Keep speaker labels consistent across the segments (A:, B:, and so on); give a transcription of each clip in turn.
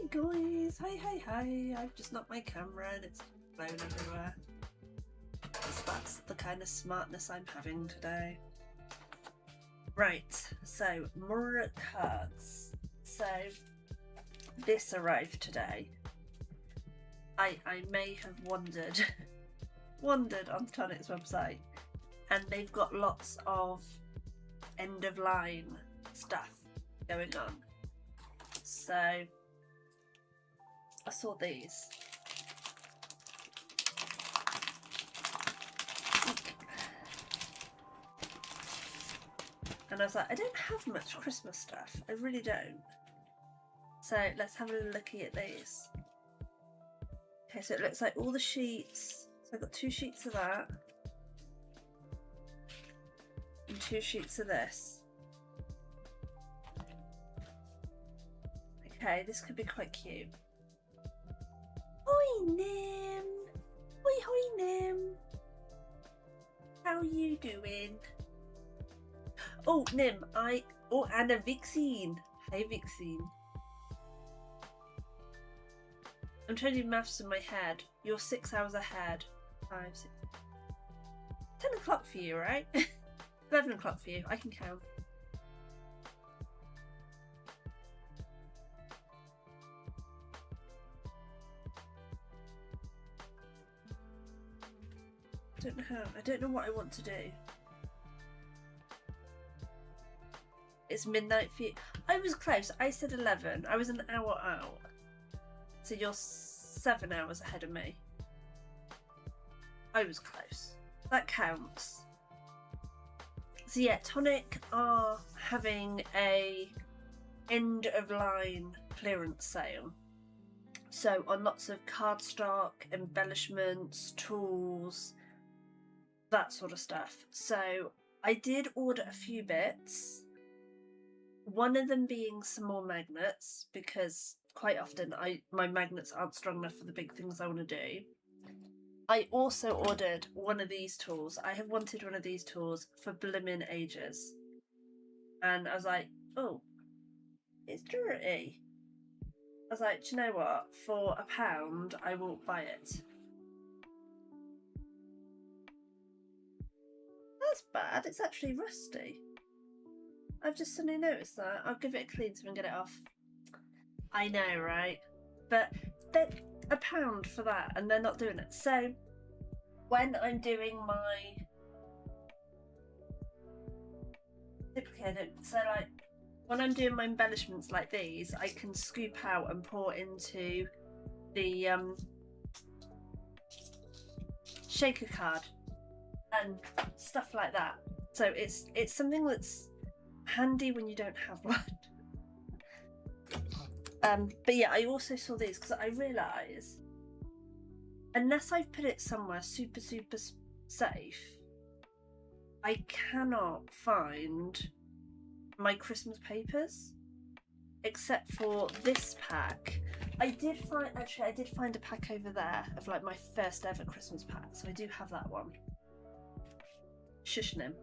A: guys, hi, I've just knocked my camera and it's blown everywhere. That's the kind of smartness I'm having today. Right, so more cards. So this arrived today. I may have wandered on Tonic's website, and they've got lots of end of line stuff going on. So I saw these. And I was like, I don't have much Christmas stuff. I really don't. So let's have a looky at these. Okay, so it looks like all the sheets. So I've got 2 sheets of that. And 2 sheets of this. Okay, this could be quite cute. Hoi Nim! Hoi Nim! How you doing? Oh, Nim, and a Vixine. Hey, Vixine. I'm trying to do maths in my head. You're 6 hours ahead. 5, 6. 10 o'clock for you, right? 11 o'clock for you. I can count. Don't know how. I don't know what I want to do. It's midnight for you. I was close. I said 11. I was an hour out. So you're 7 hours ahead of me. I was close. That counts. So yeah, Tonic are having a end of line clearance sale. So on lots of cardstock, embellishments, tools, that sort of stuff. So I did order a few bits. One of them being some more magnets, because quite often my magnets aren't strong enough for the big things I want to do. I also ordered one of these tools. I have wanted one of these tools for blimmin' ages. And I was like, oh, it's dirty. I was like, do you know what? For £1, I will buy it. That's bad. It's actually rusty. I've just suddenly noticed that. I'll give it a clean so I can get it off. I know, right? But they're £1 for that, and they're not doing it. So when I'm doing my duplicated, so like when I'm doing my embellishments like these, I can scoop out and pour into the shaker card and stuff like that. So it's something that's handy when you don't have one. But yeah, I also saw these because I realised unless I've put it somewhere super safe, I cannot find my Christmas papers except for this pack. I did find a pack over there of like my first ever Christmas pack, so I do have that one. Shushing him.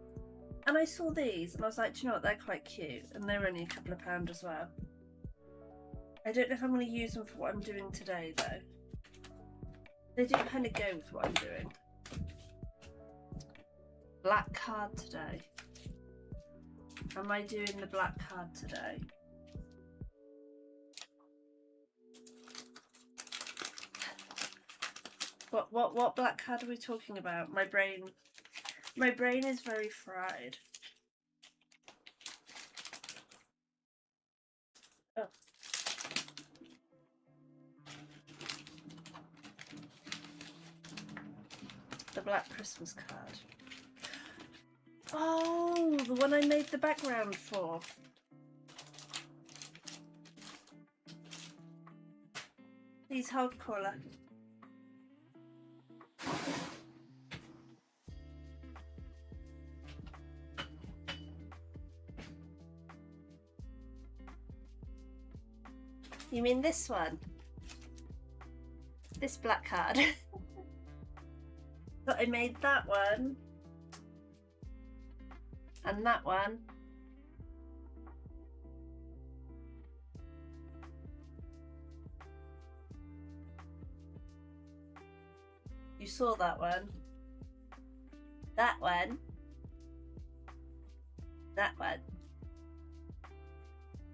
A: And I saw these and I was like, do you know what, they're quite cute, and they're only a couple of pounds as well. I don't know if I'm going to use them for what I'm doing today though. They do kind of go with what I'm doing. Black card today. Am I doing the black card today? What black card are we talking about? My brain is very fried. Oh. The black Christmas card. Oh, the one I made the background for. Please hold caller. You mean this one? This black card? But I made that one. And that one. You saw that one. That one. That one.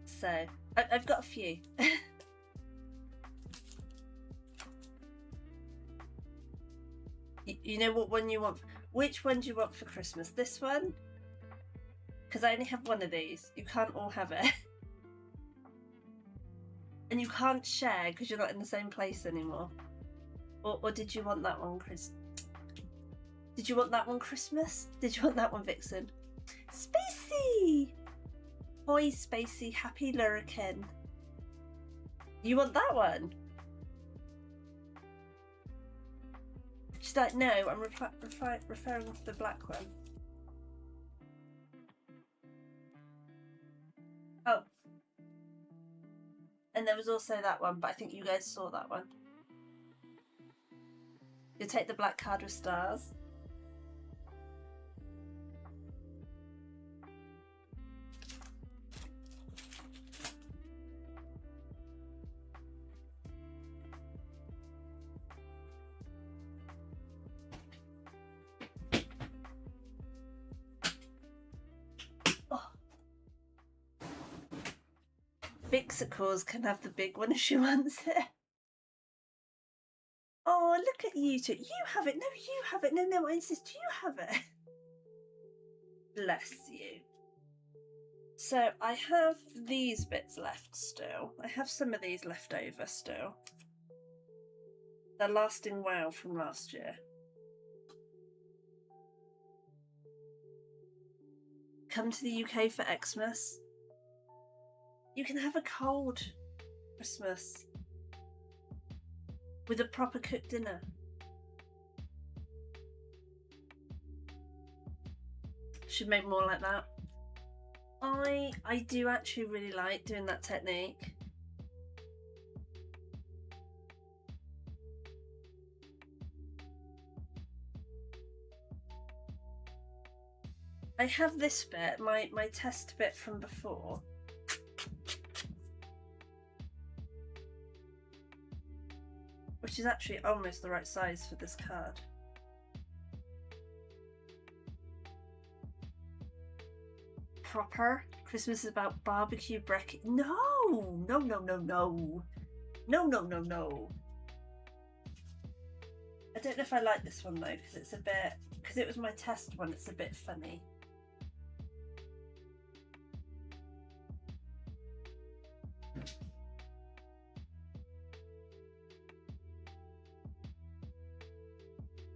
A: So, I've got a few. You know what one you want? Which one do you want for Christmas? This one? Because I only have one of these. You can't all have it. And you can't share because you're not in the same place anymore. Or did you want that one, Chris? Did you want that one, Christmas? Did you want that one, Vixen? Spacey! Boy, Spacey, happy lurkin. You want that one? She's like, no, I'm referring to the black one. Oh. And there was also that one, but I think you guys saw that one. You'll take the black card with stars. Vixicles can have the big one if she wants it. Oh, look at you two. You have it. No, you have it. No, I insist you have it. Bless you. So I have these bits left still. I have some of these left over still. They're lasting well from last year. Come to the UK for Xmas. You can have a cold Christmas with a proper cooked dinner. Should make more like that. I do actually really like doing that technique. I have this bit, my test bit from before. Which is actually almost the right size for this card. Proper. Christmas is about barbecue brekkie. No! I don't know if I like this one though, because it's a bit, because it was my test one, it's a bit funny.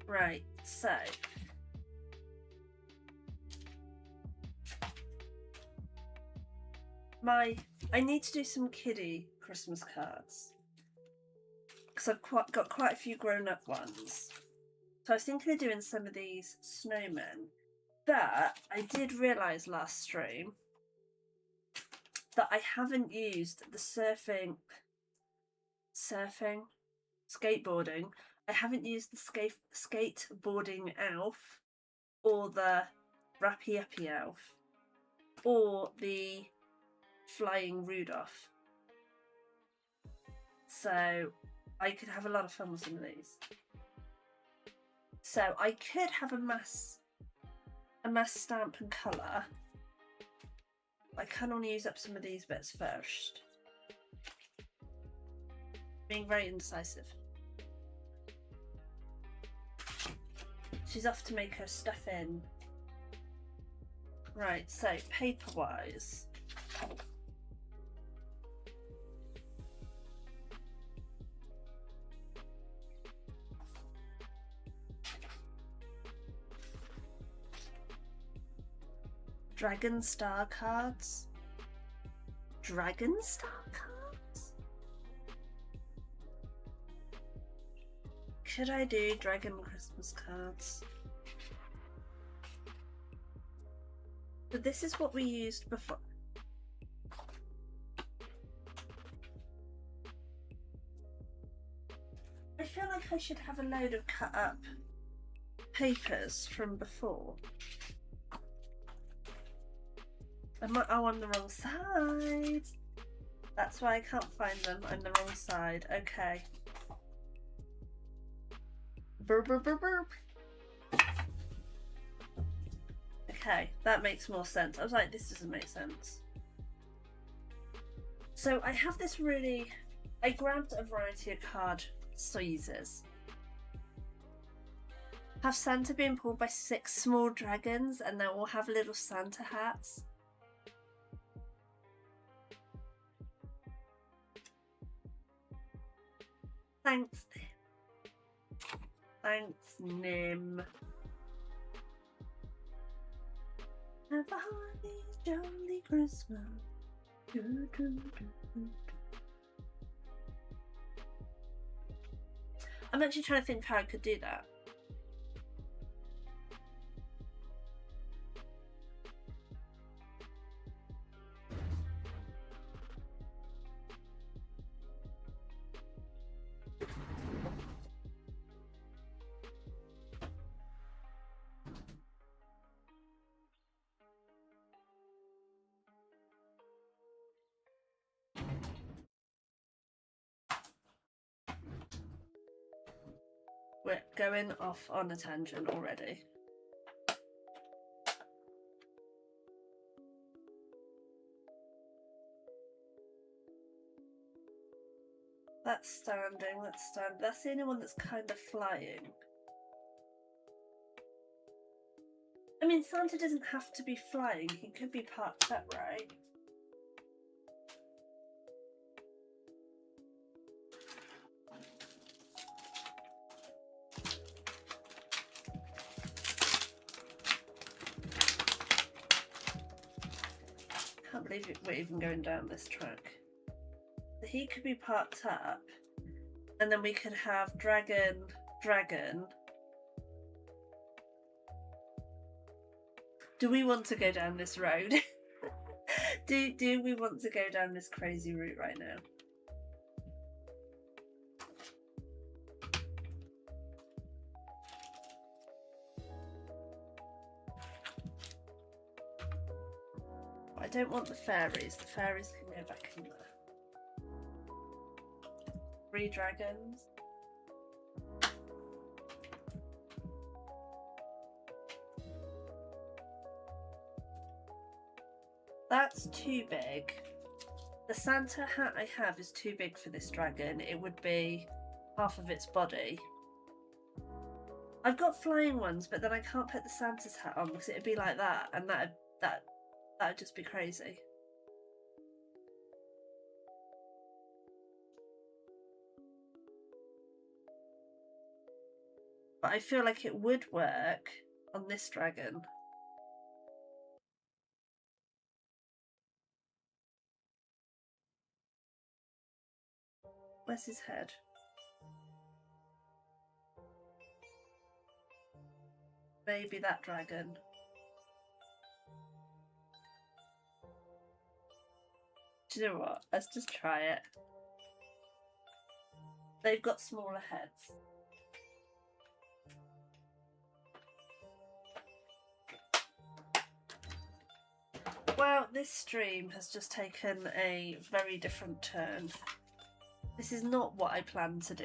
A: Right, so I need to do some kiddie Christmas cards because I've got quite a few grown-up ones. So I was thinking of doing some of these snowmen, but I did realise last stream that I haven't used the skateboarding. I haven't used the skateboarding elf or the Rappy Uppy elf or the flying Rudolph. So I could have a lot of fun with some of these. So I could have a mass stamp and colour. I can only use up some of these bits first. Being very indecisive. She's off to make her stuff in. Right, so paper-wise. Dragon Star cards. Dragon Star cards? Should I do Dragon Christmas cards? But this is what we used before. I feel like I should have a load of cut up papers from before. Oh, I'm the wrong side. That's why I can't find them. I'm the wrong side. Okay. Burp, burp, burp, burp. Okay, that makes more sense. I was like, this doesn't make sense. So I have this really... I grabbed a variety of card sizes. Have Santa being pulled by 6 small dragons, and they all have little Santa hats. Thanks. Thanks, Nim. Have a holly jolly Christmas. Do, do, do, do. I'm actually trying to think how I could do that. We're going off on a tangent already. That's standing, that's standing. That's the only one that's kind of flying. I mean, Santa doesn't have to be flying. He could be parked up, right? I can't believe we're even going down this track. He could be parked up, and then we could have dragon. Do we want to go down this road? do we want to go down this crazy route right now? I don't want the fairies. The fairies can go back in there. 3 dragons. That's too big. The Santa hat I have is too big for this dragon. It would be half of its body. I've got flying ones, but then I can't put the Santa's hat on because it'd be like that, and that'd just be crazy. But I feel like it would work on this dragon. Where's his head? Maybe that dragon. Do you know what? Let's just try it. They've got smaller heads. Well, this stream has just taken a very different turn. This is not what I planned to do.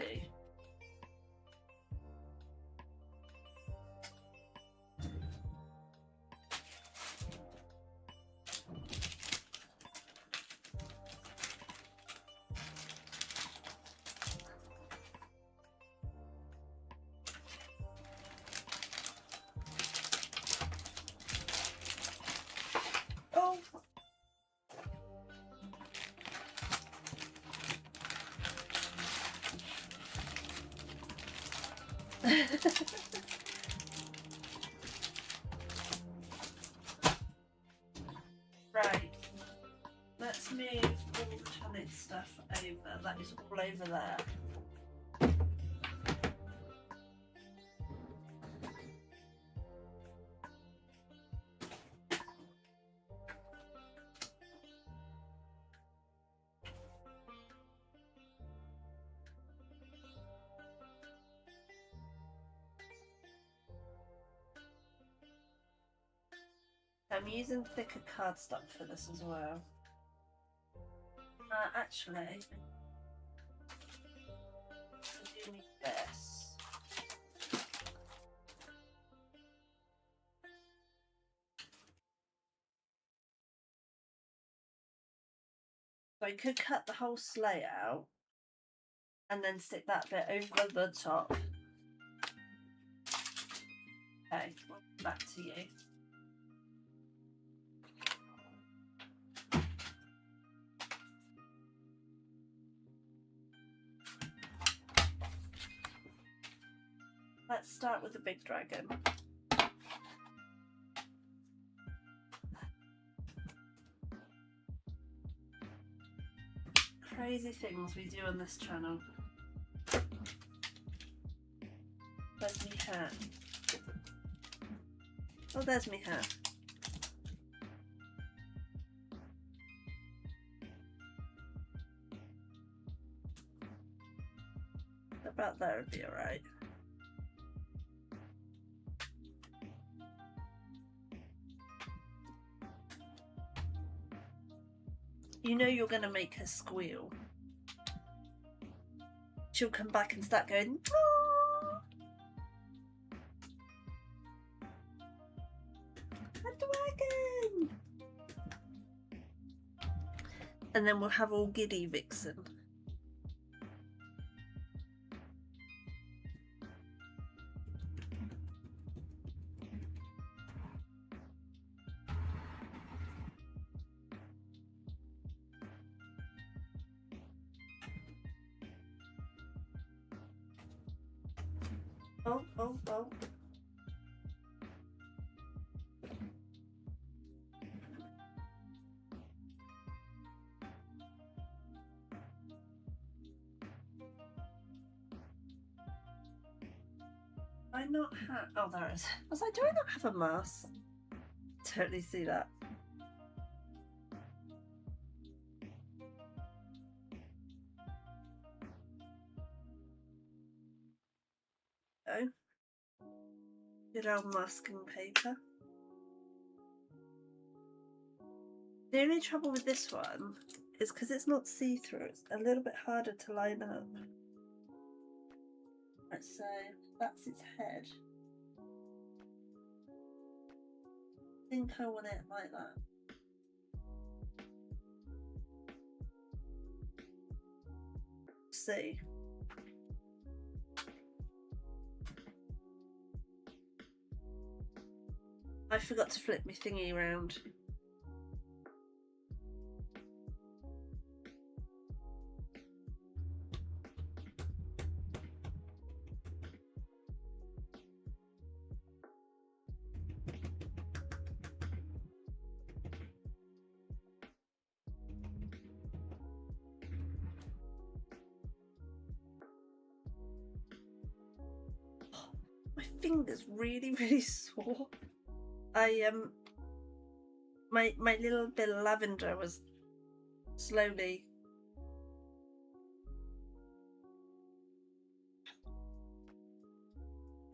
A: Right, let's move all the tonic stuff over. That is all over there. I'm using thicker cardstock for this as well. Actually, I do need this. So I could cut the whole sleigh out and then stick that bit over the top. Okay, back to you. Let's start with the big dragon. Crazy things we do on this channel. There's me hair. Oh, there's me hair. About there would be alright. You know you're going to make her squeal. She'll come back and start going, "Oh, a dragon!" And then we'll have all giddy Vixen. Oh, oh, oh. I not have. Oh, there it is. I was like, do I not have a mask? Totally see that. Oh. Good old masking paper. The only trouble with this one is because it's not see-through, it's a little bit harder to line up. Right, so that's its head. I think I want it like that. See. I forgot to flip my thingy around. My finger's really sore. My little bit of lavender was slowly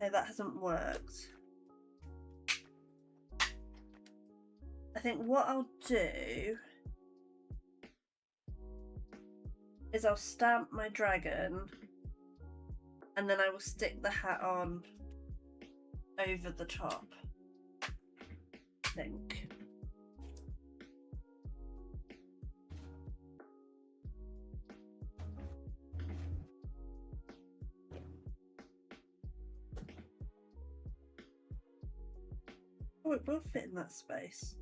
A: okay, that hasn't worked. I think what I'll do is I'll stamp my dragon and then I will stick the hat on over the top, I think. Oh, it will fit in that space.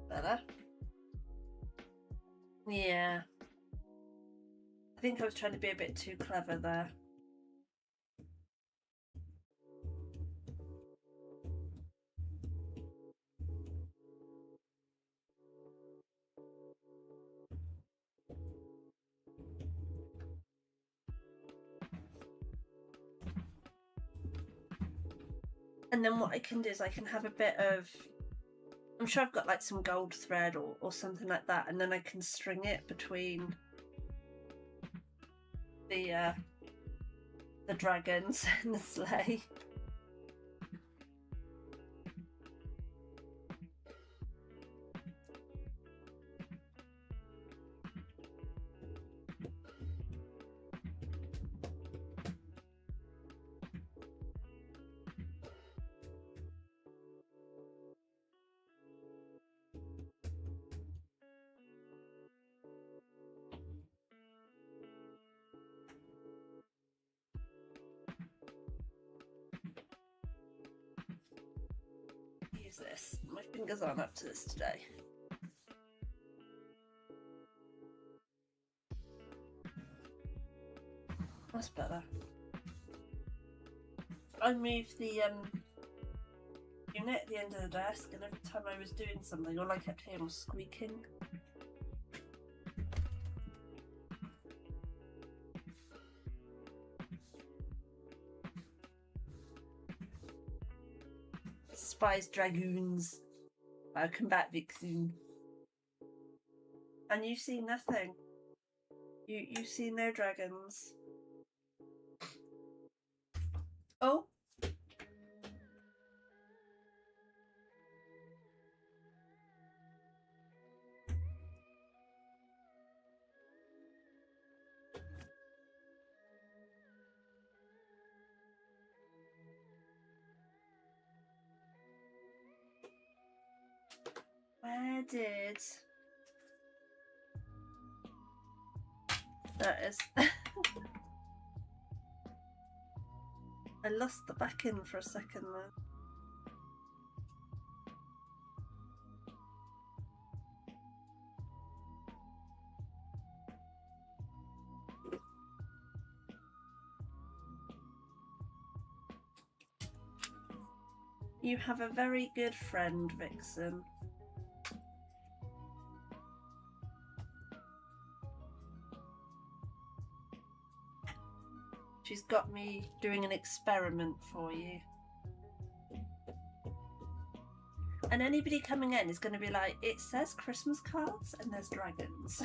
A: Better. Yeah. I think I was trying to be a bit too clever there. And then what I can do is I can have a bit of, I'm sure I've got like some gold thread or something like that, and then I can string it between the dragons and the sleigh. this. My fingers aren't up to this today. That's better. I moved the unit at the end of the desk, and every time I was doing something, all I kept hearing was squeaking. Spies, dragoons. I'll come back, Vixen. And you see nothing. You see no dragons. Oh. Where did... There it is. I lost the back in for a second there. You have a very good friend, Vixen. She's got me doing an experiment for you. And anybody coming in is going to be like, it says Christmas cards and there's dragons.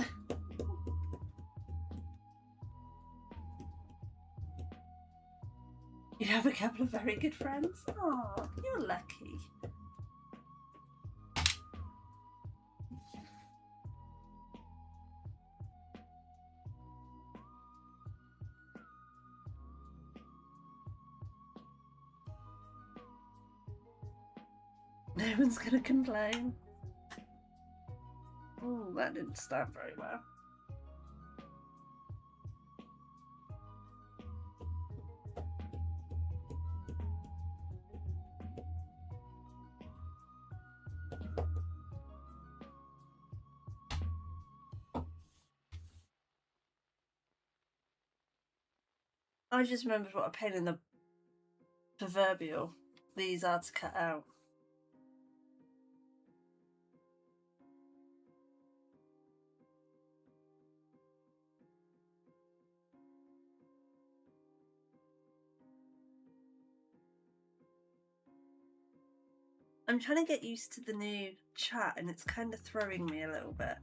A: You have a couple of very good friends? Oh, you're lucky. No one's going to complain. Oh, that didn't start very well. I just remembered what a pain in the proverbial these are to cut out. I'm trying to get used to the new chat and it's kind of throwing me a little bit.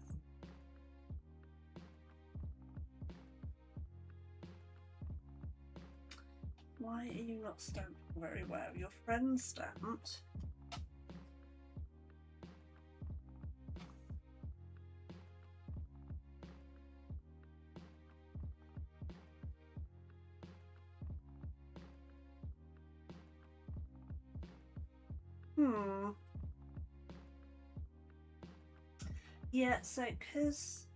A: Why are you not stamped very well? Your friend's stamped. Yeah, so because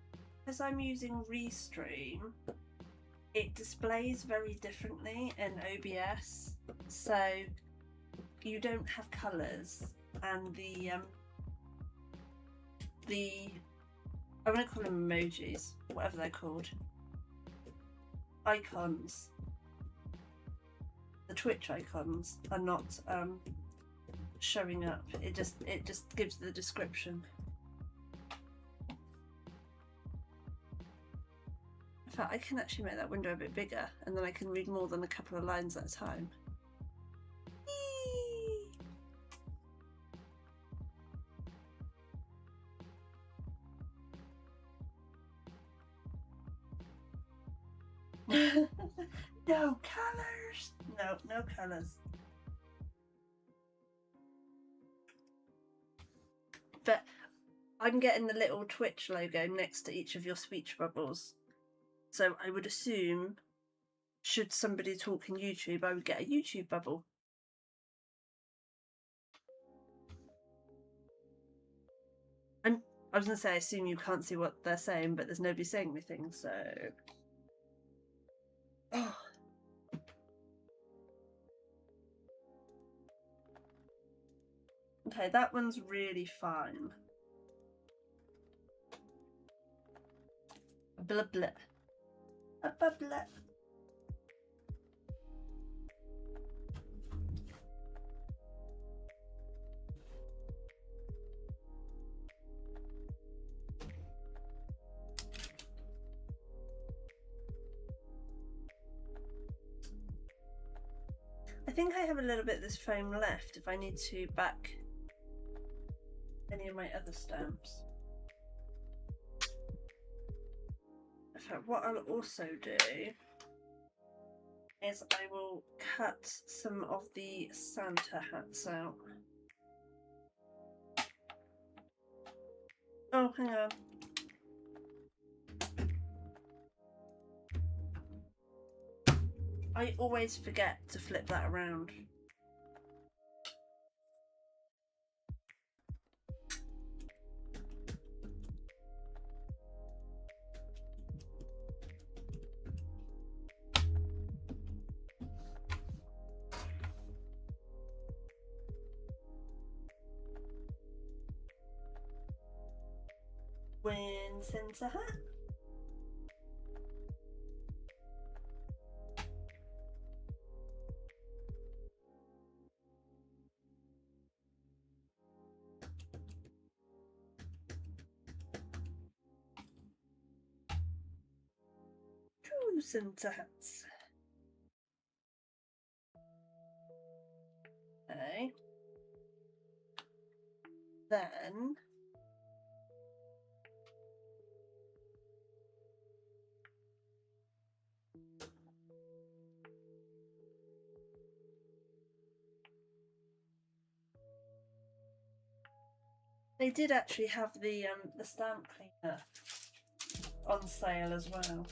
A: I'm using Restream, it displays very differently in OBS. So you don't have colours, and the I'm gonna call them emojis, whatever they're called, icons. The Twitch icons are not showing up. It just gives the description. In fact, I can actually make that window a bit bigger, and then I can read more than a couple of lines at a time. No colours. No colours. But I'm getting the little Twitch logo next to each of your speech bubbles. So I would assume, should somebody talk in YouTube, I would get a YouTube bubble. I was going to say, I assume you can't see what they're saying, but there's nobody saying anything, so... Oh. Okay, that one's really fine. Blah blah. Blah blah. I think I have a little bit of this foam left if I need to back any of my other stamps. In fact, what I'll also do is I will cut some of the Santa hats out. Oh, hang on. I always forget to flip that around. Win Santa hat. Two Santa hats. Okay. Then they did actually have the stamp cleaner on sale as well.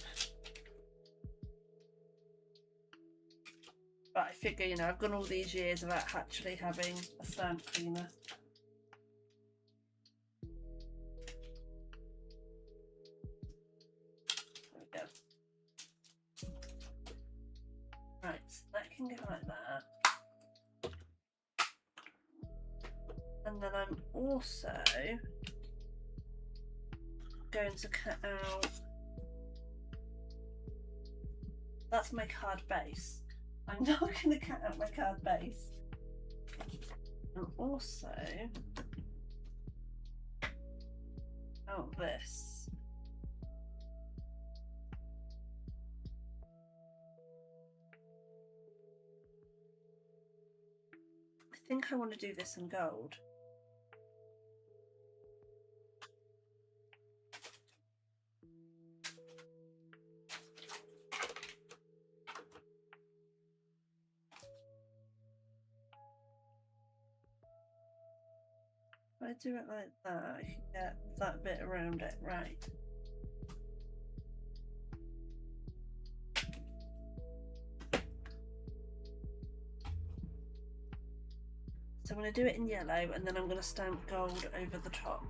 A: But I figure, you know, I've gone all these years without actually having a stamp cleaner. There we go. Right, so that can go like that. And then I'm also going to cut out, that's my card base. I'm not going to cut out my card base. And also out this. I think I want to do this in gold. If I do it like that, I can get that bit around it, right. So I'm going to do it in yellow and then I'm going to stamp gold over the top.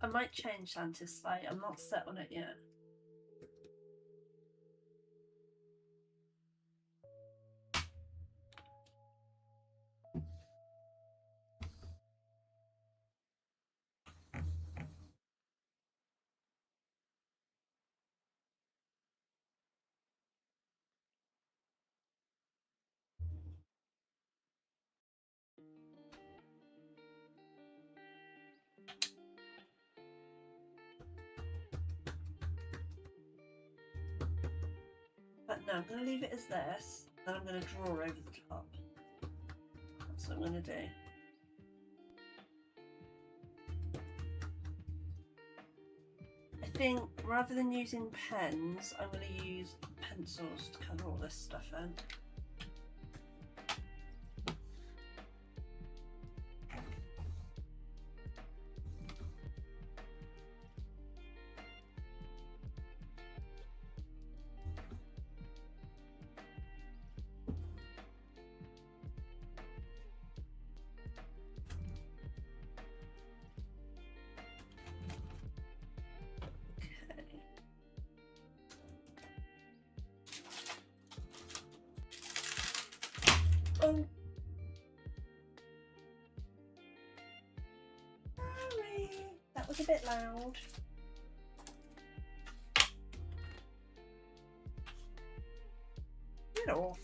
A: I might change Santa's sleigh, I'm not set on it yet. But no, I'm going to leave it as this, and I'm going to draw over the top. That's what I'm going to do. I think rather than using pens, I'm going to use pencils to colour all this stuff in. a bit loud. Get off.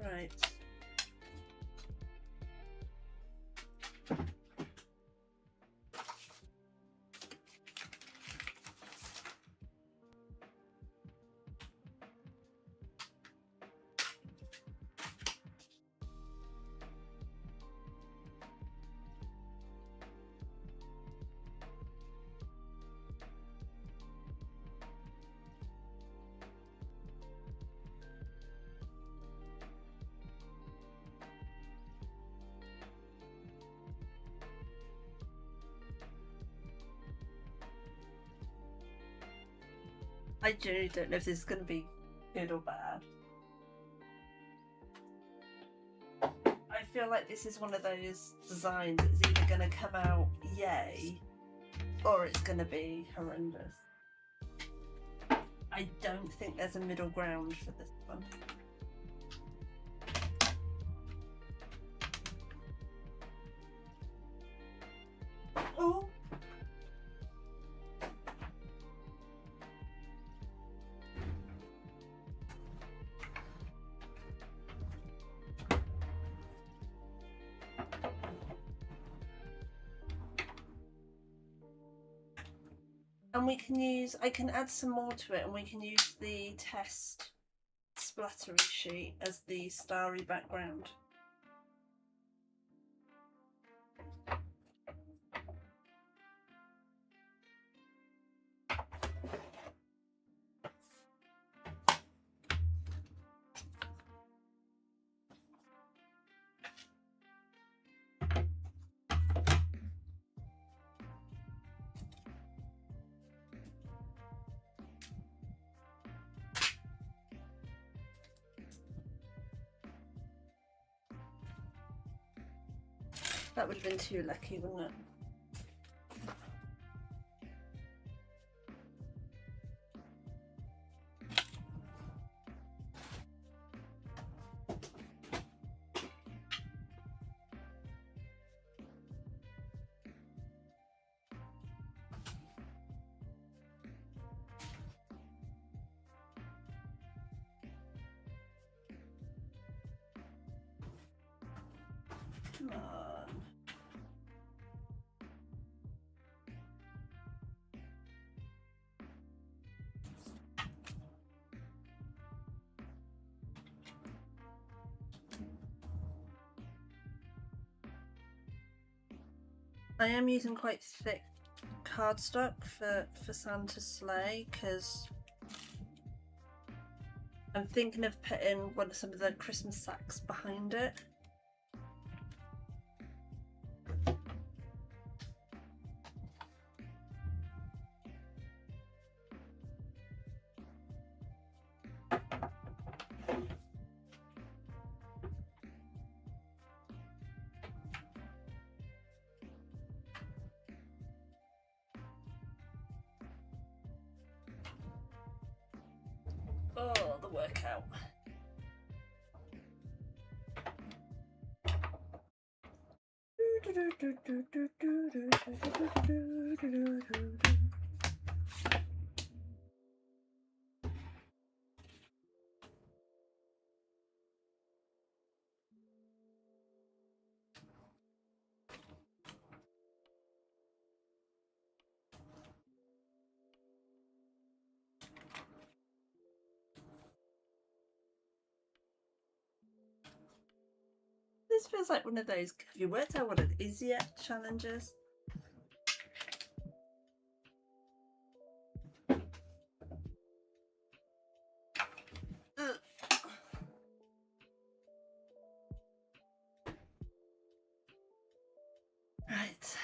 A: Right. I genuinely don't know if this is going to be good or bad. I feel like this is one of those designs that's either going to come out yay or it's going to be horrendous. I don't think there's a middle ground for this one. Oh! And we can use, I can add some more to it, and we can use the test splattery sheet as the starry background. That would have been too lucky, wouldn't it? Come on. I am using quite thick cardstock for Santa's sleigh because I'm thinking of putting some of the Christmas sacks behind it. Oh, the workout. This feels like one of those have you worked out what it is yet challenges. Right.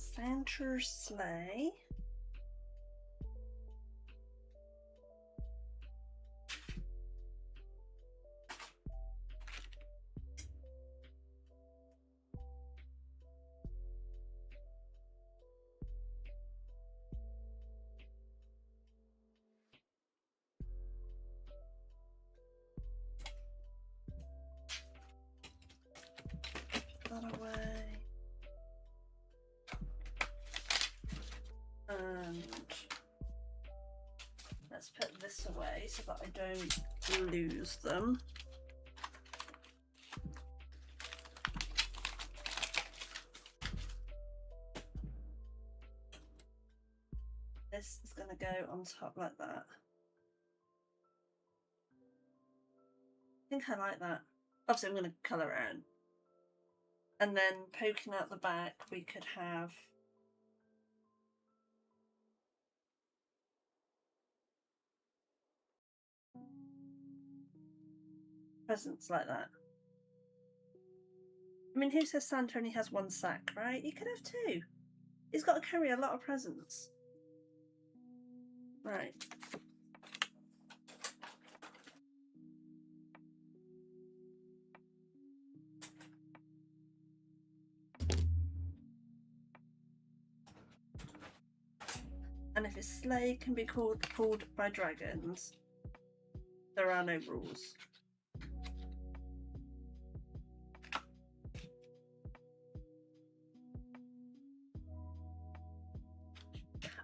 A: got Santa's sleigh. Put that away. And let's put this away so that I don't lose them. This is going to go on top like that. I think I like that. Obviously I'm going to colour it in. And then poking out the back we could have presents like that. I mean, who says Santa only has one sack, right? You could have two. He's got to carry a lot of presents. Right. And if his sleigh can be pulled by dragons, there are no rules.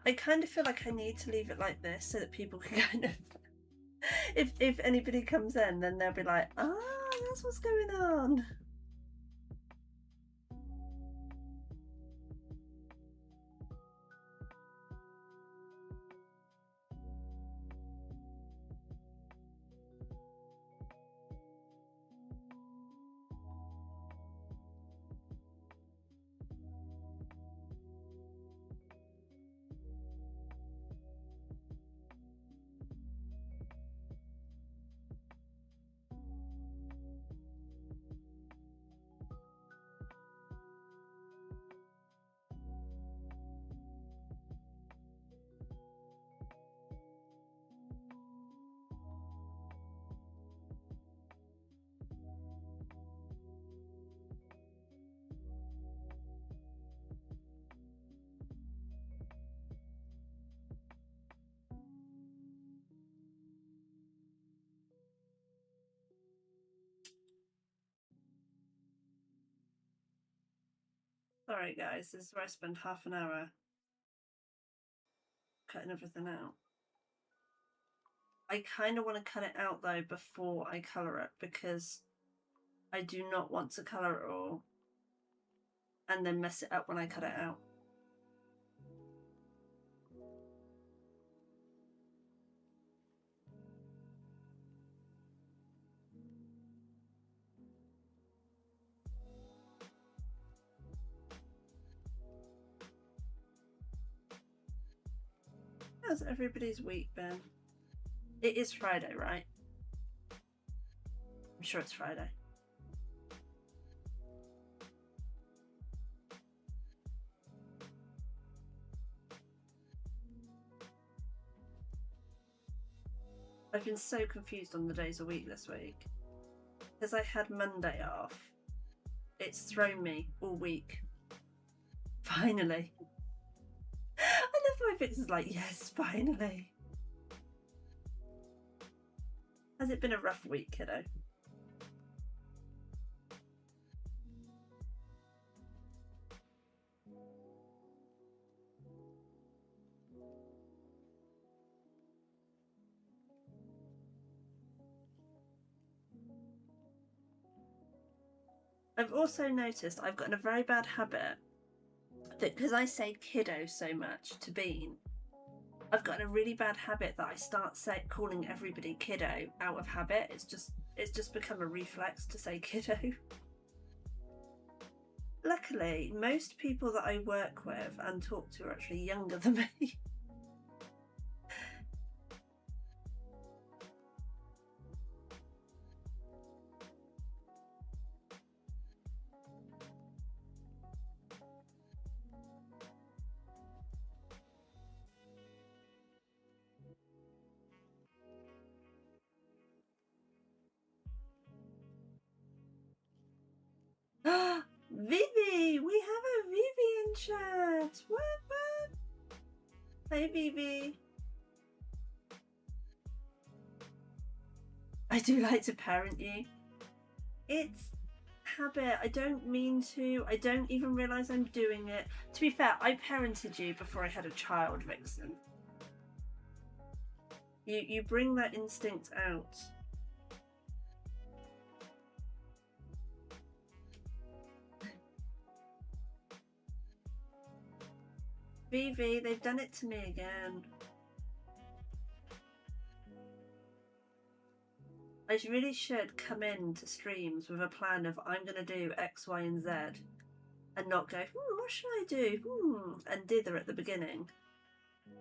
A: I kind of feel like I need to leave it like this so that people can kind of, if anybody comes in, then they'll be like, ah, that's what's going on. Sorry guys, this is where I spend half an hour cutting everything out. I kind of want to cut it out though before I colour it because I do not want to colour it all and then mess it up when I cut it out. How's everybody's week been? It is Friday, right? I'm sure it's Friday. I've been so confused on the days of week this week. Because I had Monday off, it's thrown me all week. Finally. I love my pictures like, yes, finally. Has it been a rough week, kiddo? I've also noticed I've gotten a very bad habit that because I say kiddo so much to Bean, I've gotten a really bad habit that I start calling everybody kiddo out of habit. It's just become a reflex to say kiddo. Luckily, most people that I work with and talk to are actually younger than me. Hey, Vivi. I do like to parent you. It's habit. I don't mean to. I don't even realise I'm doing it. To be fair, I parented you before I had a child, Vixen. You bring that instinct out. Vivi, they've done it to me again. I really should come into streams with a plan of I'm going to do X, Y, and Z and not go, what should I do? And dither at the beginning.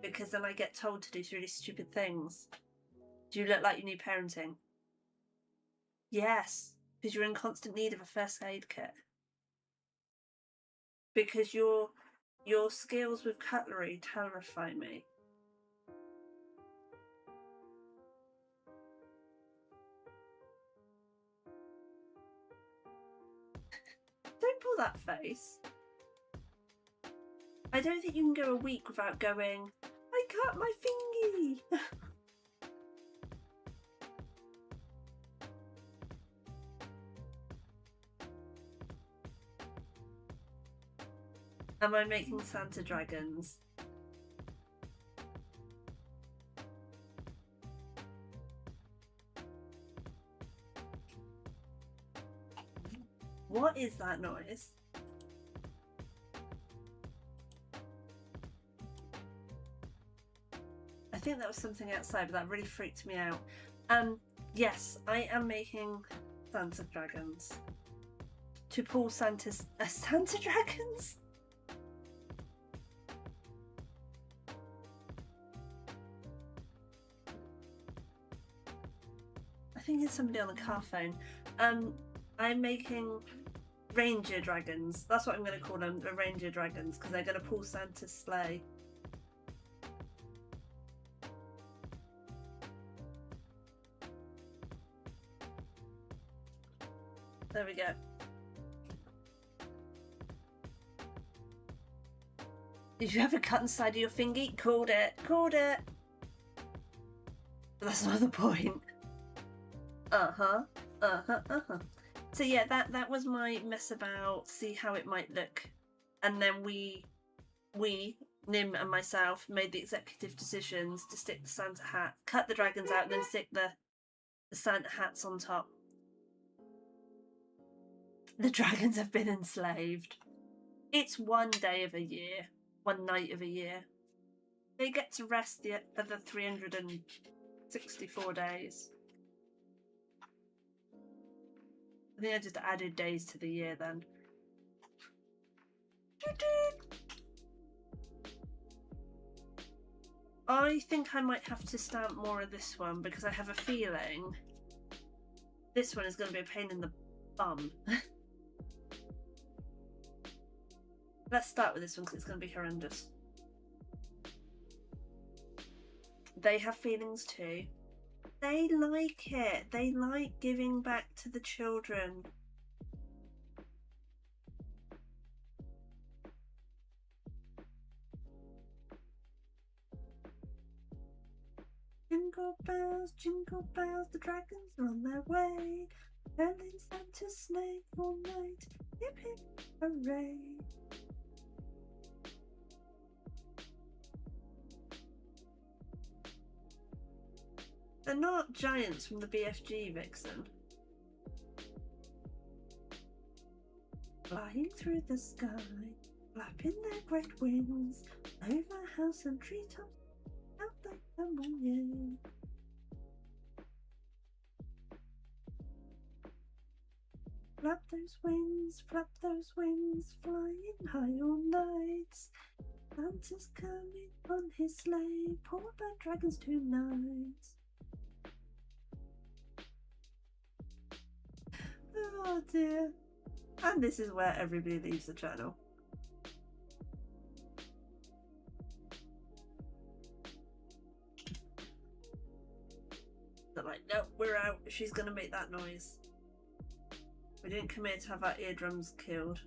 A: Because then I get told to do really stupid things. Do you look like you need parenting? Yes, because you're in constant need of a first aid kit. Because your skills with cutlery terrify me. Don't pull that face. I don't think you can go a week without going, I cut my fingy. Am I making Santa dragons? What is that noise? I think that was something outside, but that really freaked me out. Yes, I am making Santa dragons. To pull Santa dragons? I think it's somebody on the car phone. I'm making ranger dragons. That's what I'm going to call them, the ranger dragons, because they're going to pull Santa's sleigh. There we go. Did you have a cut inside of your fingy? Called it. Called it. But that's not the point. So yeah, that was my mess about, see how it might look. And then we, Nim and myself, made the executive decisions to stick the Santa hat, cut the dragons out, and then stick the Santa hats on top. The dragons have been enslaved. It's one day of a year, one night of a year. They get to rest the other 364 days. I think I just added days to the year then. I think I might have to stamp more of this one because I have a feeling this one is going to be a pain in the bum. Let's start with this one because it's going to be horrendous. They have feelings too. They like it. They like giving back to the children. Jingle bells, the dragons are on their way. Hurling Santa's sleigh all night. Hip hip hooray. They're not giants from the BFG, Vixen. Flying through the sky, flapping their great wings, over house and treetops, out they come on, yay. Flap those wings, flying high all night. Santa's coming on his sleigh, poor bad dragons tonight. Oh dear. And this is where everybody leaves the channel. They're like, no, we're out. She's gonna make that noise. We didn't come here to have our eardrums killed.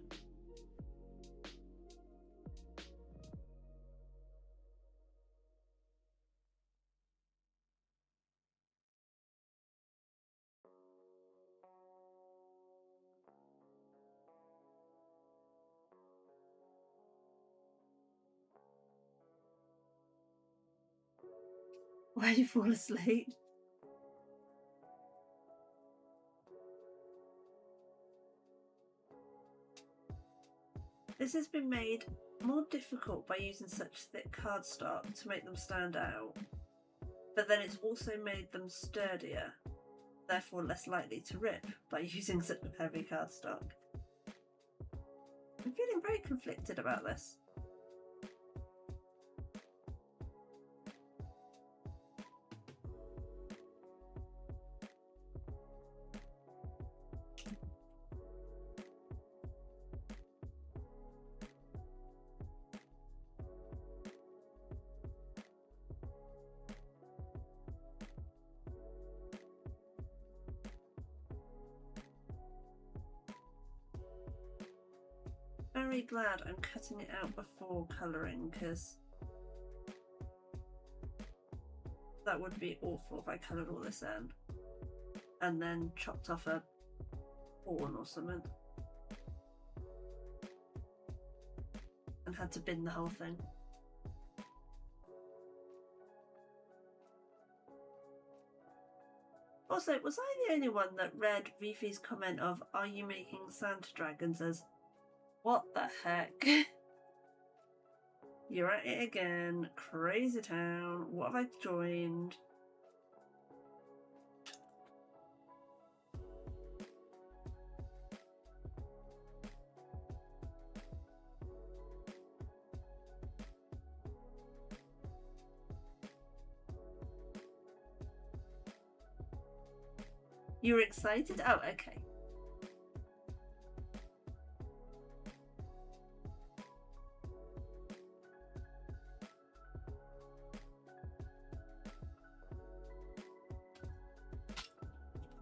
A: where you fall asleep. This has been made more difficult by using such thick cardstock to make them stand out, but then it's also made them sturdier, therefore less likely to rip by using such heavy cardstock. I'm feeling very conflicted about this. Very glad I'm cutting it out before colouring, because that would be awful if I coloured all this in and then chopped off a horn or something and had to bin the whole thing. Also, was I the only one that read Reefy's comment of, "Are you making Santa dragons?" as, what the heck? You're at it again. Crazy town. What have I joined? You were excited? Oh, okay.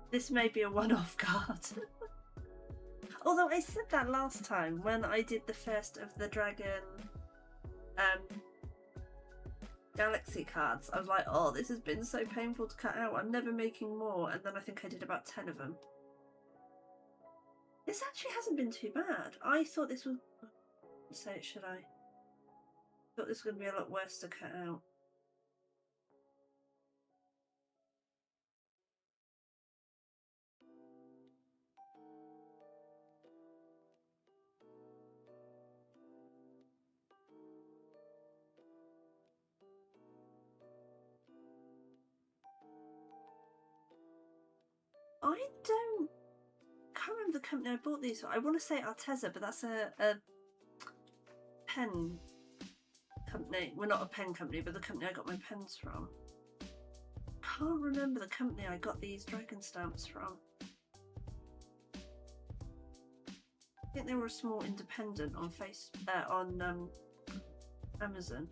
A: This may be a one-off card. Although I said that last time when I did the first of the Dragon Galaxy cards. I was like, oh, this has been so painful to cut out. I'm never making more. And then I think I did about 10 of them. This actually hasn't been too bad. I thought this was... say it, should I? Thought this was going to be a lot worse to cut out. I can't remember the company I bought these from. I want to say Arteza, but that's a pen company. Well, not a pen company, but the company I got my pens from. Can't remember the company I got these dragon stamps from. I think they were a small independent on Amazon.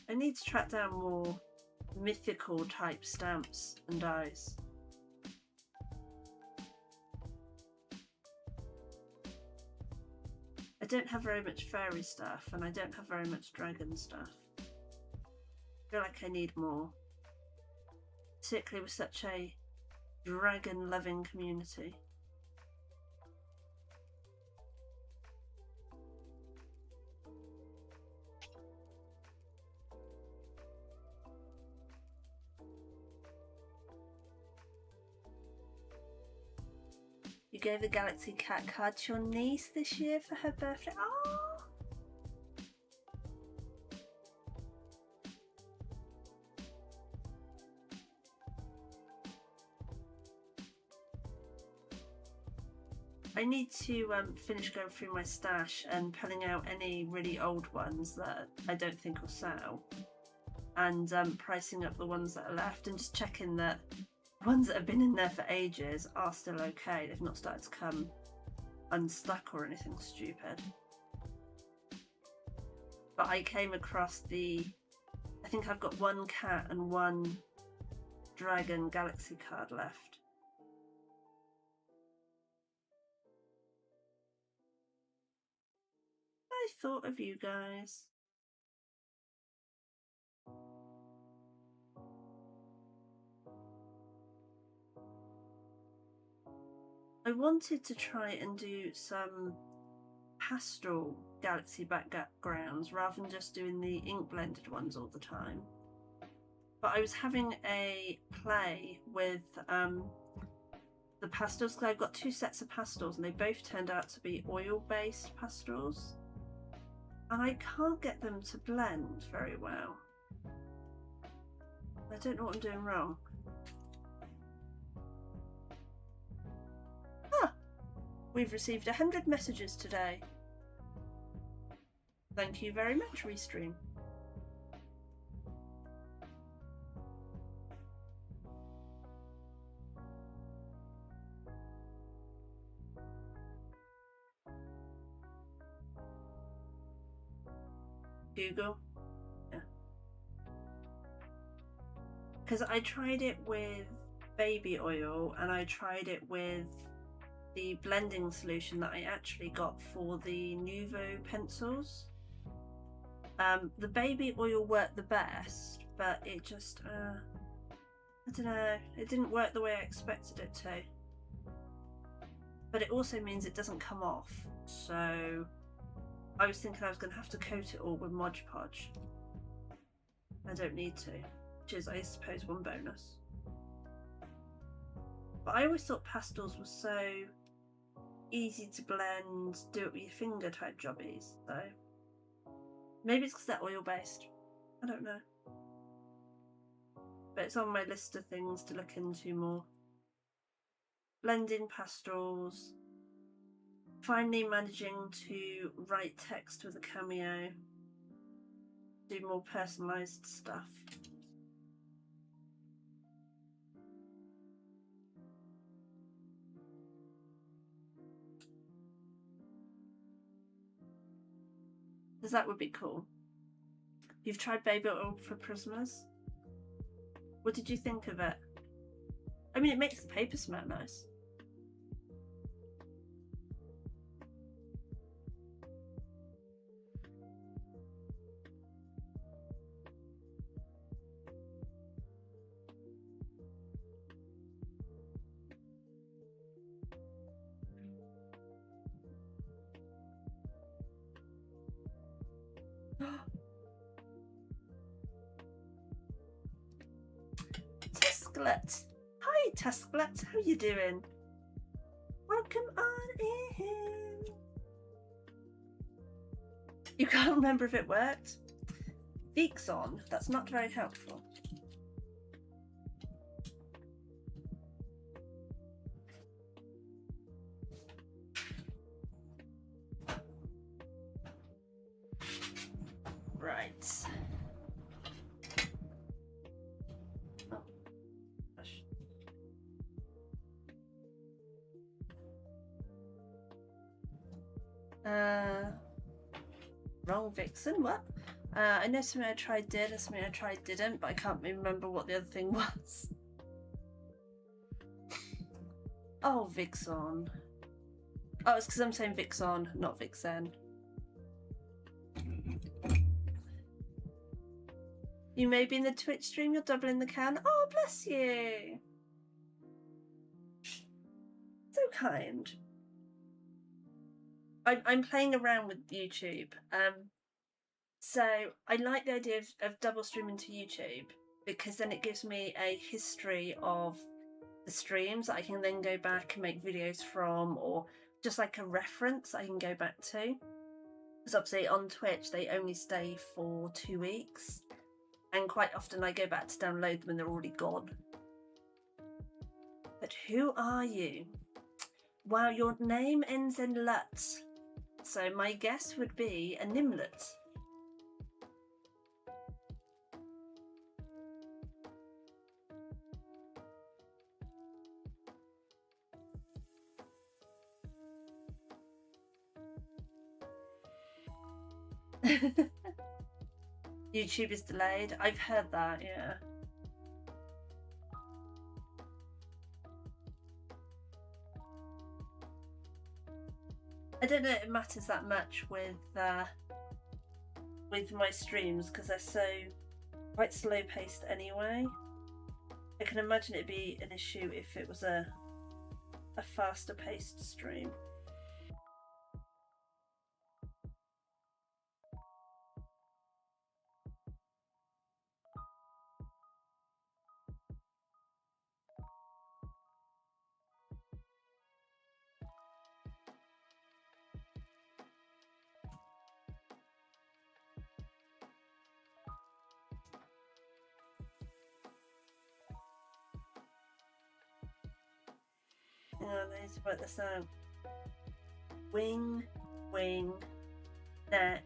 A: I need to track down more mythical type stamps and dies. I don't have very much fairy stuff and I don't have very much dragon stuff. I feel like I need more, particularly with such a dragon loving community. You gave the Galaxy Cat card to your niece this year for her birthday. Oh! I need to finish going through my stash and pulling out any really old ones that I don't think will sell, and pricing up the ones that are left and just checking that ones that have been in there for ages are still okay. They've not started to come unstuck or anything stupid. But I came across I think I've got one cat and one dragon galaxy card left. I thought of you guys. Oh, 'cause I wanted to try and do some pastel galaxy backgrounds rather than just doing the ink blended ones all the time. But I was having a play with the pastels, because I've got 2 sets of pastels and they both turned out to be oil-based pastels. And I can't get them to blend very well. I don't know what I'm doing wrong. Ah! We've received 100 messages today. Thank you very much, Restream. Google. Yeah. Because I tried it with baby oil and I tried it with the blending solution that I actually got for the Nuvo pencils. The baby oil worked the best, but it just, I don't know, it didn't work the way I expected it to. But it also means it doesn't come off, so I was thinking I was going to have to coat it all with Mod Podge. I don't need to, which is, I suppose, one bonus. But I always thought pastels were so easy to blend, do it with your finger type jobbies, so maybe it's because they're oil based. I don't know. But it's on my list of things to look into more. Blending pastels. Finally managing to write text with a Cameo. Do more personalised stuff. Because that would be cool. You've tried baby oil for Prismas? What did you think of it? I mean, it makes the paper smell nice. Tusklet. Hi Tusklet, how you doing? Welcome on in. You can't remember if it worked? Vixon, that's not very helpful. Right. Oh, gosh. Wrong Vixen, what? I know something I tried did and something I tried didn't, but I can't remember what the other thing was. Oh, Vixen. Oh, it's because I'm saying Vixen, not Vixen. You may be in the Twitch stream, you're doubling the can. Oh, bless you. So kind. I'm playing around with YouTube. So I like the idea of double streaming to YouTube because then it gives me a history of the streams that I can then go back and make videos from, or just like a reference I can go back to. Because obviously on Twitch they only stay for 2 weeks, and quite often I go back to download them and they're already gone. But who are you? Wow, your name ends in lut, so my guess would be a nimlet. YouTube is delayed. I've heard that, yeah. I don't know if it matters that much with my streams because they're so quite slow paced anyway. I can imagine it'd be an issue if it was a a faster paced stream. I need to work this out. Wing, wing, neck.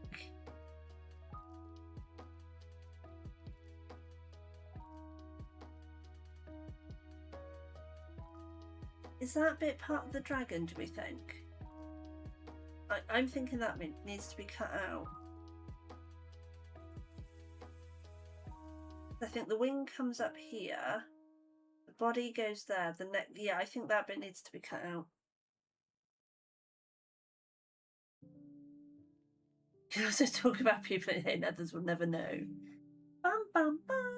A: Is that bit part of the dragon, do we think? I'm thinking that bit needs to be cut out. I think the wing comes up here. The body goes there, the neck, yeah, I think that bit needs to be cut out. You can also talk about people and others will never know. Bum bum bum.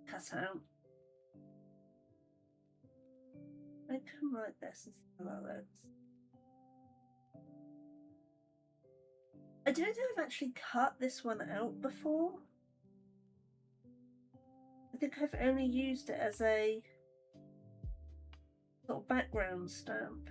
A: Cut out. I come like this and follow it. I don't think I've actually cut this one out before. I think I've only used it as a sort of background stamp.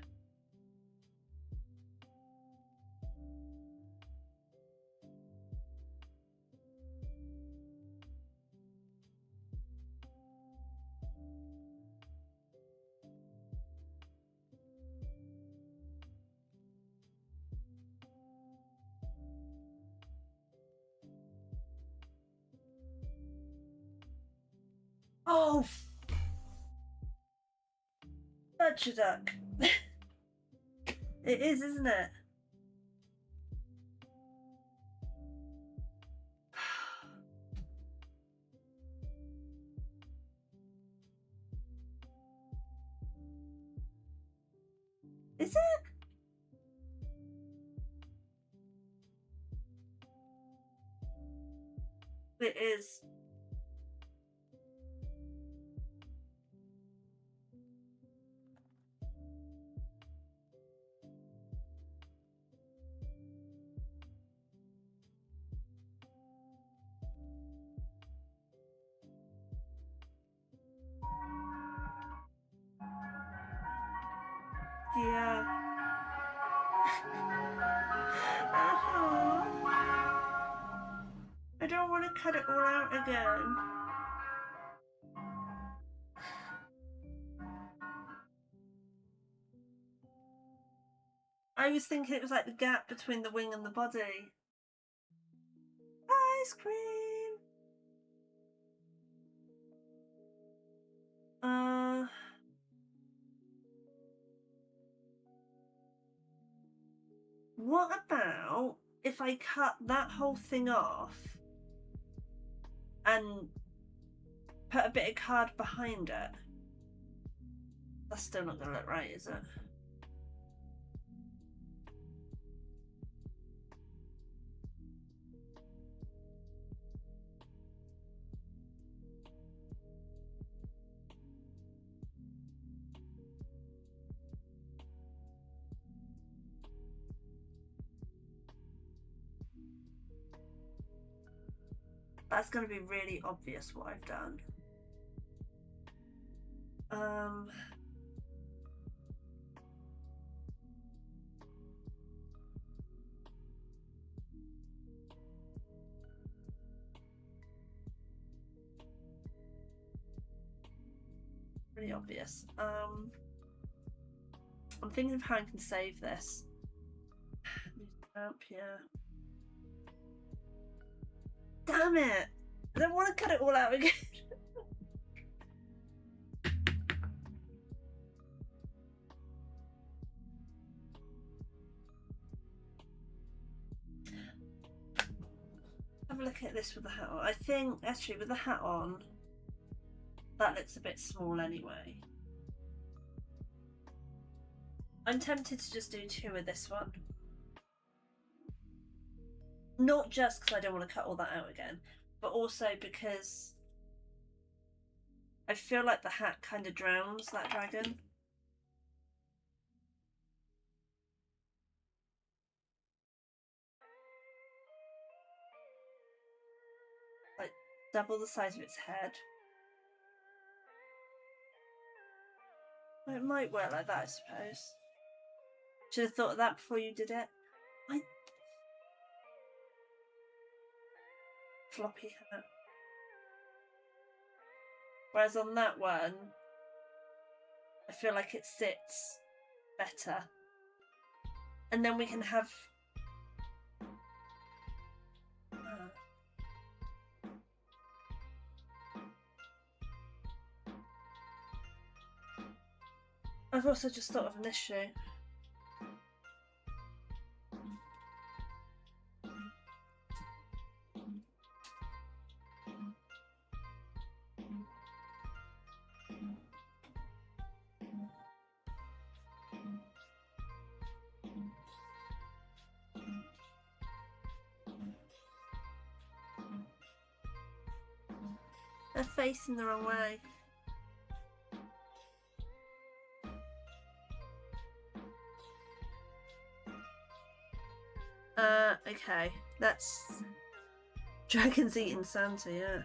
A: Oh, such a duck. It is, isn't it? Is it? It is. Yeah. I don't want to cut it all out again. I was thinking it was like the gap between the wing and the body. Ice cream! What about if I cut that whole thing off and put a bit of card behind it? That's still not going to look right, is it? That's going to be really obvious what I've done. Really obvious. I'm thinking of how I can save this. Up here. Damn it! I don't want to cut it all out again. Have a look at this with the hat on. I think actually with the hat on, that looks a bit small anyway. I'm tempted to just do 2 of this one. Not just because I don't want to cut all that out again, but also because I feel like the hat kind of drowns that dragon. Like double the size of its head. It might work like that, I suppose. Should have thought of that before you did it. Floppy hat. Whereas on that one, I feel like it sits better. And then we can have... I've also just thought of an issue. They're facing the wrong way. Okay. That's... Dragons eating Santa, yeah.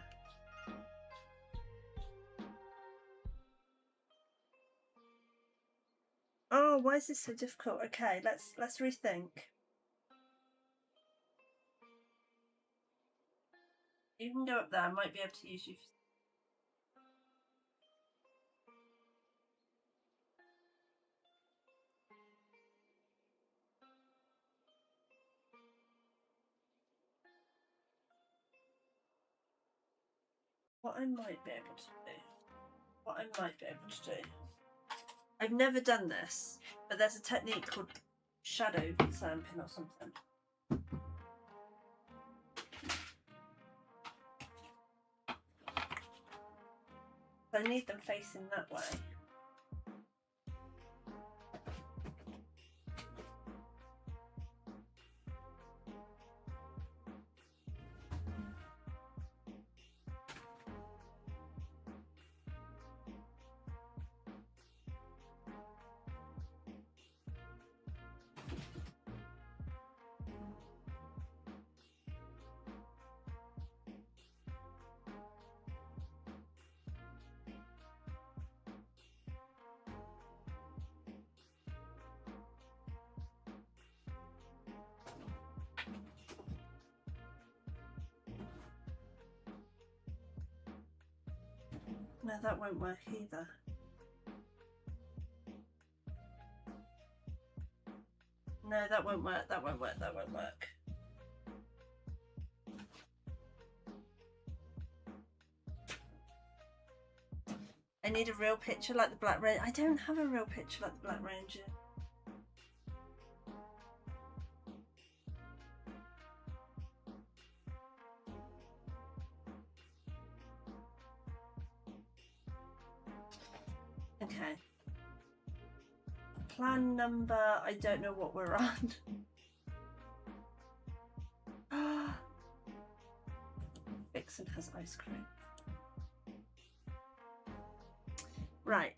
A: Oh, why is this so difficult? Okay, let's rethink. You can go up there. I might be able to use you. What I might be able to do. I've never done this, but there's a technique called shadow stamping or something. I need them facing that way. No, that won't work either. No, that won't work, that won't work, that won't work. I need a real picture like the Black Ranger. I don't have a real picture like the Black Ranger. Okay. Plan number, I don't know what we're on. Vixen has ice cream. Right.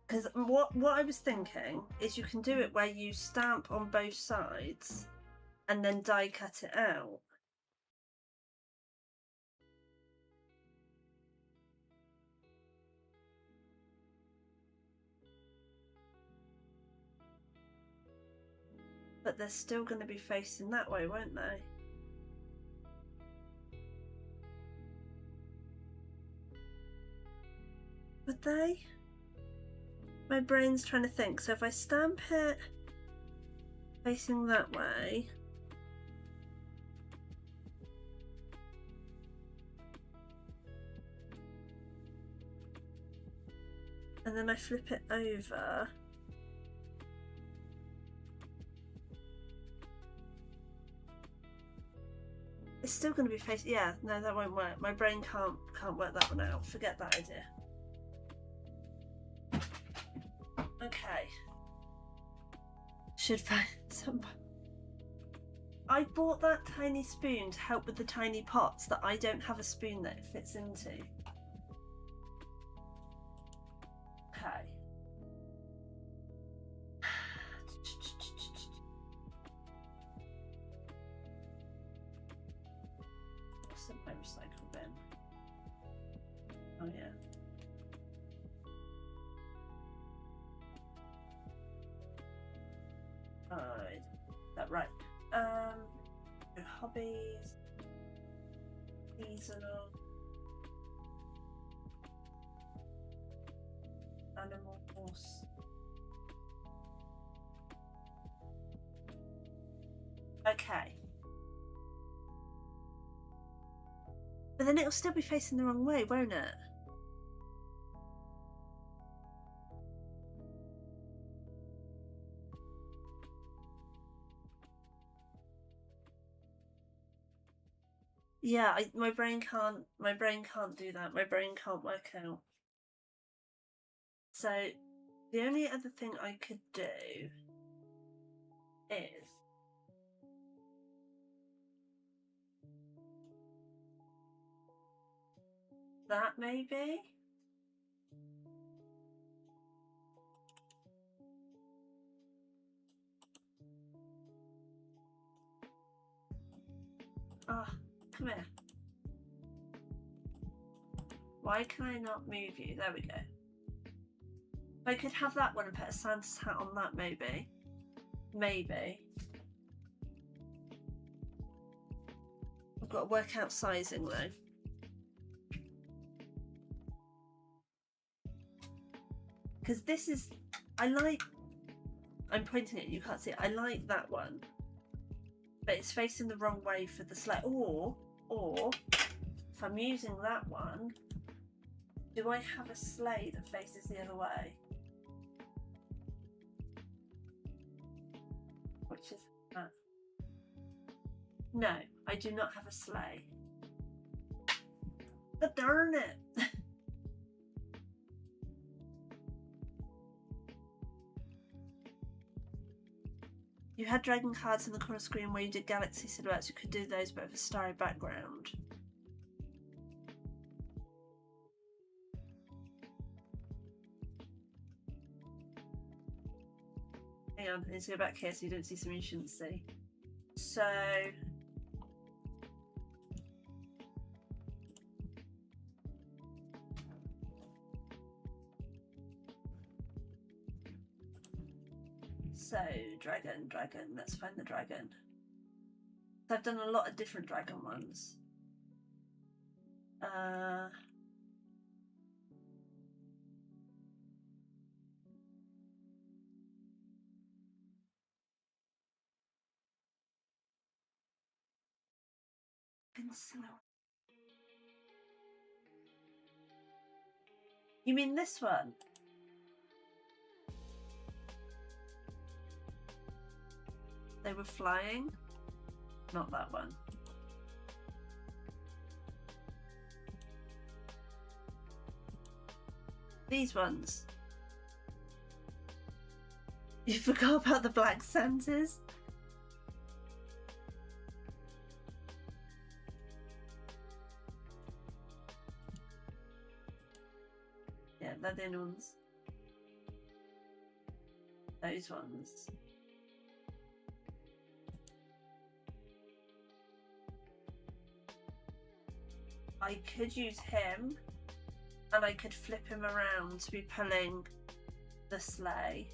A: Because what I was thinking is you can do it where you stamp on both sides and then die cut it out. But they're still going to be facing that way, won't they? Would they? My brain's trying to think. So if I stamp it facing that way, and then I flip it over, it's still going to be facing. Yeah, no, that won't work. My brain can't work that one out. Forget that idea. Okay. Should find somebody. I bought that tiny spoon to help with the tiny pots that I don't have a spoon that it fits into. Okay. What's in my recycle bin? Oh yeah. That right. Hobbies, seasonal, animals. Okay. But then it'll still be facing the wrong way, won't it? Yeah, my brain can't do that. My brain can't work out. So the only other thing I could do is that maybe. Ah, come here. Why can I not move you? There we go. I could have that one and put a Santa's hat on that, maybe. Maybe. I've got to work out sizing though. Because this is, I'm pointing it, you can't see it. I like that one. But it's facing the wrong way for the sleigh. Or if I'm using that one, do I have a sleigh that faces the other way? Which is that? No, I do not have a sleigh. But darn it! You had dragon cards in the corner screen where you did galaxy silhouettes. You could do those but with a starry background. Hang on, I need to go back here so you don't see something you shouldn't see. So dragon, let's find the dragon. So I've done a lot of different dragon ones. You mean this one? They were flying? Not that one. These ones. You forgot about the black Santas? Yeah, they're the only ones. Those ones. I could use him and I could flip him around to be pulling the sleigh.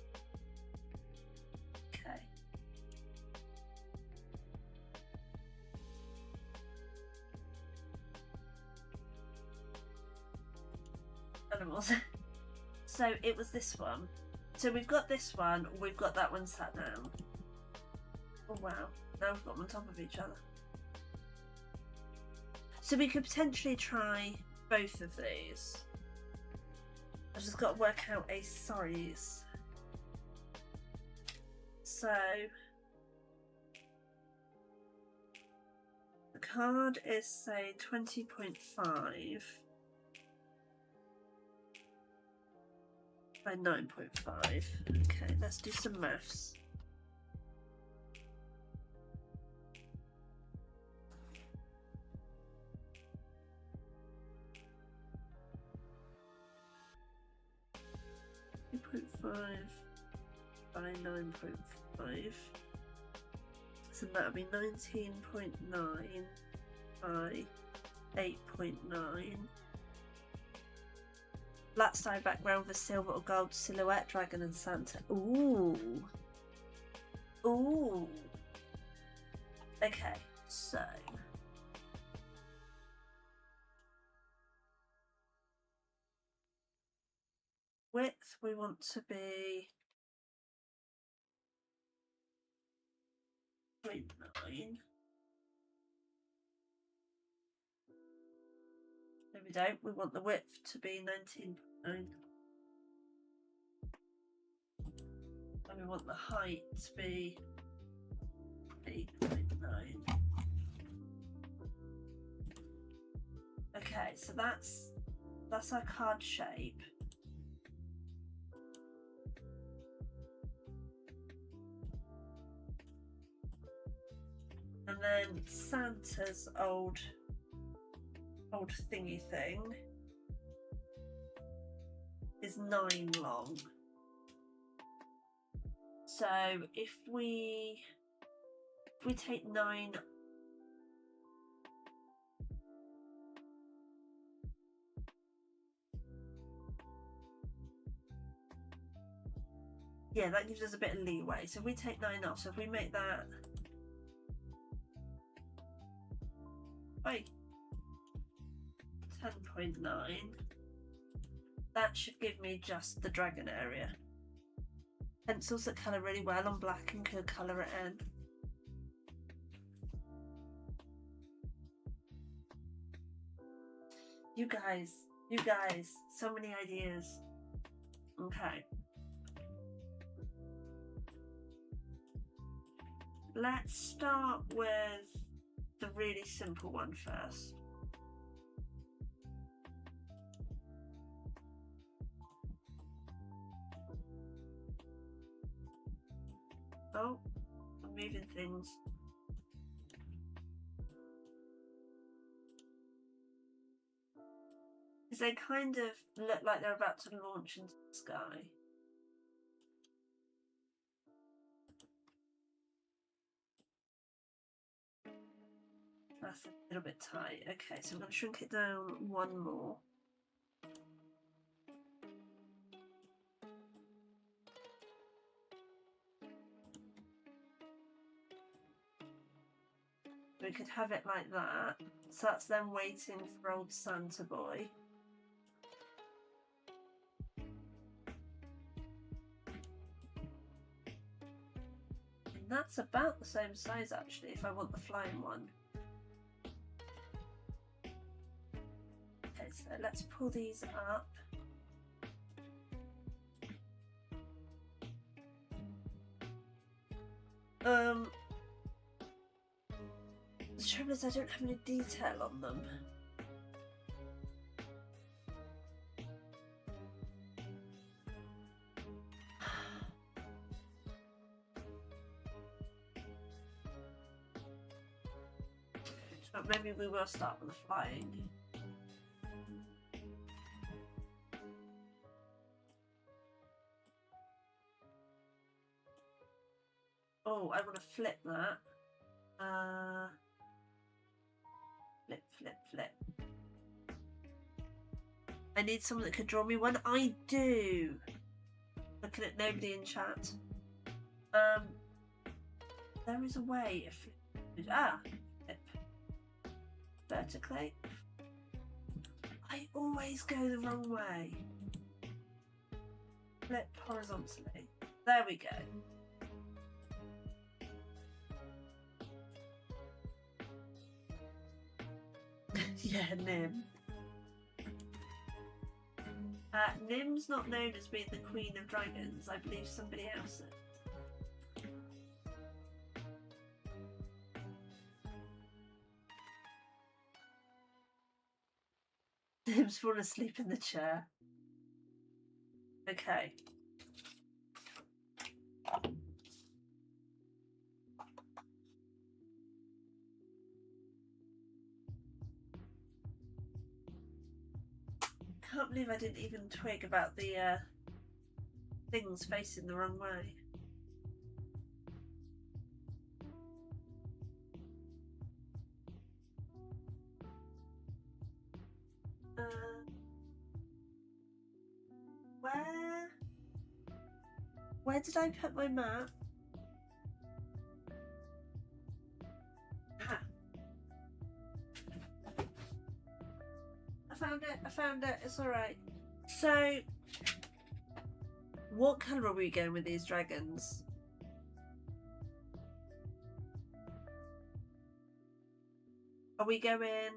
A: Okay. Animals. So it was this one. So we've got this one, we've got that one sat down. Oh wow, now we've got them on top of each other. So we could potentially try both of these. I've just got to work out a size. So the card is, say, 20.5 by 9.5. Okay, let's do some maths. by 9.5. So that would be 19.9 by 8.9. Black side background with a silver or gold silhouette, dragon and Santa. Ooh. Ooh. Okay, so width we want to be 0.9. No, we don't. We want the width to be 19.9. And we want the height to be 8.9. Okay, so that's our card shape. And then Santa's old thingy thing is 9 long. So if we take 9 yeah, that gives us a bit of leeway. So if we take 9 off, so if we make that 10.9, that should give me just the dragon area. Pencils that colour really well on black and could colour it in. You guys, so many ideas. Okay. Let's start with the really simple one first. Oh, I'm moving things. Because they kind of look like they're about to launch into the sky. That's a little bit tight. Okay, so I'm going to shrink it down one more. We could have it like that. So that's them waiting for old Santa boy. And that's about the same size actually if I want the flying one. Okay, so let's pull these up. The trouble is I don't have any detail on them. But maybe we will start with the flying. Oh, I want to flip that. Flip. I need someone that could draw me one. I do. Looking at nobody in chat. There is a way of flip vertically. I always go the wrong way. Flip horizontally. There we go. Yeah, Nim. Nim's not known as being the Queen of Dragons. I believe somebody else is. Nim's fallen asleep in the chair. Okay. Can't believe I didn't even twig about the things facing the wrong way. Where did I put my map? Ah. I found it, it's alright. So, what colour are we going with these dragons? Are we going...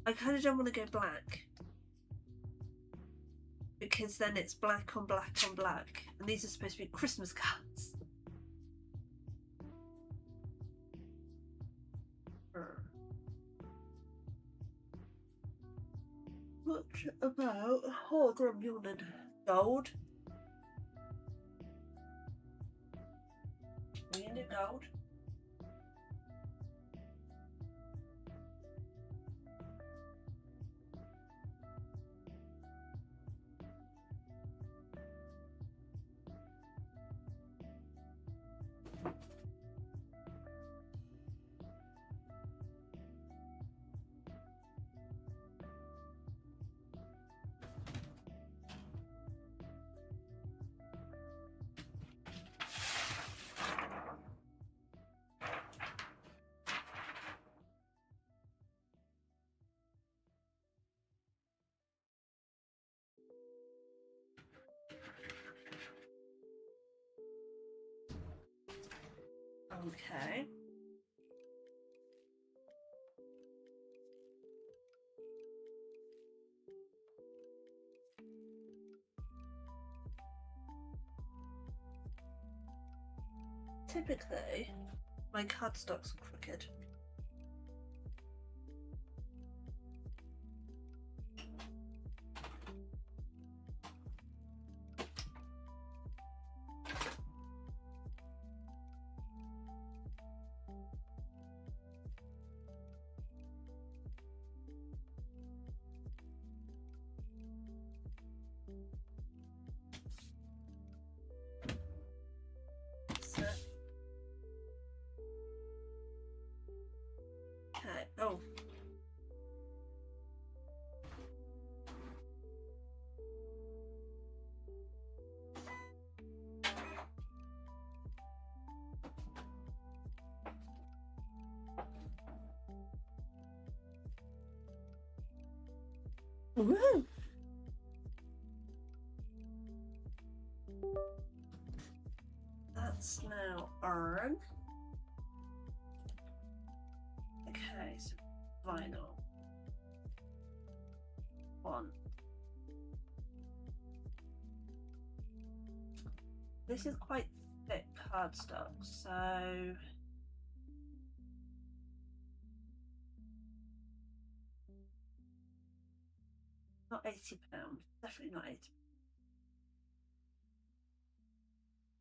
A: I kind of don't want to go black. Because then it's black on black on black. And these are supposed to be Christmas cards. What about... Oh, I'm yawning. Gold. We can do gold. Okay. Typically, my cardstock's crooked. Okay. Oh. Woo! That's now on. Okay, so vinyl. One. This is quite thick cardstock, so not £80. Definitely not 80.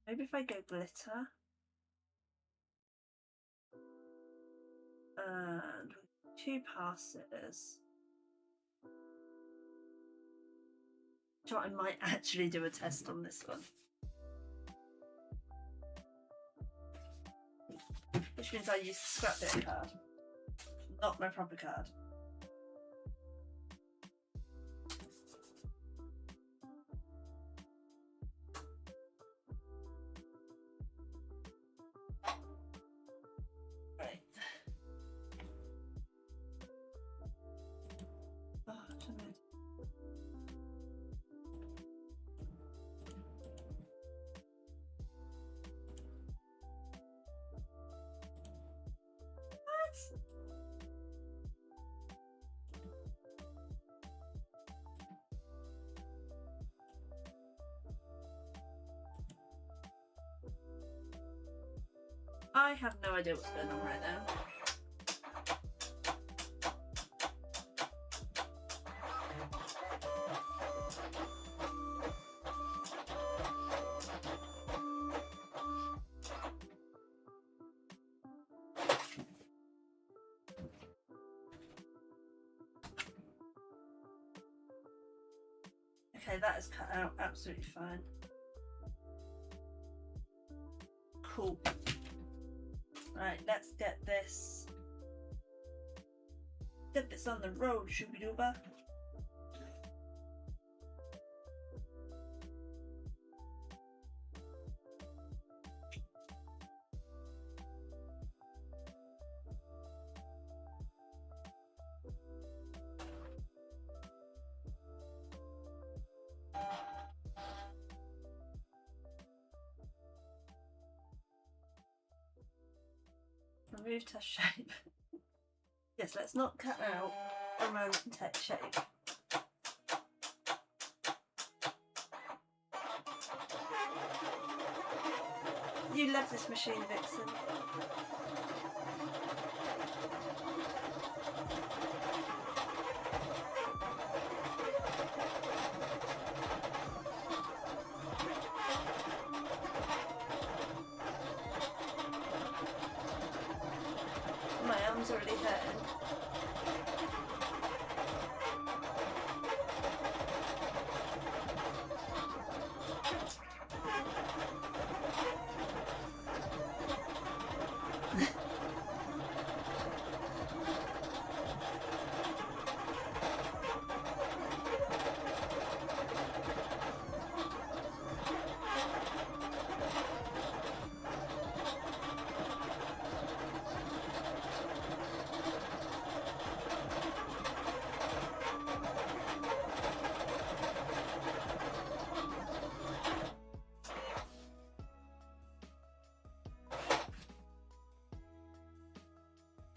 A: Maybe if I go glitter. And 2 passes. So I might actually do a test on this one. Which means I use the scrap bit card, not my proper card. Right. Oh, damn it. I have no idea what's going on right now. Okay, that is cut out absolutely fine. Cool. Right, let's get this on the road, Shooby-Dooba. Remove test shape. Yes, let's not cut out around test shape. You love this machine, Vixen. My arm's already hurting.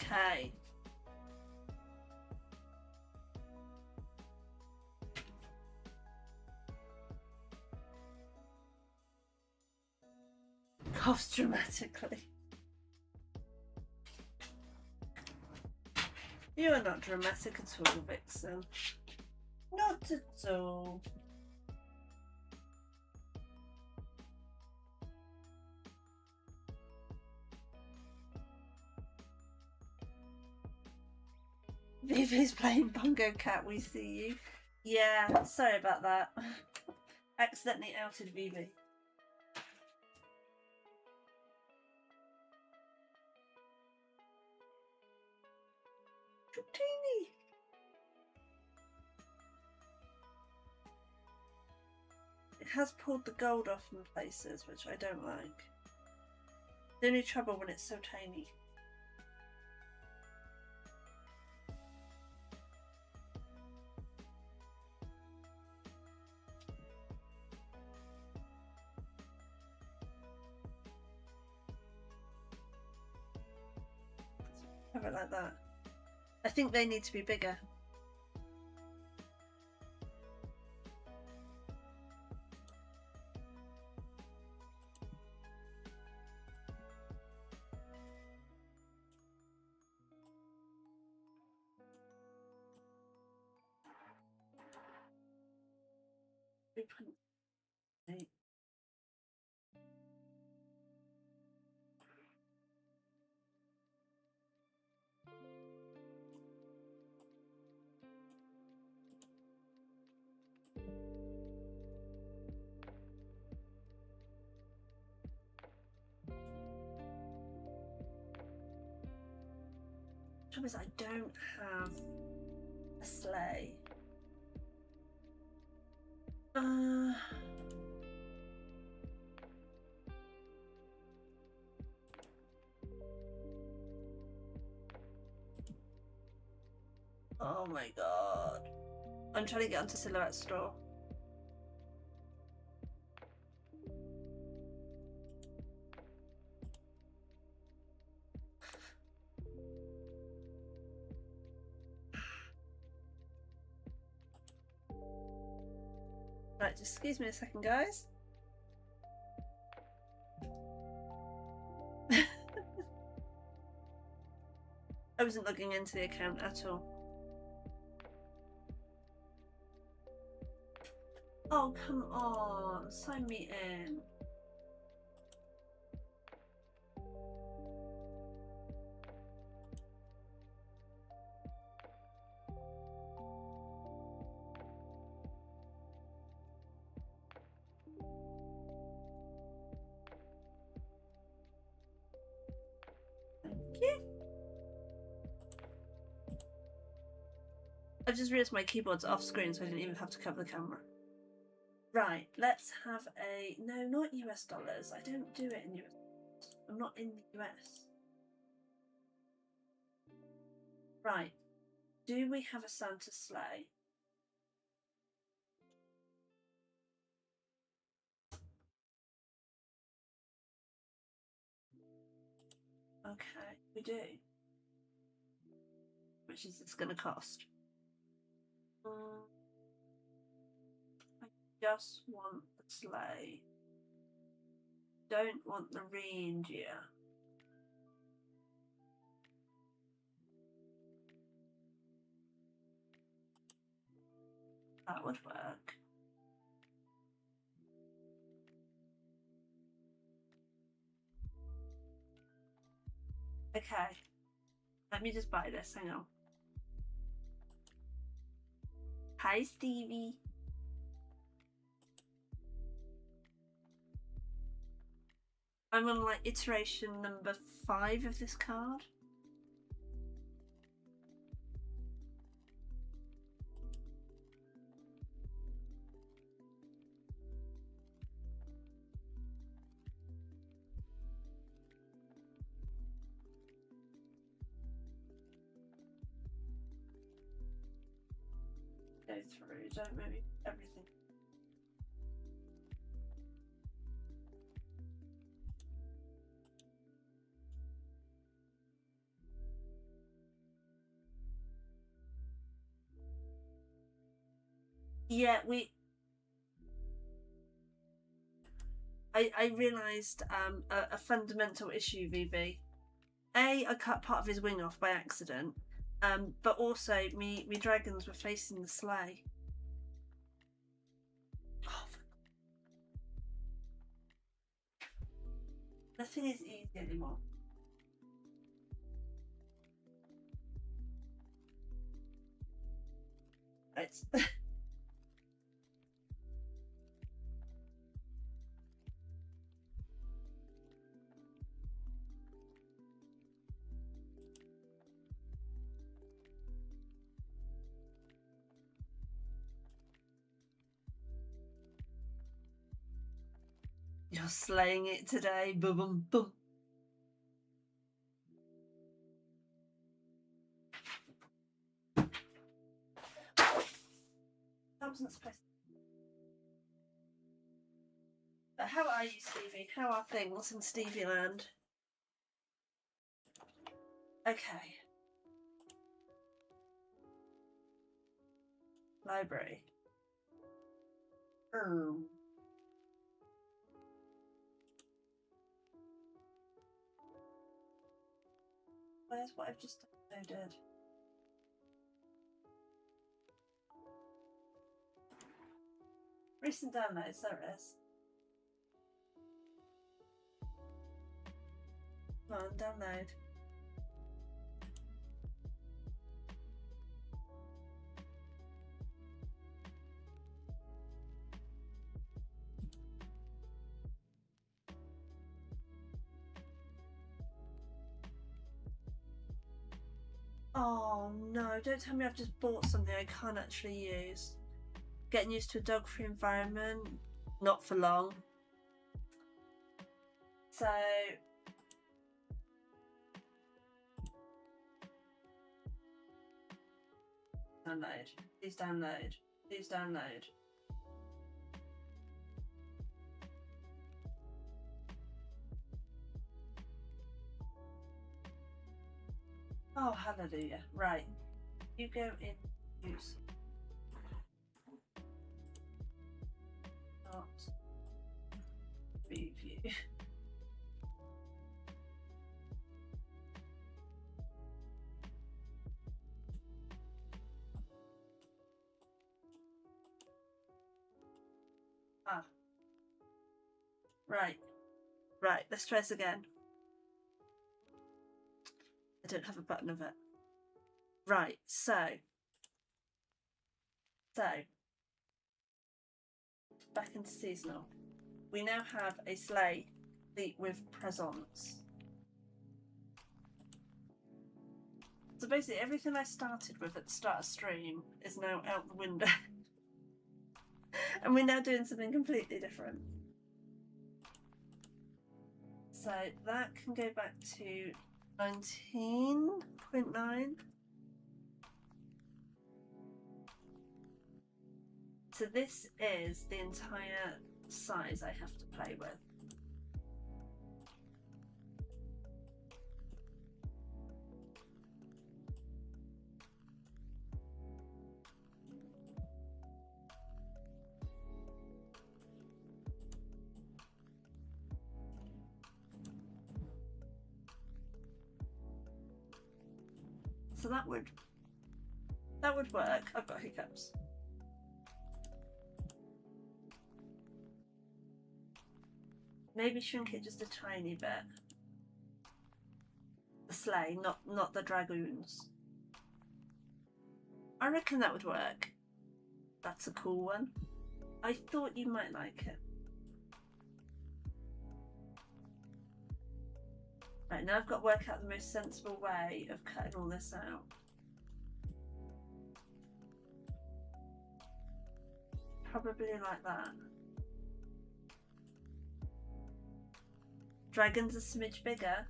A: Okay. Coughs dramatically. You are not dramatic at all, Vixen. Not at all. Vivi's playing Bongo Cat, we see you. Yeah, sorry about that. Accidentally outed Vivi. Teeny. It has pulled the gold off in places, which I don't like. The only trouble when it's so tiny. Have it like that. I think they need to be bigger. The trouble is I don't have a sleigh. Oh my god. I'm trying to get onto Silhouette Store. Right, just excuse me a second, guys. I wasn't logging into the account at all. Oh, come on, sign me in. I've just realised my keyboard's off screen, so I didn't even have to cover the camera. Right, let's have a... No, not US dollars. I don't do it in US. I'm not in the US. Right. Do we have a Santa sleigh? Okay, we do. Which is this going to cost? I just want the sleigh. Don't want the reindeer. That would work. Okay. Let me just buy this. Hang on. Hi, Stevie. I'm on like iteration number 5 of this card. Go through, don't move everything. Yeah, I realised a fundamental issue, VV. I cut part of his wing off by accident, but also me dragons were facing the sleigh. Oh, nothing is easy anymore. Right. You're slaying it today. Boom, boom, boom. That wasn't supposed to. But how are you, Stevie? How are things in Stevie Land? Okay. Library. Where's what I've just downloaded? Recent downloads, there it is. Come on, download. Oh no, don't tell me I've just bought something I can't actually use. Getting used to a dog-free environment, not for long. So download. Please download. Please download. Oh, hallelujah. Right. You go in use. Not review. Ah. Right. Right, let's try this again. I don't have a button of it. Right, so back into seasonal. We now have a sleigh complete with presents. So basically everything I started with at the start of stream is now out the window. And we're now doing something completely different. So that can go back to 19.9. So this is the entire size I have to play with. So that would work. I've got hiccups. Maybe shrink it just a tiny bit. The sleigh, not the dragoons. I reckon that would work. That's a cool one. I thought you might like it. Right, now I've got to work out the most sensible way of cutting all this out. Probably like that. Dragon's a smidge bigger.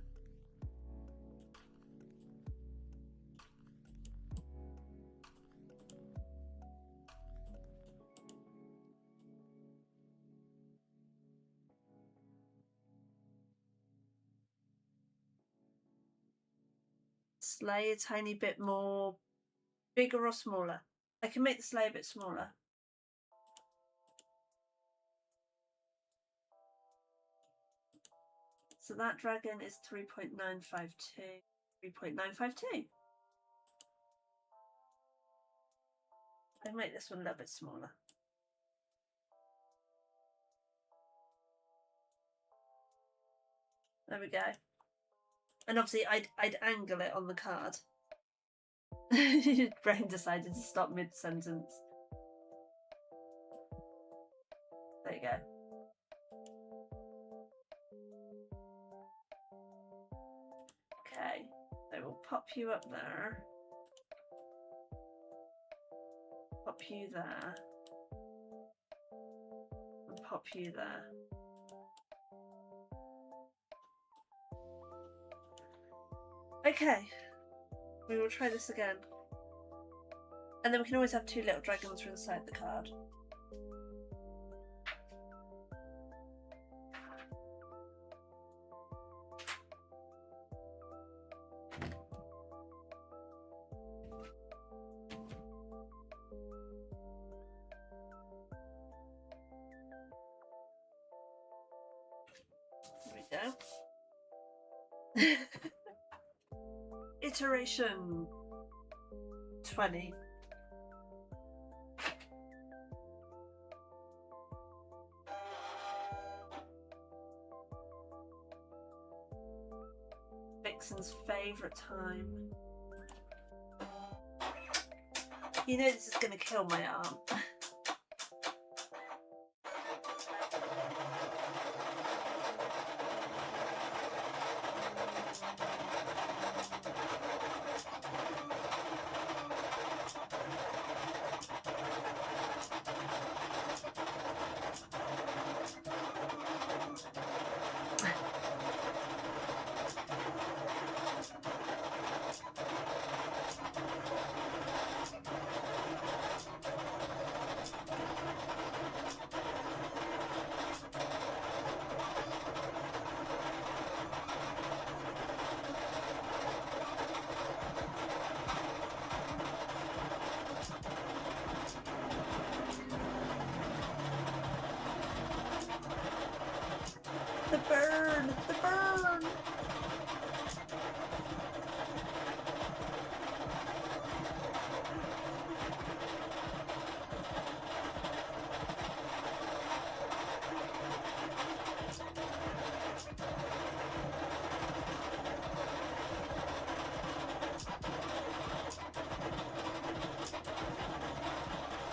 A: Sleigh a tiny bit more bigger or smaller. I can make the sleigh a bit smaller. So that dragon is 3.952. 3.952. I make this one a little bit smaller. There we go. And obviously I'd angle it on the card. Your brain decided to stop mid-sentence. There you go. Okay, so we'll pop you up there. Pop you there. And pop you there. Okay, we will try this again. And then we can always have two little dragons from inside the card. There we go. Iteration 20. Vixen's favourite time. You know this is going to kill my arm. The burn! The burn!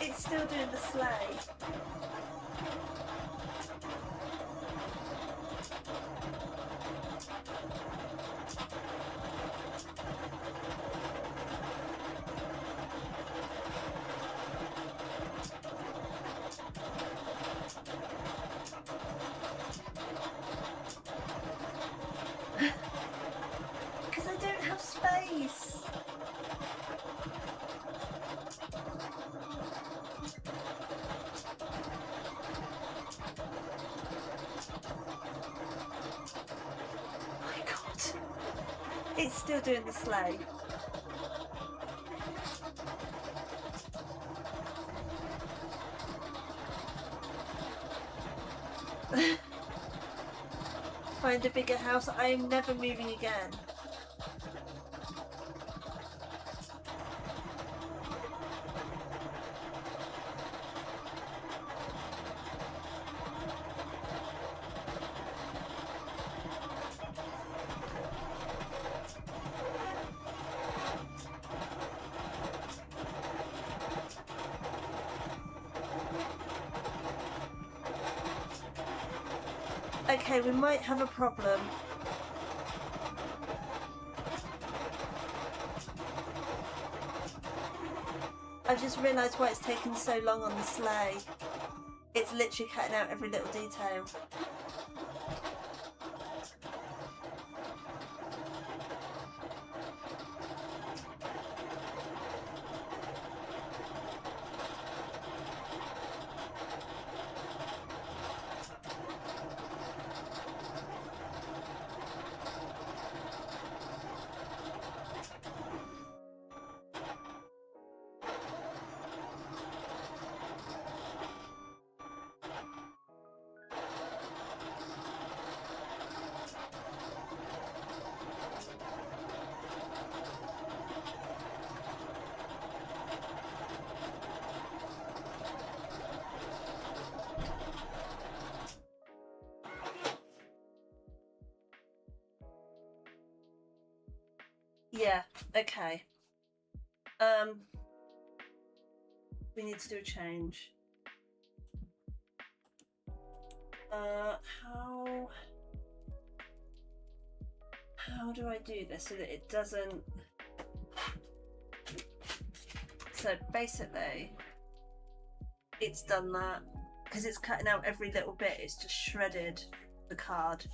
A: It's still doing the sleigh. It's still doing the sleigh. Find a bigger house. I am never moving again. Okay, we might have a problem. I've just realised why it's taken so long on the sleigh. It's literally cutting out every little detail. Yeah, okay. We need to do a change. How do I do this so that it doesn't... So basically, it's done that. Because it's cutting out every little bit, it's just shredded the card.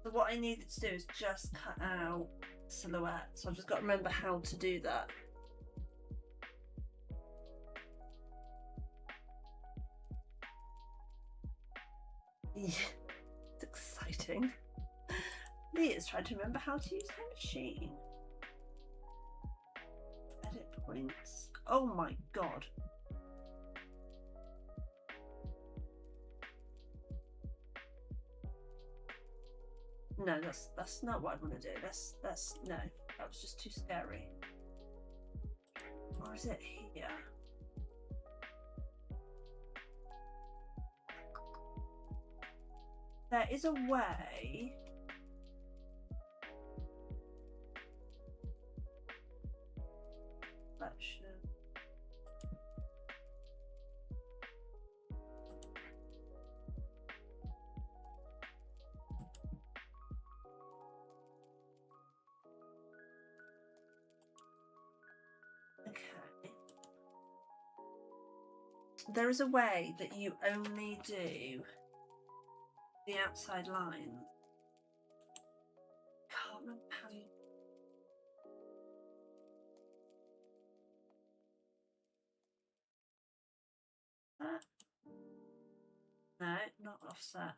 A: So what I needed to do is just cut out silhouette. So I've just got to remember how to do that. Yeah, it's exciting. Leah's trying to remember how to use her machine. Edit points. Oh my god. No, that's not what I want to do. That's no, that was just too scary. Or is it here? There is a way. That should. Okay. There is a way that you only do the outside line. Can't remember how you. No, not offset.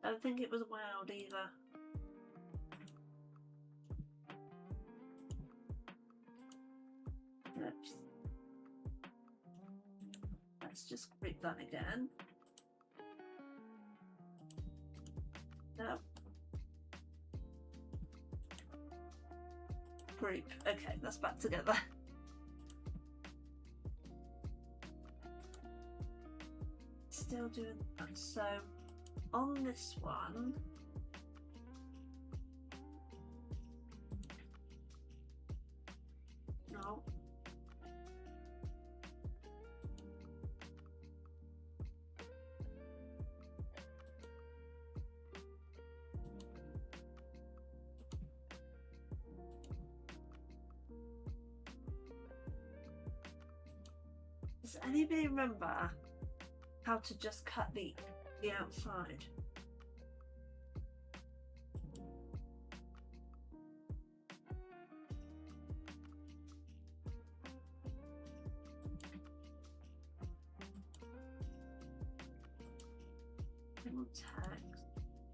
A: I don't think it was wound either. Oops. Let's just group that again. No. Group. Okay, that's back together. Still doing that. So on this one, no. Does anybody remember how to just cut the outside? want text.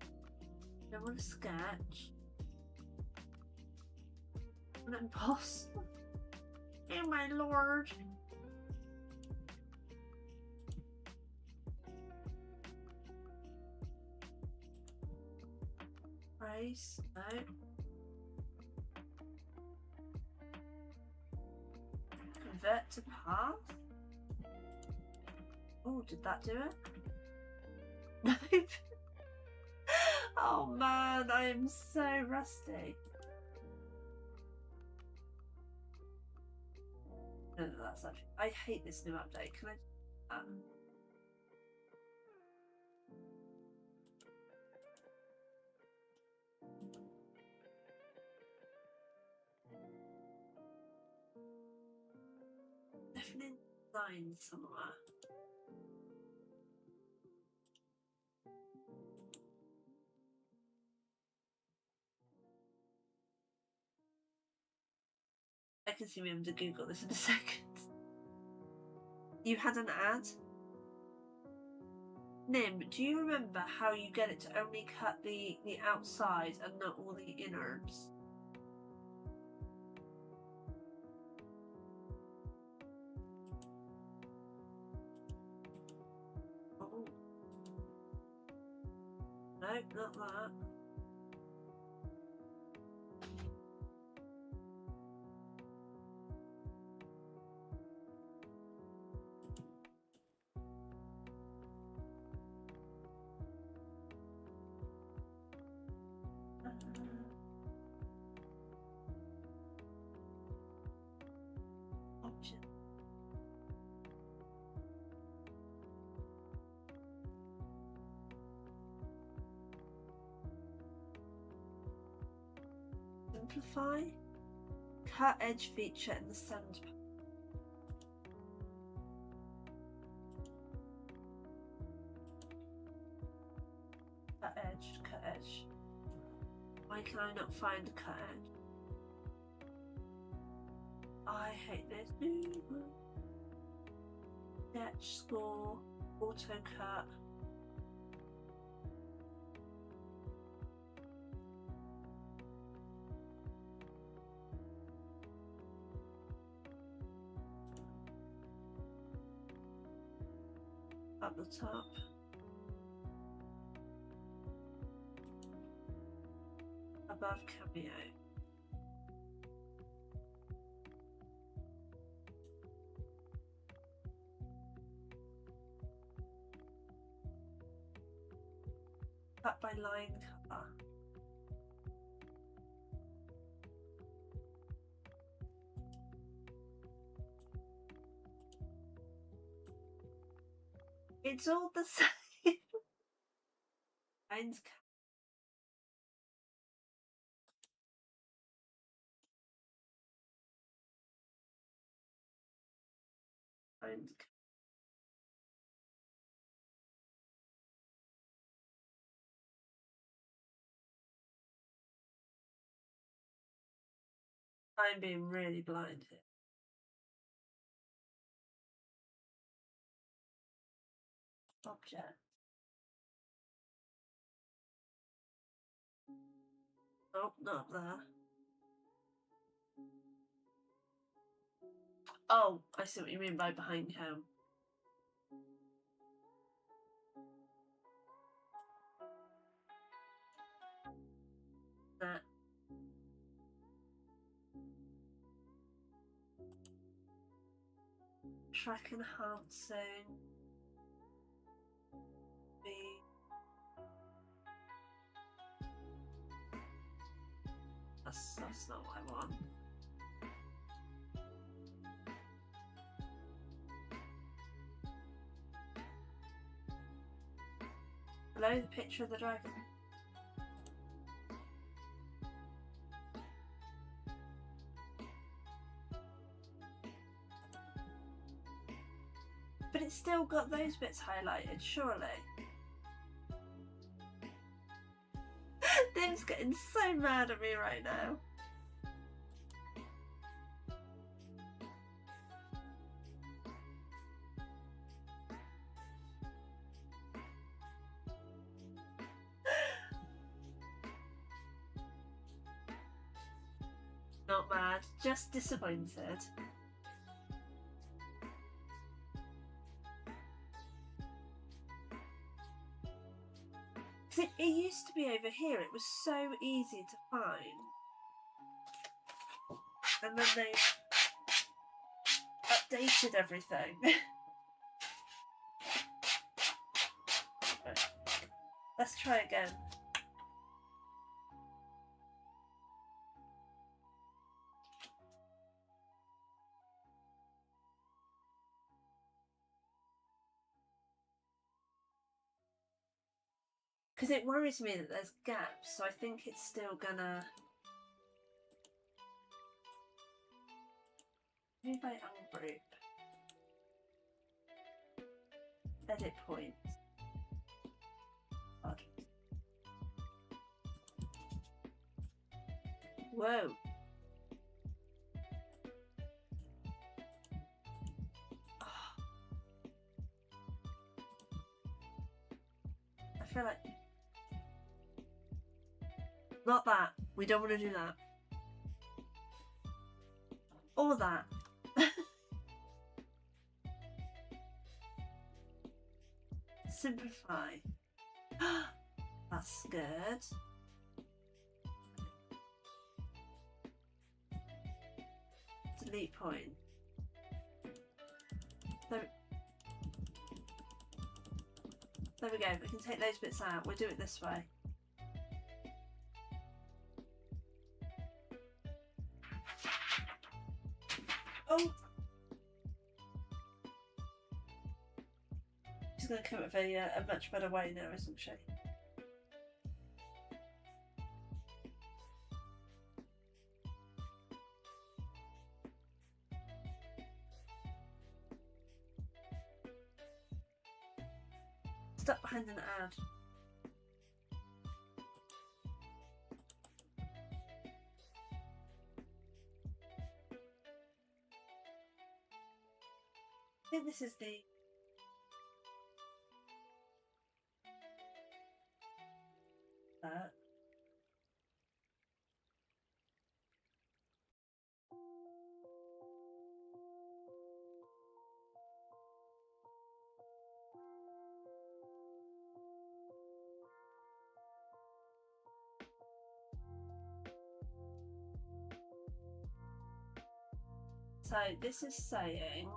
A: I don't want a sketch. I want an imposter. Oh my lord. Race, no. Convert to path? Oh, did that do it? Nope. Oh man, I am so rusty. No, that's actually. I hate this new update. Can I? Definitely line somewhere. I can see me having to Google this in a second. You had an ad? Nim, do you remember how you get it to only cut the outside and not all the innards? Oh. Nope, not that. Option. Simplify. Cut edge feature in the send. Cut edge, cut edge. Why can I not find a cut edge? I hate this. Sketch, score, auto cut. Up the top. Above cameo. Cut by line cover. It's all the same. Lines cover. Lines cover. I'm being really blind here. Object. Oh, not there. Oh, I see what you mean by behind home. That. Track enhancing. B. That's not what I want. Below the picture of the dragon. But it's still got those bits highlighted, surely. Dim's getting so mad at me right now. Not mad, just disappointed. Because it used to be over here, it was so easy to find. And then they updated everything. Right. Let's try again. Because it worries me that there's gaps, so I think it's still gonna... Move by ungroup. Edit points. Odd. Whoa. Oh. I feel like... Not that. We don't want to do that. Or that. Simplify. That's good. Delete point. There we go. We can take those bits out. We'll do it this way. Oh! She's going to come up with a much better way now, isn't she? Stuck behind an ad. I think this is the... So this is saying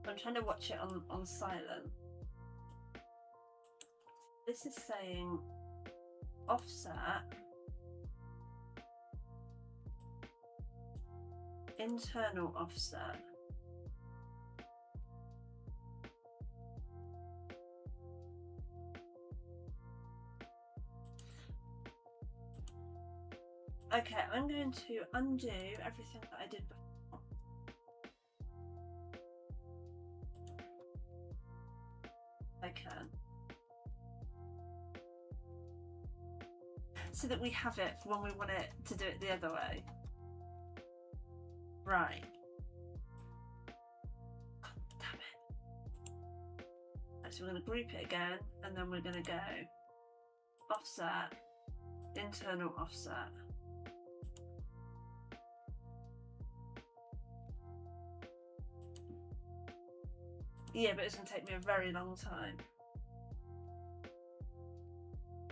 A: I'm trying to watch it on silent. This is saying offset, internal offset. Okay, I'm going to undo everything that I did before. I can. So that we have it for when we want it to do it the other way. Right. God damn it. Right, so we're going to group it again, and then we're going to go offset, internal offset. Yeah, but it's going to take me a very long time.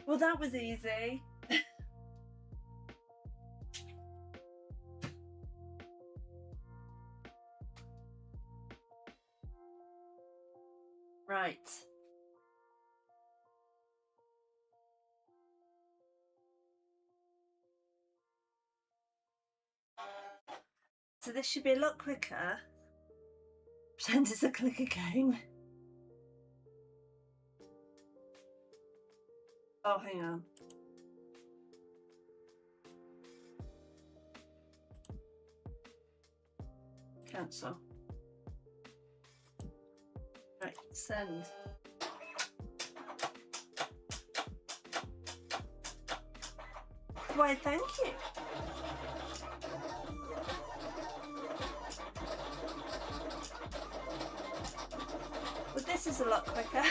A: Well, that was easy. Right. So this should be a lot quicker. Pretend it's a clicker game. Oh, hang on. Cancel. Right, send. Why, thank you. This is a lot quicker.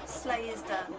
A: Sleigh is done.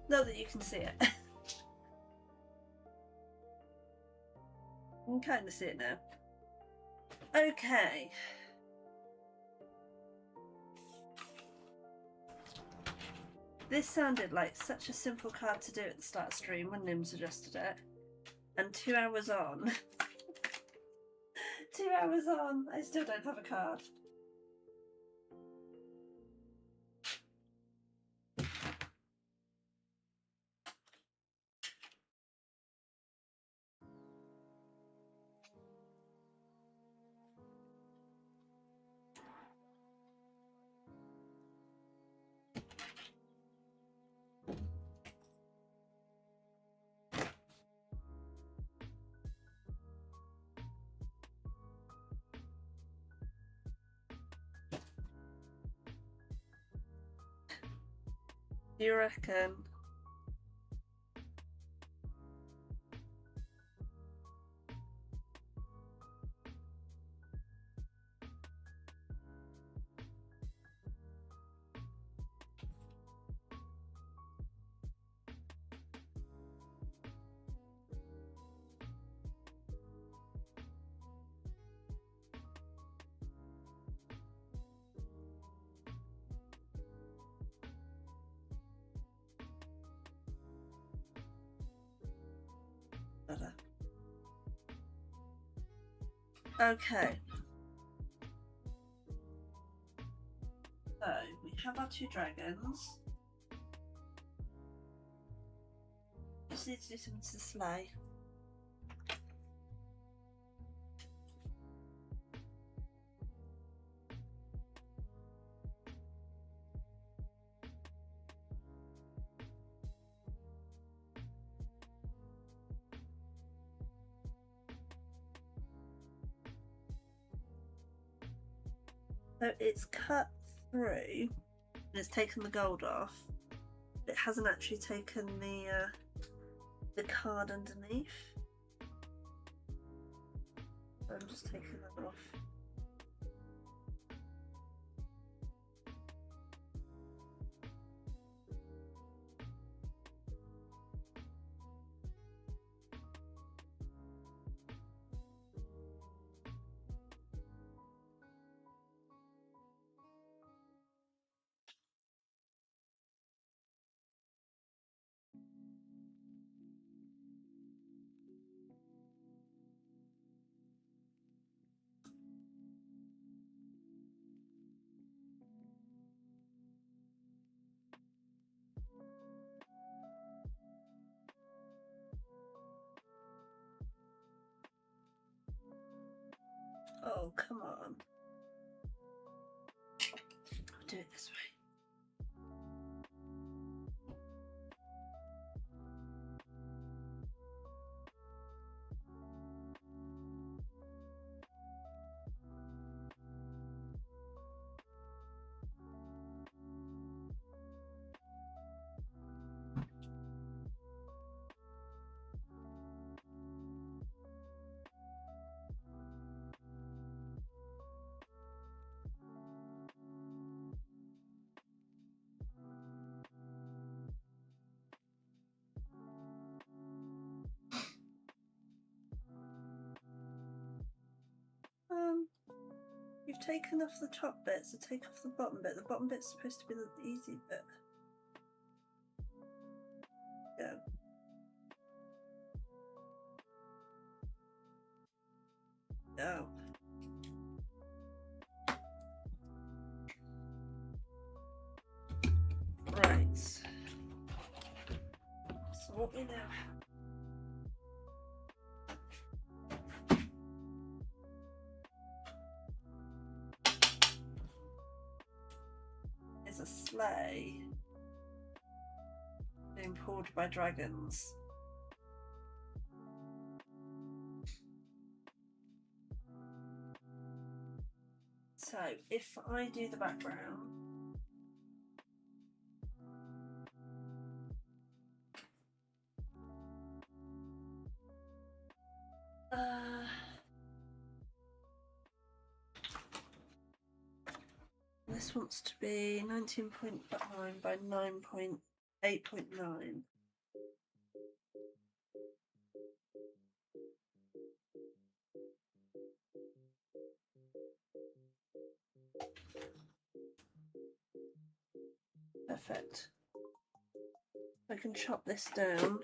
A: Not that you can see it. You can kind of see it now. Okay. This sounded like such a simple card to do at the start of stream when Nim suggested it. And 2 hours on, 2 hours on, I still don't have a card. Do you reckon? Better. Okay. So we have our 2 dragons. Just need to do something to the sleigh. So it's cut through and it's taken the gold off. It hasn't actually taken the card underneath. So I'm just taking that off. Oh, come on. I'll do it this way. You've taken off the top bit, so take off the bottom bit. The bottom bit's supposed to be the easy bit. Go. Go. Right. So what we now is a sleigh being pulled by dragons. So if I do the background, this wants to be 19.9 by 9.8.9. Perfect. I can chop this down.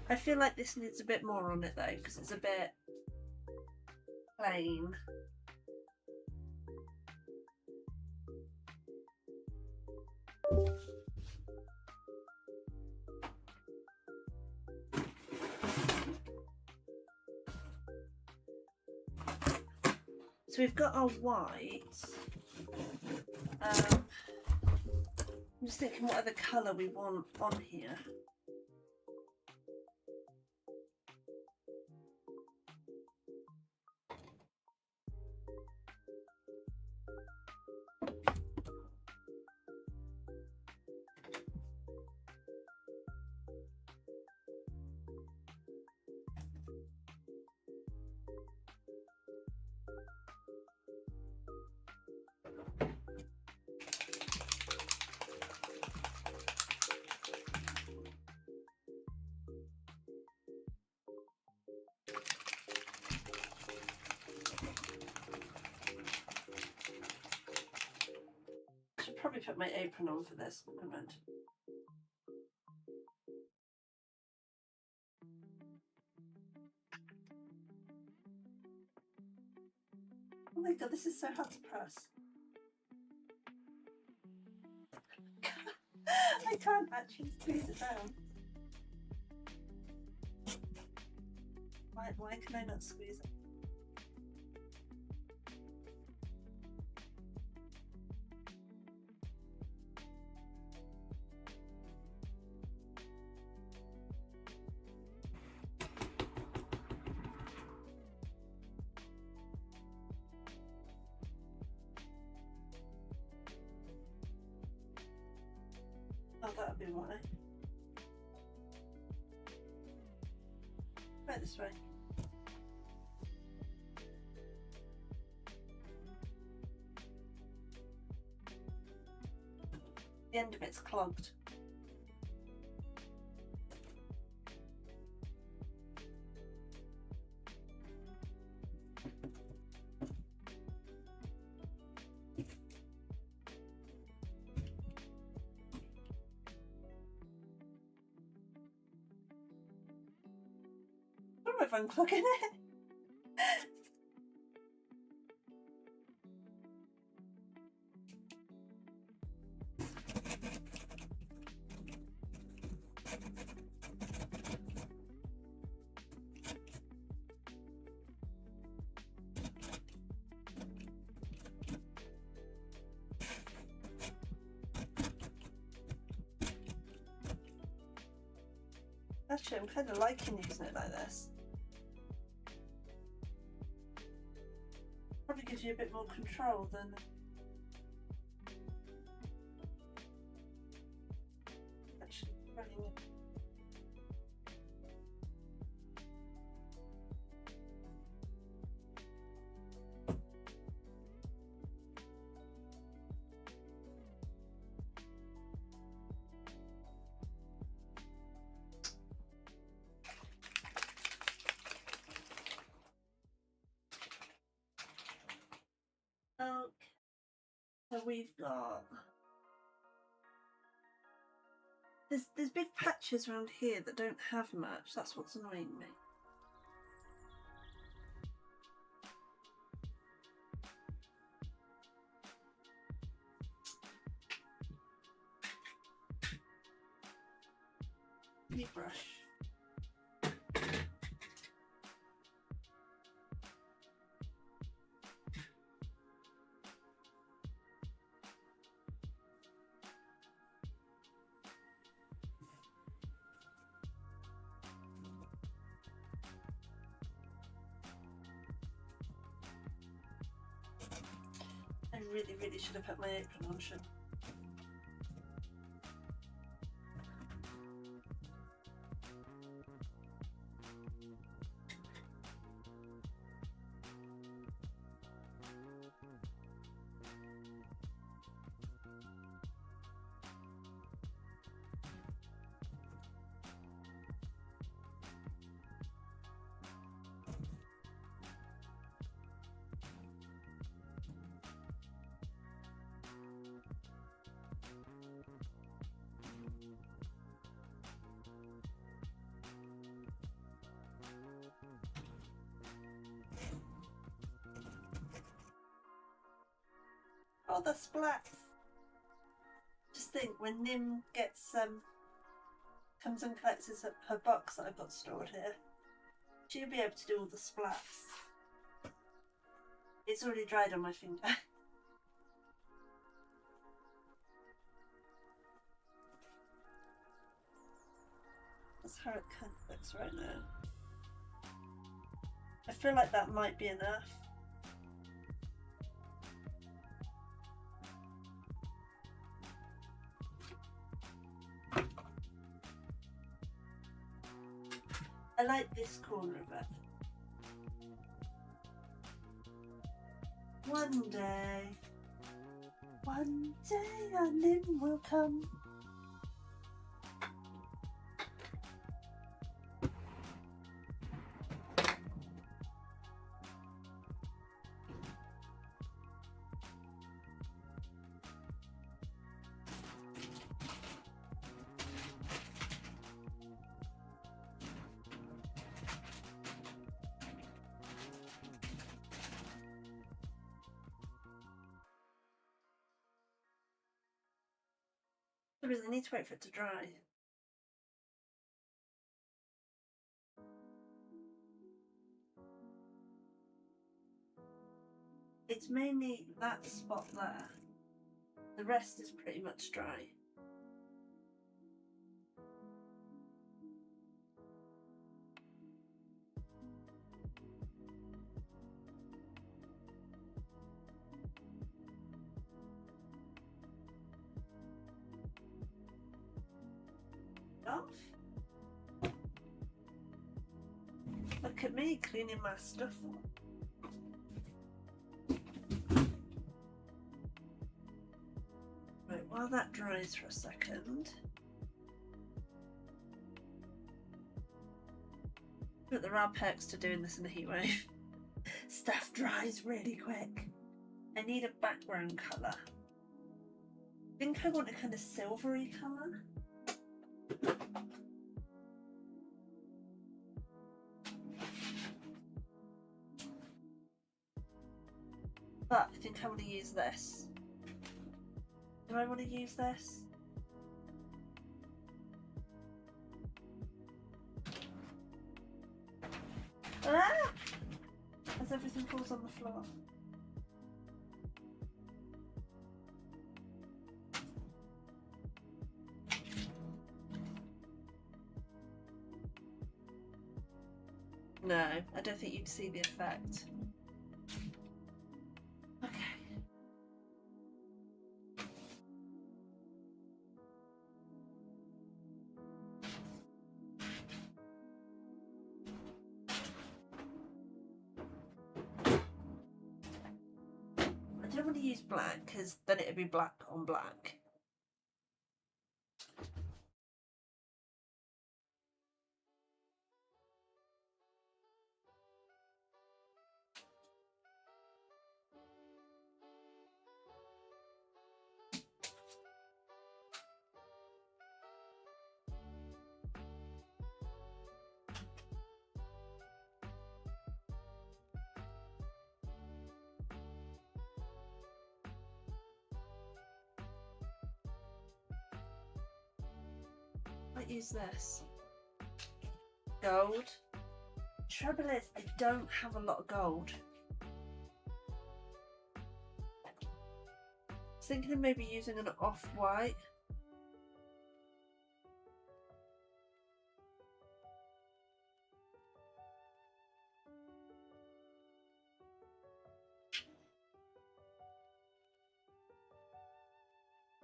A: I feel like this needs a bit more on it though, because it's a bit plain. So we've got our white. I'm just thinking what other colour we want on here. Probably put my apron on for this moment. Oh my god, this is so hard to press. I can't actually squeeze it down. Why can I not squeeze it? Oh, that would be why. Right this way. The end of it's clogged. I don't know if I'm clogging it. Actually, I'm kind of liking using it like this. Probably gives you a bit more control than actually running it. So we've got... There's big patches around here that don't have much. That's what's annoying me. New brush. I really should have put my apron on, shouldn't I? Oh, the splats! Just think, when Nim gets comes and collects her box that I've got stored here, she'll be able to do all the splats. It's already dried on my finger. That's how it kind of looks right now. I feel like that might be enough. I like this corner of it. One day our Nim will come. I really need to wait for it to dry. It's mainly that spot there. The rest is pretty much dry. Off. Look at me cleaning my stuff up. Right, while that dries for a second, but there are perks to doing this in a heatwave. Stuff dries really quick. I need a background colour. I think I want a kind of silvery colour. But I think I want to use this. Do I want to use this? Ah! As everything falls on the floor. No, I don't think you'd see the effect. Okay. I don't want to use black because then it'd be black on black. might use this. Gold. Trouble is, I don't have a lot of gold. I was thinking of maybe using an off-white.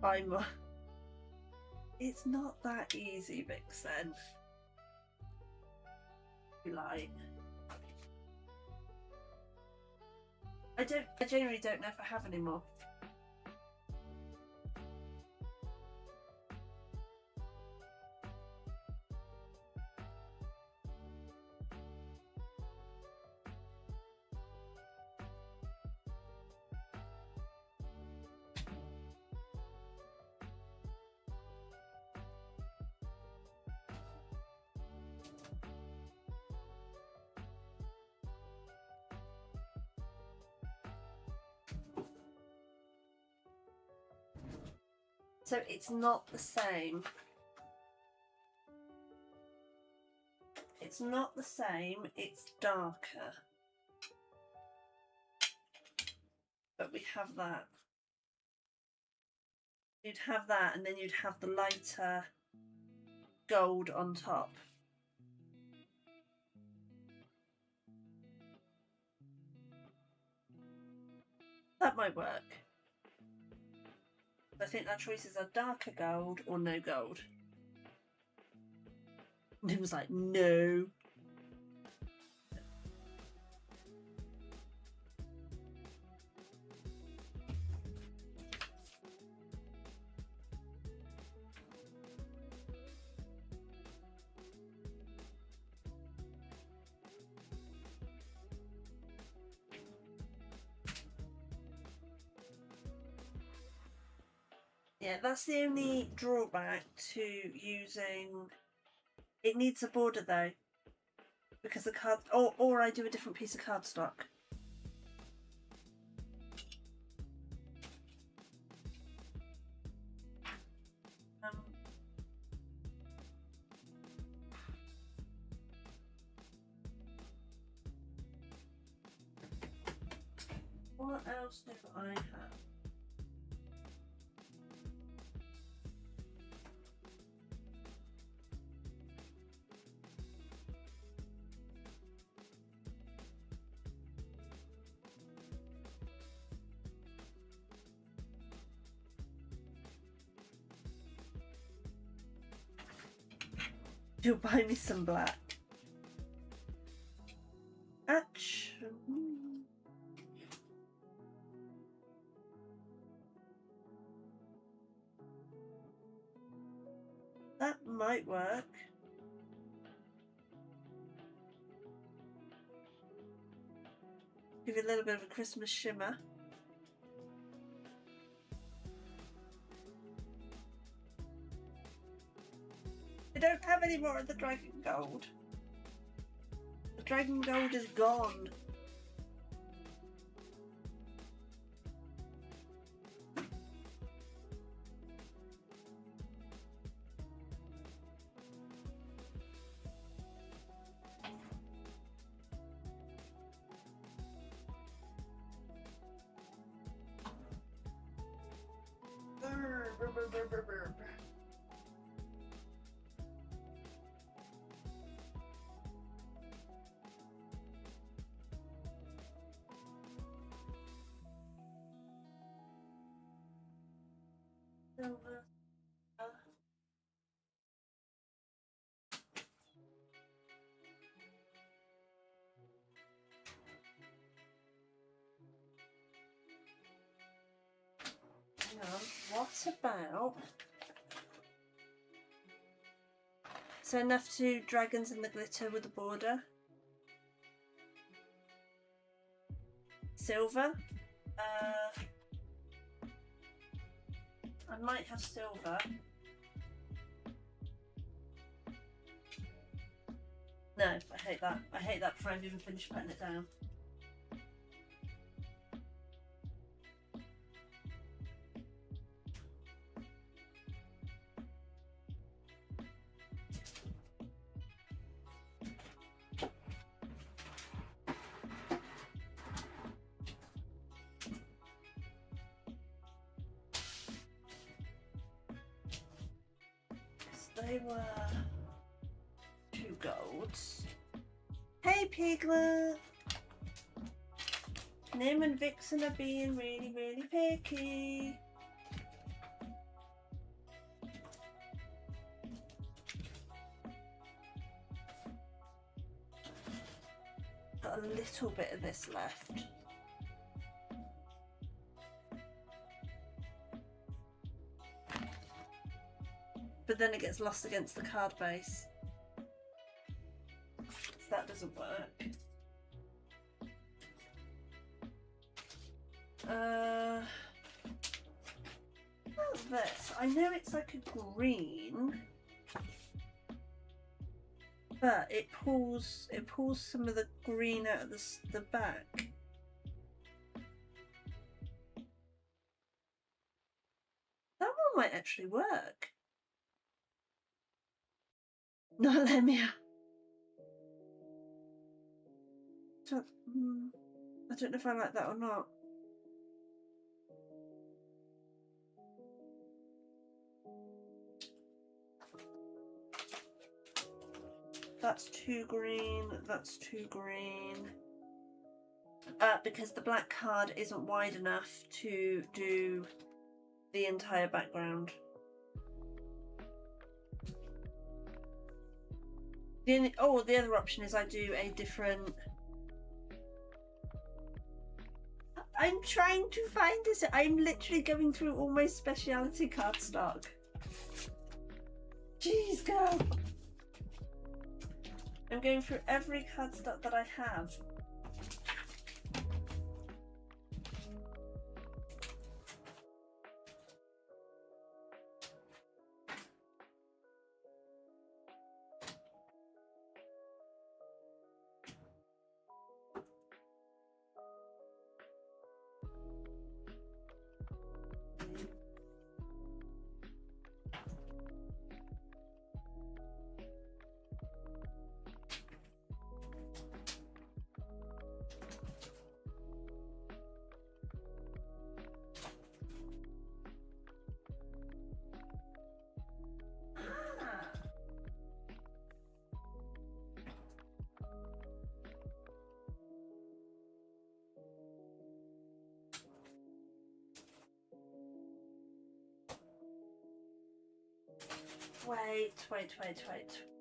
A: Buy more. It's not that easy, Vixen. Like, I genuinely don't know if I have any more. So it's not the same. It's not the same, it's darker. But we have that. You'd have that, and then you'd have the lighter gold on top. That might work. I think our choices are darker gold or no gold. And it was like, no. Yeah, that's the only drawback to using. It needs a border though, because the card, or I do a different piece of cardstock. What else do I have? You'll buy me some black. Actually, that might work. Give you a little bit of a Christmas shimmer. I don't have any more of the dragon gold. The dragon gold is gone. What about, so enough to dragons in the glitter with the border? Silver? I might have silver. No, I hate that. I hate that before I've even finished putting it down. they were 2 golds. Hey Piglet! Nim and Vixen are being really, really picky. Got a little bit of this left. But then it gets lost against the card base. So that doesn't work. What's this? I know it's like a green, but it pulls some of the green out of the back. That one might actually work. No, let me. I don't know if I like that or not. That's 2 green, that's 2 green. Because the black card isn't wide enough to do the entire background. The other option is I do a different... I'm trying to find this. I'm literally going through all my speciality card stock. Jeez, girl. I'm going through every card stock that I have.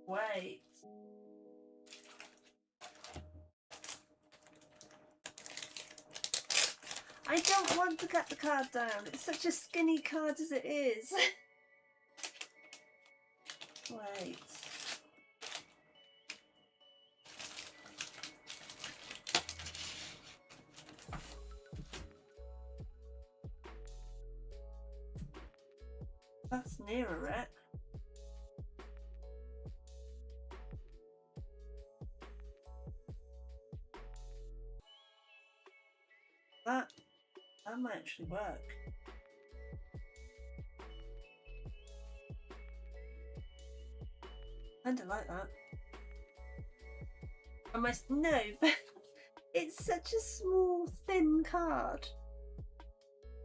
A: Wait. I don't want to cut the card down. It's such a skinny card as it is. Wait. That's nearer it. That might actually work. I don't like that. No, but it's such a small, thin card.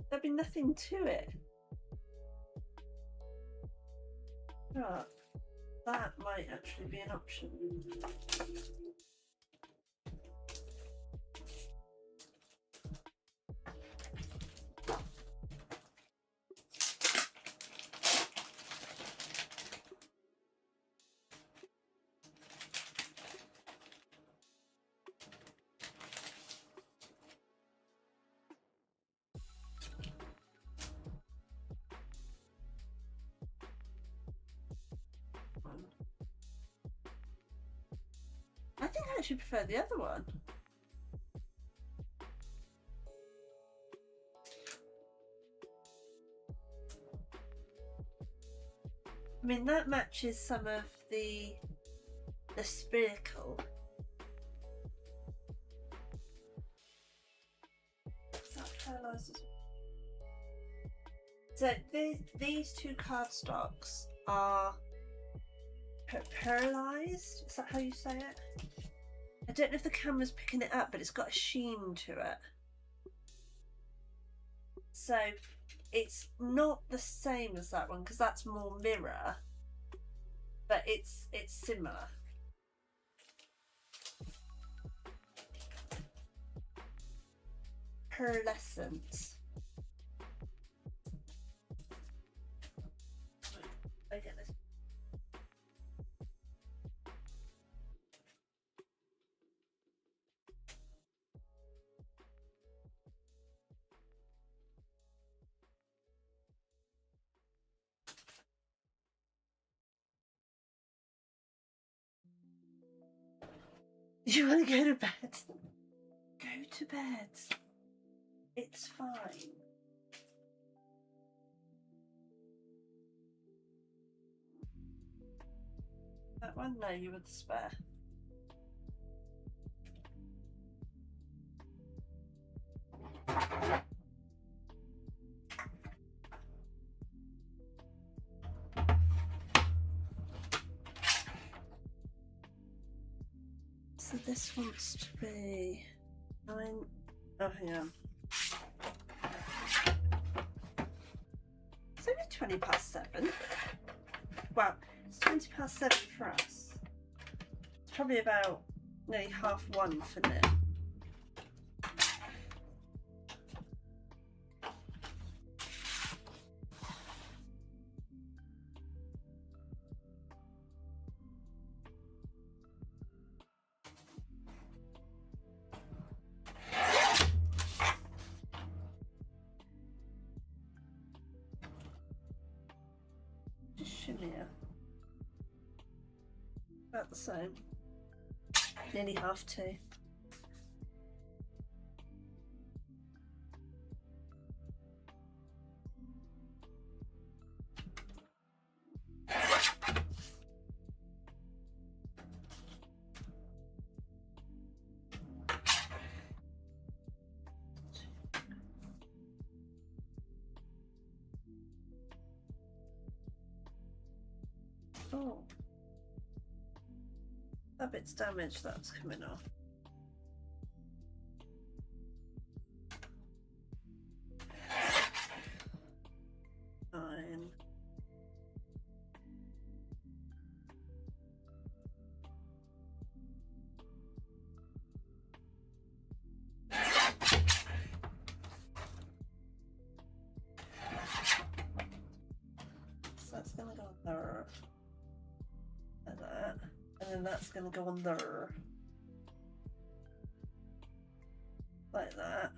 A: There'd be nothing to it. Right. That might actually be an option. I think I actually prefer the other one. I mean, that matches some of the spherical. That paralysed. So these 2 cardstocks are paralysed. Is that how you say it? I don't know if the camera's picking it up, but it's got a sheen to it. So it's not the same as that one because that's more mirror. but it's similar. Pearlescent. I get this. You want to go to bed? Go to bed. It's fine. That one? No, you would spare. So this wants to be 9. Oh, hang on. It's only 20 past 7. Well, it's 20 past 7 for us. It's probably about nearly 1:30 for Nick. Shimmer. About the same. Nearly 1:30. Oh. That bit's damaged, that's coming off. Fine. So that's gonna go there. Like that. And then that's gonna go on there. Like that.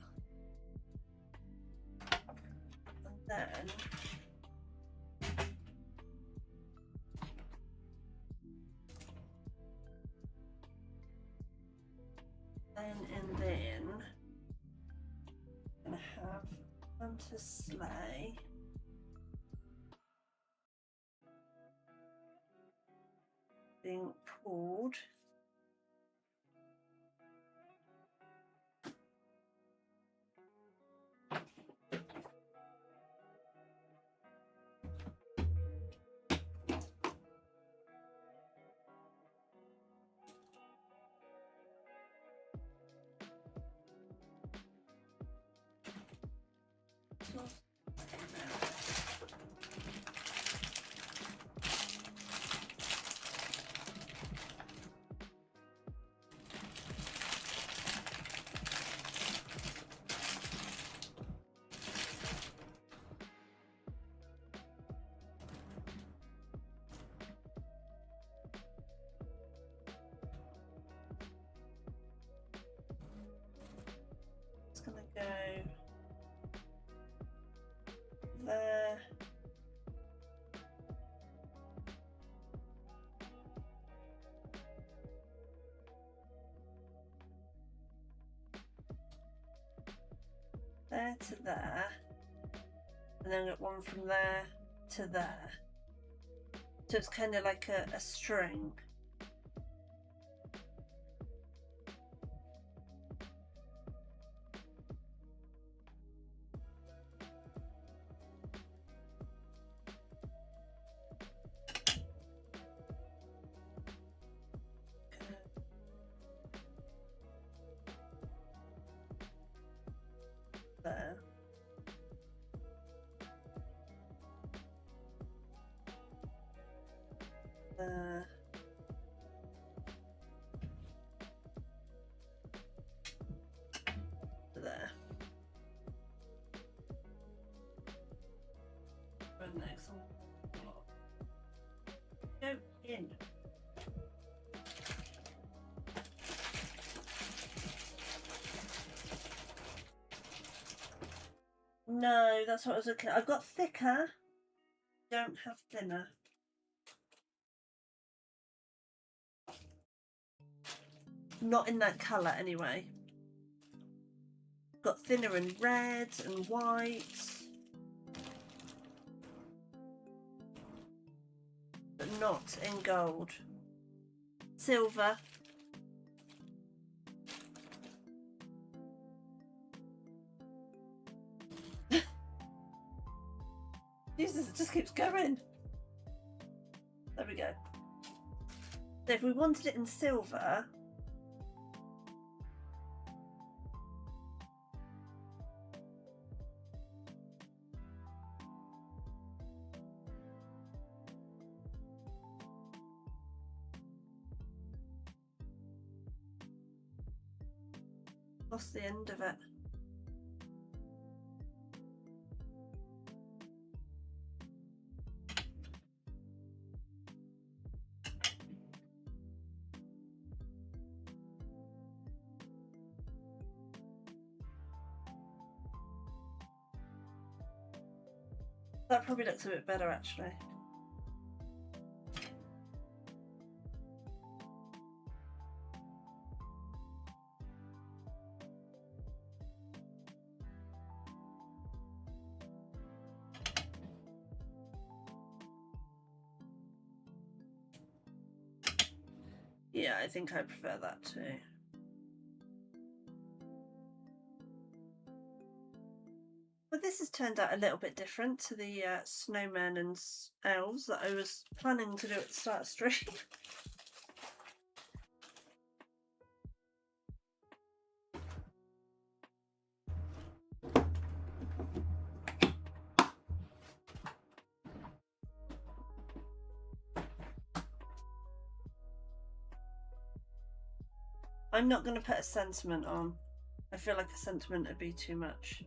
A: And then I'm gonna have onto sleigh. Being pulled. It's gonna go there. There to there, and then get one from there to there. So it's kind of like a string. There. there. And next one. Go in. No, that's what I was looking at. I've got thicker. Don't have thinner. Not in that colour anyway. Got thinner in red and white. But not in gold. Silver. Jesus, it just keeps going. There we go. So if we wanted it in silver, lost the end of it. That probably looks a bit better actually. Yeah, I think I prefer that too. But this has turned out a little bit different to the snowmen and elves that I was planning to do at the start of stream. I'm not going to put a sentiment on. I feel like a sentiment would be too much.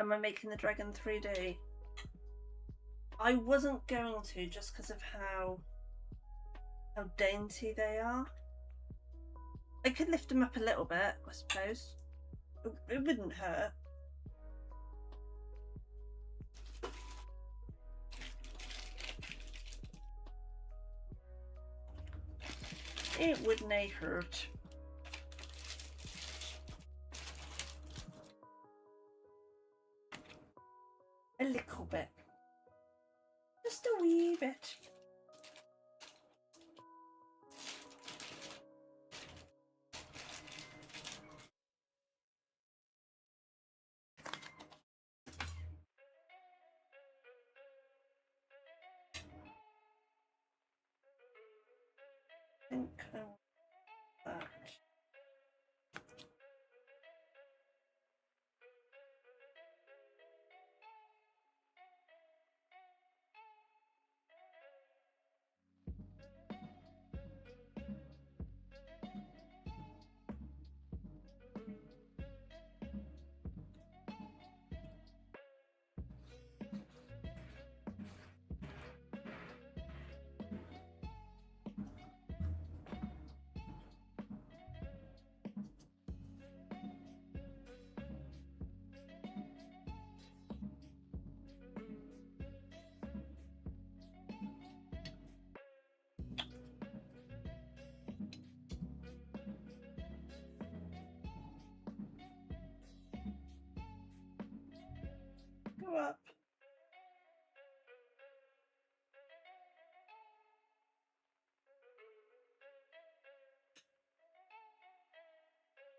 A: Am I making the dragon 3D? I wasn't going to, just because of how dainty they are. I could lift them up a little bit, I suppose. It wouldn't hurt. It wouldn't hurt. A little bit. Just a wee bit. I think I want that.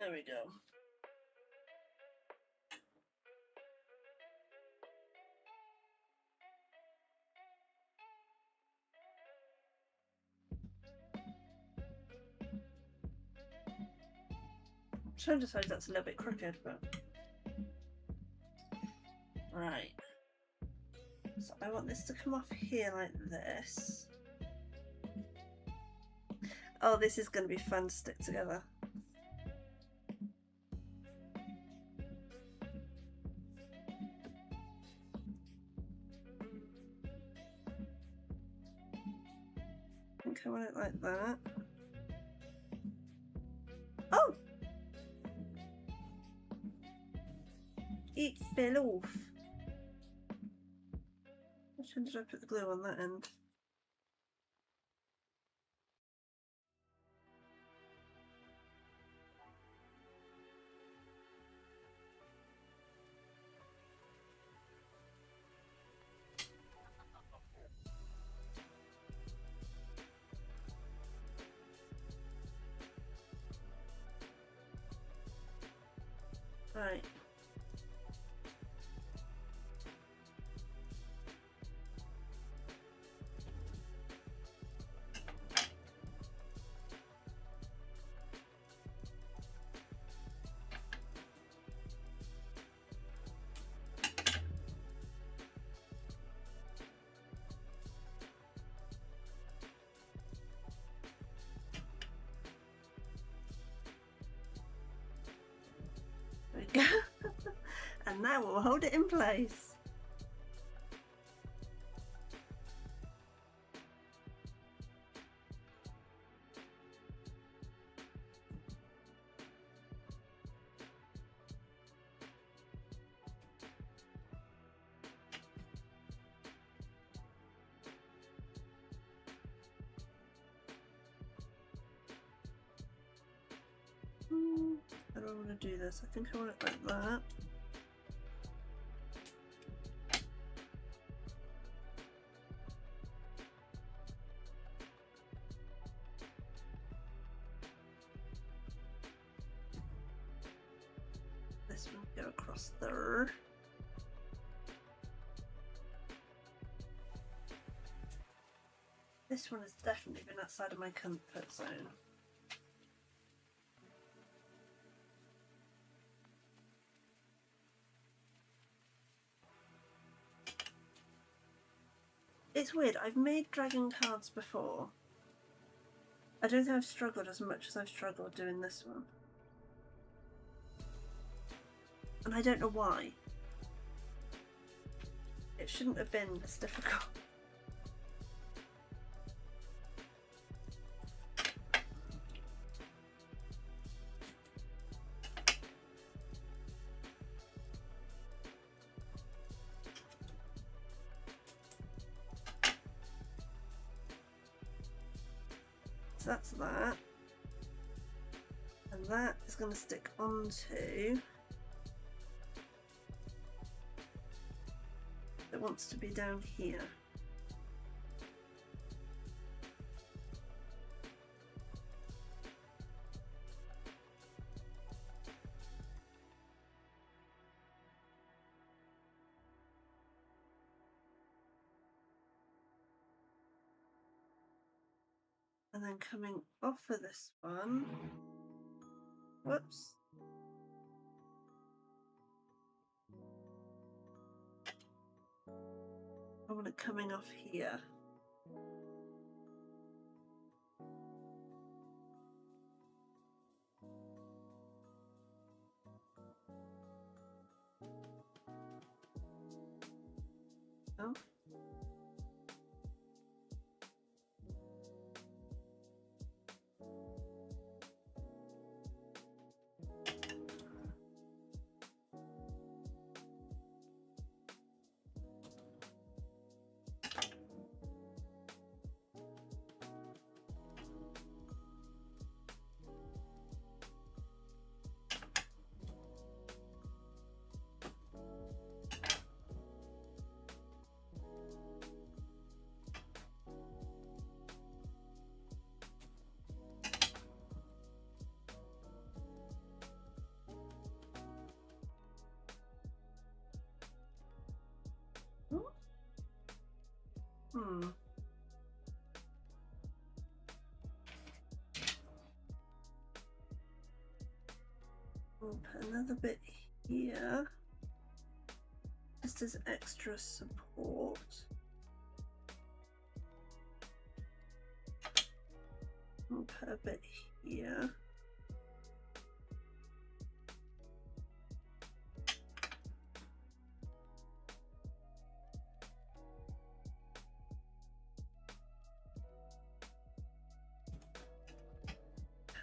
A: There we go. I'm trying to decide that's a little bit crooked, but right. So I want this to come off here like this. Oh, this is going to be fun to stick together. I think I want it like that. Oh! It fell off. Which end did I put the glue on that end? Right. There we go. And now we'll hold it in place. How do I want to do this? I think I want it like that. This one go across there. This one has definitely been outside of my comfort zone. It's weird, I've made dragon cards before. I don't think I've struggled as much as I've struggled doing this one. And I don't know why. It shouldn't have been this difficult. So that's that. And that is going to stick onto... It wants to be down here. And then coming off of this one, whoops. I want it coming off here. Oh. We'll put another bit here, just as extra support. We'll put a bit here.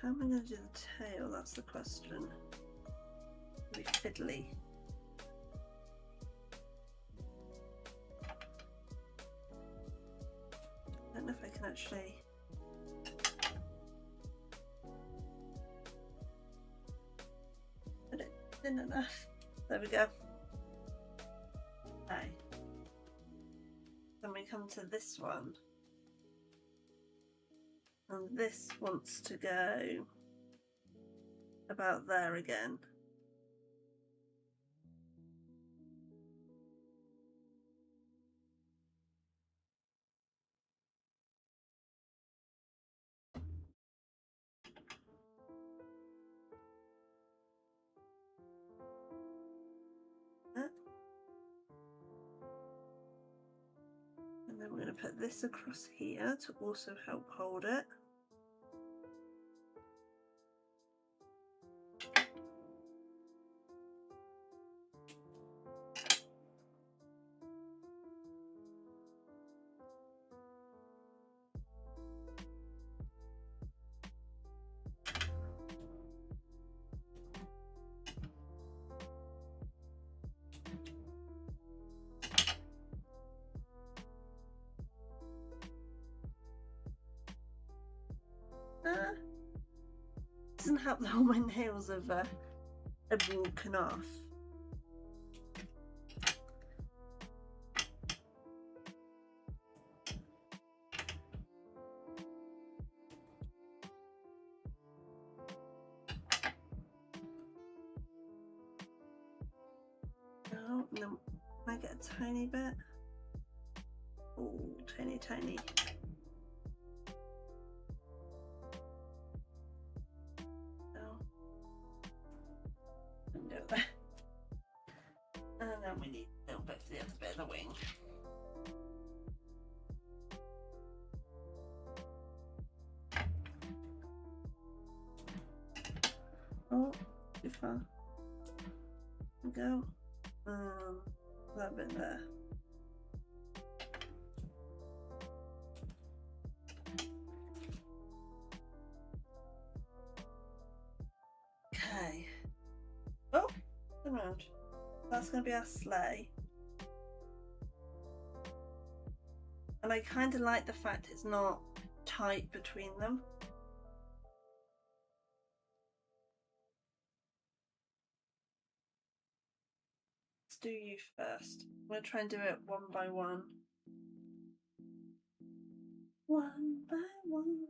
A: How am I going to do the tail? That's the question. It'll be fiddly. I don't know if I can actually. Put it thin enough. There we go. Okay. Then we come to this one. And this wants to go about there again. And then we're going to put this across here to also help hold it. Doesn't help that all my nails have broken off. Oh, and then I get a tiny bit. Oh, tiny, tiny. There. And then we need a little bit for the other bit of the wing. Oh, too far. There we go. That bit there. Okay. Oh, turn around. That's going to be our sleigh. And I kind of like the fact it's not tight between them. Let's do you first. I'm going to try and do it one by one. One by one.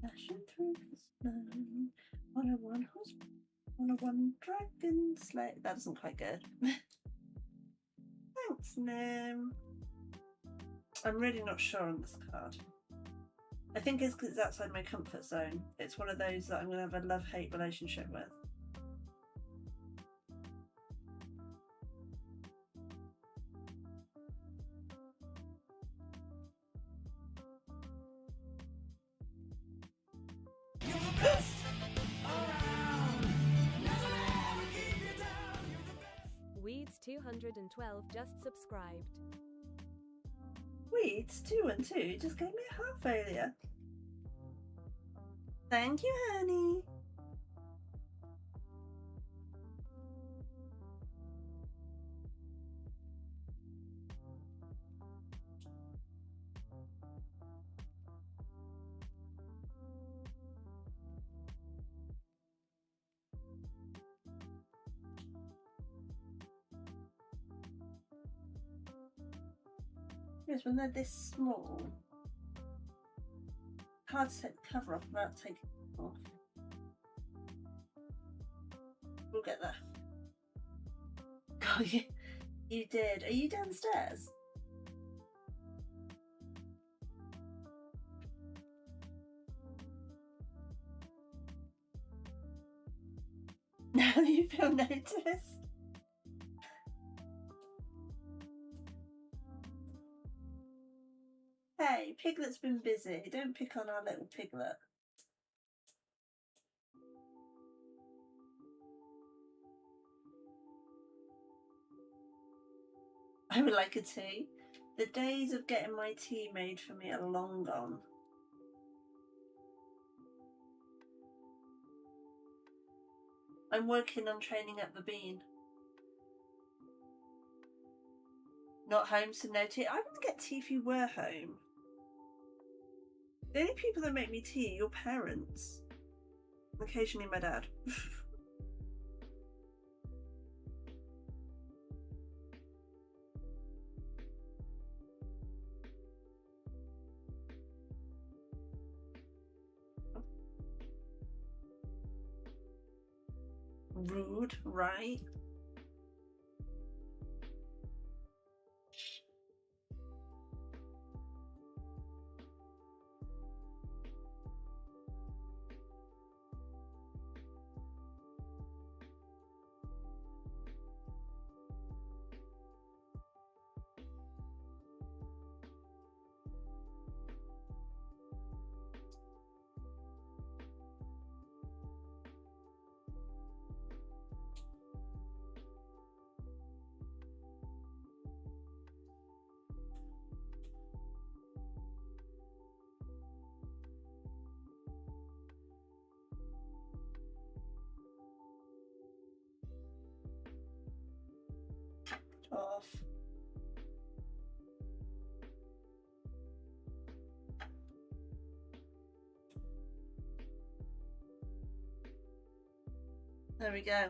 A: Dashing through the snow on a one horse, on a one dragon sleigh. That isn't quite good. Thanks, Nim. I'm really not sure on this card. I think it's because it's outside my comfort zone. It's one of those that I'm going to have a love-hate relationship with.
B: Weeds 212 just subscribed.
A: Weeds 2 and 2 just gave me a heart failure. Thank you, honey. Yes, when they're this small, hard to take the cover off without taking it off. We'll get there. God, You did. Are you downstairs? Now you feel noticed. Hey, Piglet's been busy. Don't pick on our little Piglet. I would like a tea. The days of getting my tea made for me are long gone. I'm working on training up the bean. Not home, so no tea. I wouldn't get tea if you were home. The only people that make me tea are your parents. Occasionally my dad. Rude, right? Off. There we go.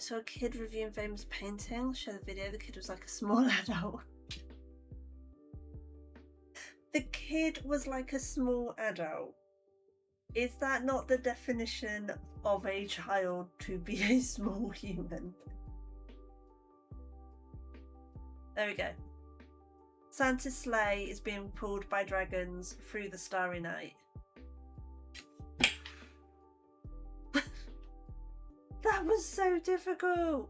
A: So a kid reviewing famous painting. Show the video. The kid was like a small adult. The kid was like a small adult. Is that not the definition of a child to be a small human? There we go. Santa's sleigh is being pulled by dragons through the starry night. That was so difficult.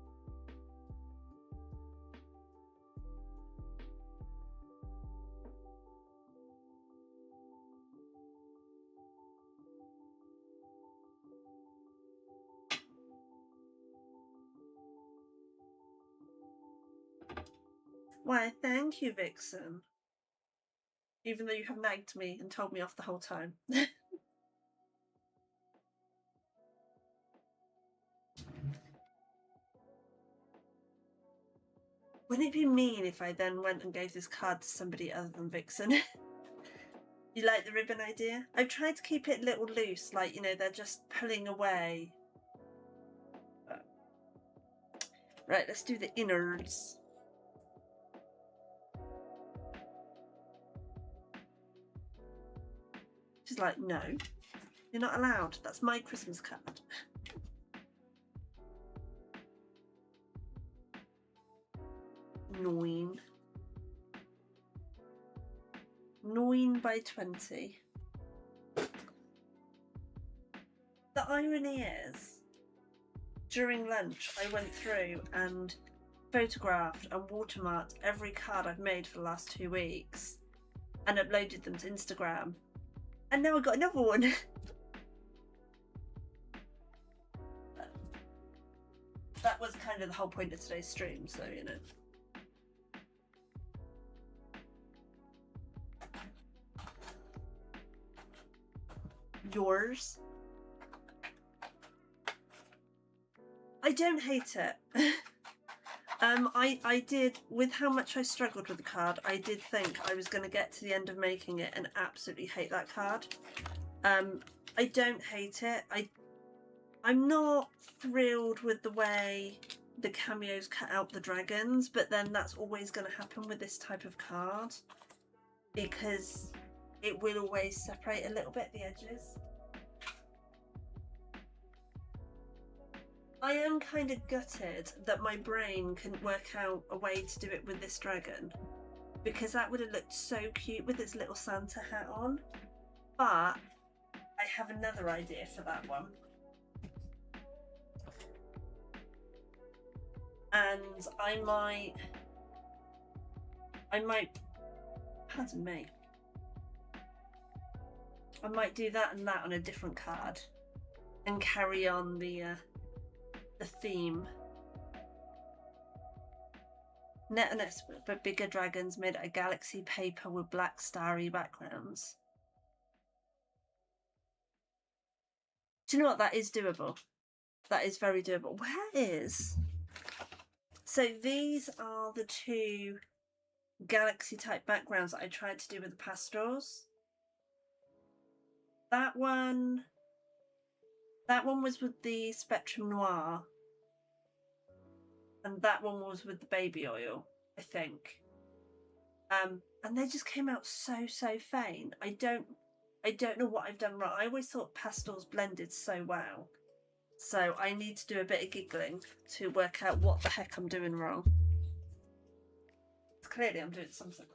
A: Why, thank you, Vixen. Even though you have nagged me and told me off the whole time. Wouldn't it be mean if I then went and gave this card to somebody other than Vixen? You like the ribbon idea? I've tried to keep it a little loose, like, you know, they're just pulling away. Right, let's do the innards. She's like, no, you're not allowed. That's my Christmas card. Nine. 9 by 20. The irony is, during lunch, I went through and photographed and watermarked every card I've made for the last 2 weeks and uploaded them to Instagram. And now I've got another one. That was kind of the whole point of today's stream, so you know. Yours. I don't hate it. I did, with how much I struggled with the card, I did think I was going to get to the end of making it and absolutely hate that card. I don't hate it. I'm not thrilled with the way the cameos cut out the dragons, but then that's always going to happen with this type of card because it will always separate a little bit the edges. I am kind of gutted that my brain couldn't work out a way to do it with this dragon, because that would have looked so cute with its little Santa hat on. But I have another idea for that one. And I might, pardon me, I might do that and that on a different card and carry on the theme. Net and but bigger dragons made out of galaxy paper with black starry backgrounds. Do you know what? That is doable. That is very doable. Where is... So these are the two galaxy type backgrounds that I tried to do with the pastels. That one was with the Spectrum Noir, and that one was with the baby oil, I think. And they just came out so faint. I don't know what I've done wrong. I always thought pastels blended so well. So I need to do a bit of giggling to work out what the heck I'm doing wrong. Clearly I'm doing something.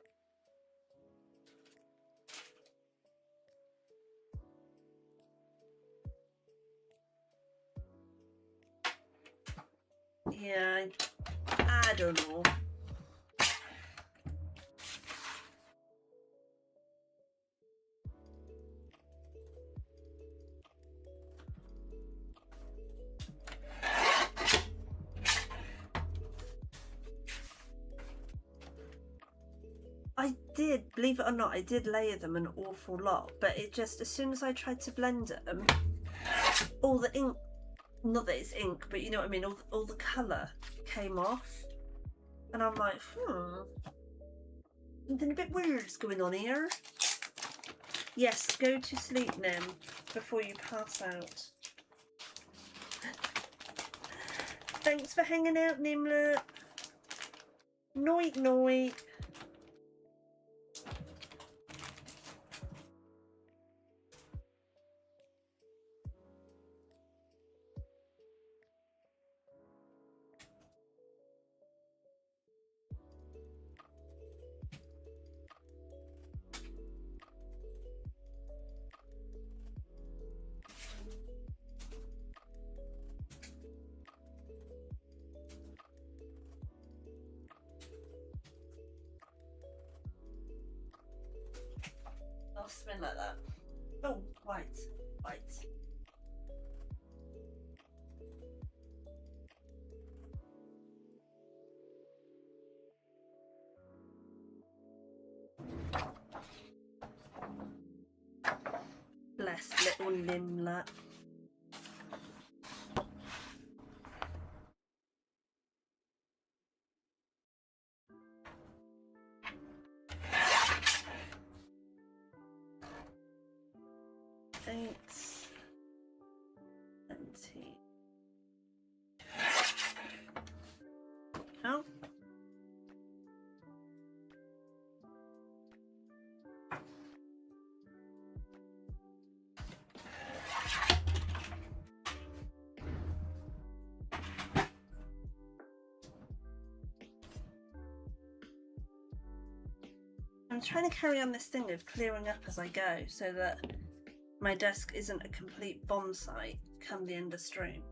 A: Yeah, I don't know. I did, believe it or not, I did layer them an awful lot, but it just, as soon as I tried to blend them, all the ink, not that it's ink, but you know what I mean, all the colour came off. And I'm like, something a bit weird's going on here. Yes, go to sleep, Nim, before you pass out. Thanks for hanging out, Nimlet. Night, night. I'll spin like that. Oh, white. Bless little Nimlet. Thanks. 17. Oh. I'm trying to carry on this thing of clearing up as I go so that my desk isn't a complete bomb site come the end of stream.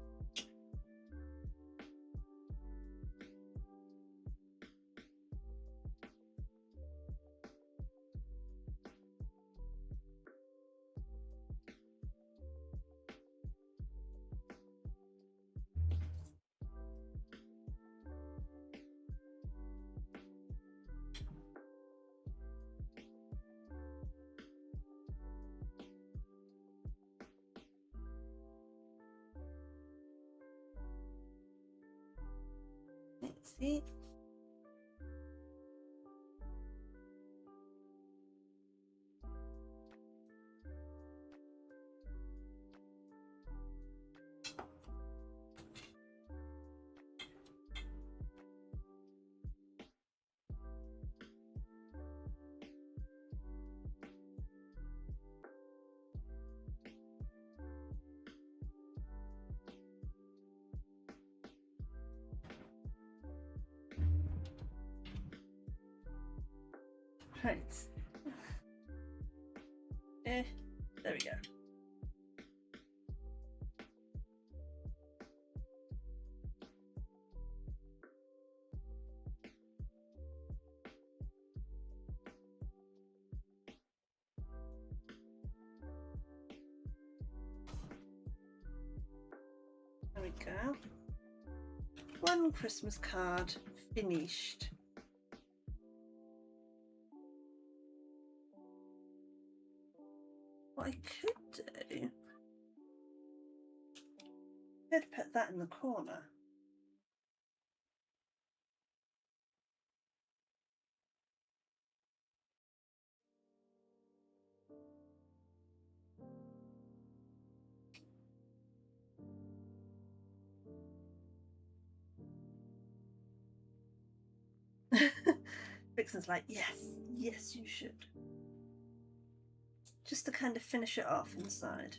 A: Let's see. Right. There we go. There we go. One Christmas card finished. What I could do, I'd put that in the corner. Vixen's like, yes, yes, you should. Just to kind of finish it off inside.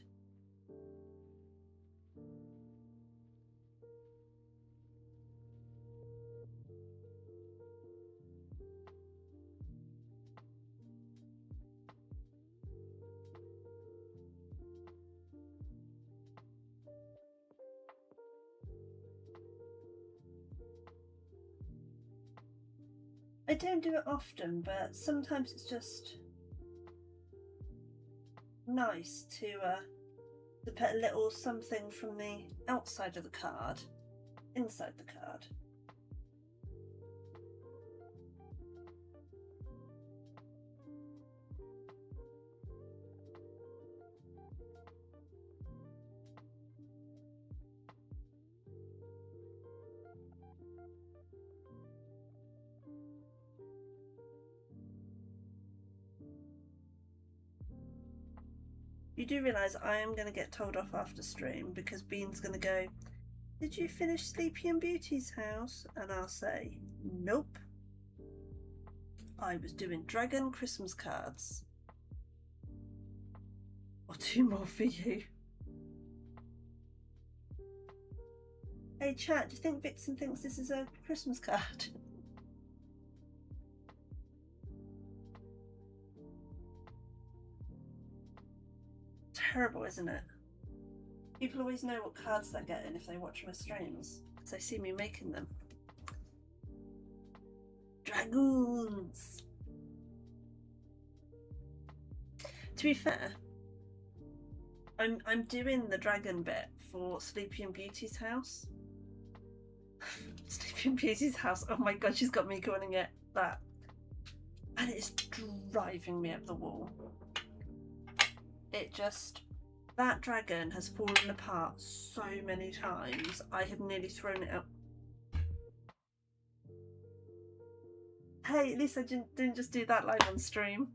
A: I don't do it often, but sometimes it's just nice to put a little something from the outside of the card inside the card. You do realise I am going to get told off after stream because Bean's going to go, did you finish Sleepy and Beauty's house? And I'll say, nope. I was doing dragon Christmas cards. Or 2 more for you. Hey chat, do you think Vixen thinks this is a Christmas card? Terrible, isn't it? People always know what cards they're getting if they watch my streams, because they see me making them. Dragoons! To be fair, I'm doing the dragon bit for Sleepy and Beauty's house. Sleepy and Beauty's house, oh my god, she's got me calling it that. And it's driving me up the wall. It just, that dragon has fallen apart so many times. I have nearly thrown it out. Hey, at least I didn't just do that live on stream.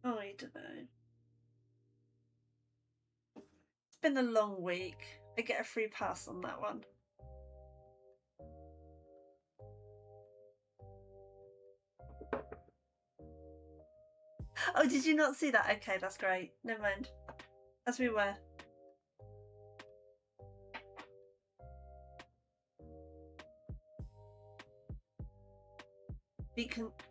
A: Oh, I don't know. It's been a long week. I get a free pass on that one. Oh, did you not see that? Okay, that's great. Never mind. As we were.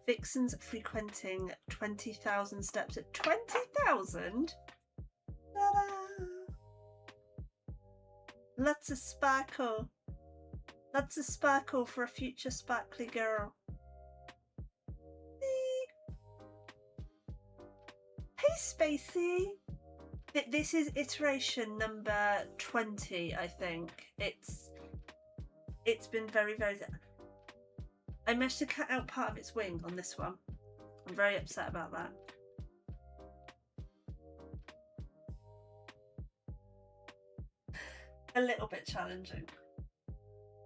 A: Vixen's frequenting 20,000 steps at 20,000? Lots of sparkle. Lots of sparkle for a future sparkly girl. Hey Spacey! This is iteration number 20, I think. It's been very, very... I managed to cut out part of its wing on this one. I'm very upset about that. A little bit challenging.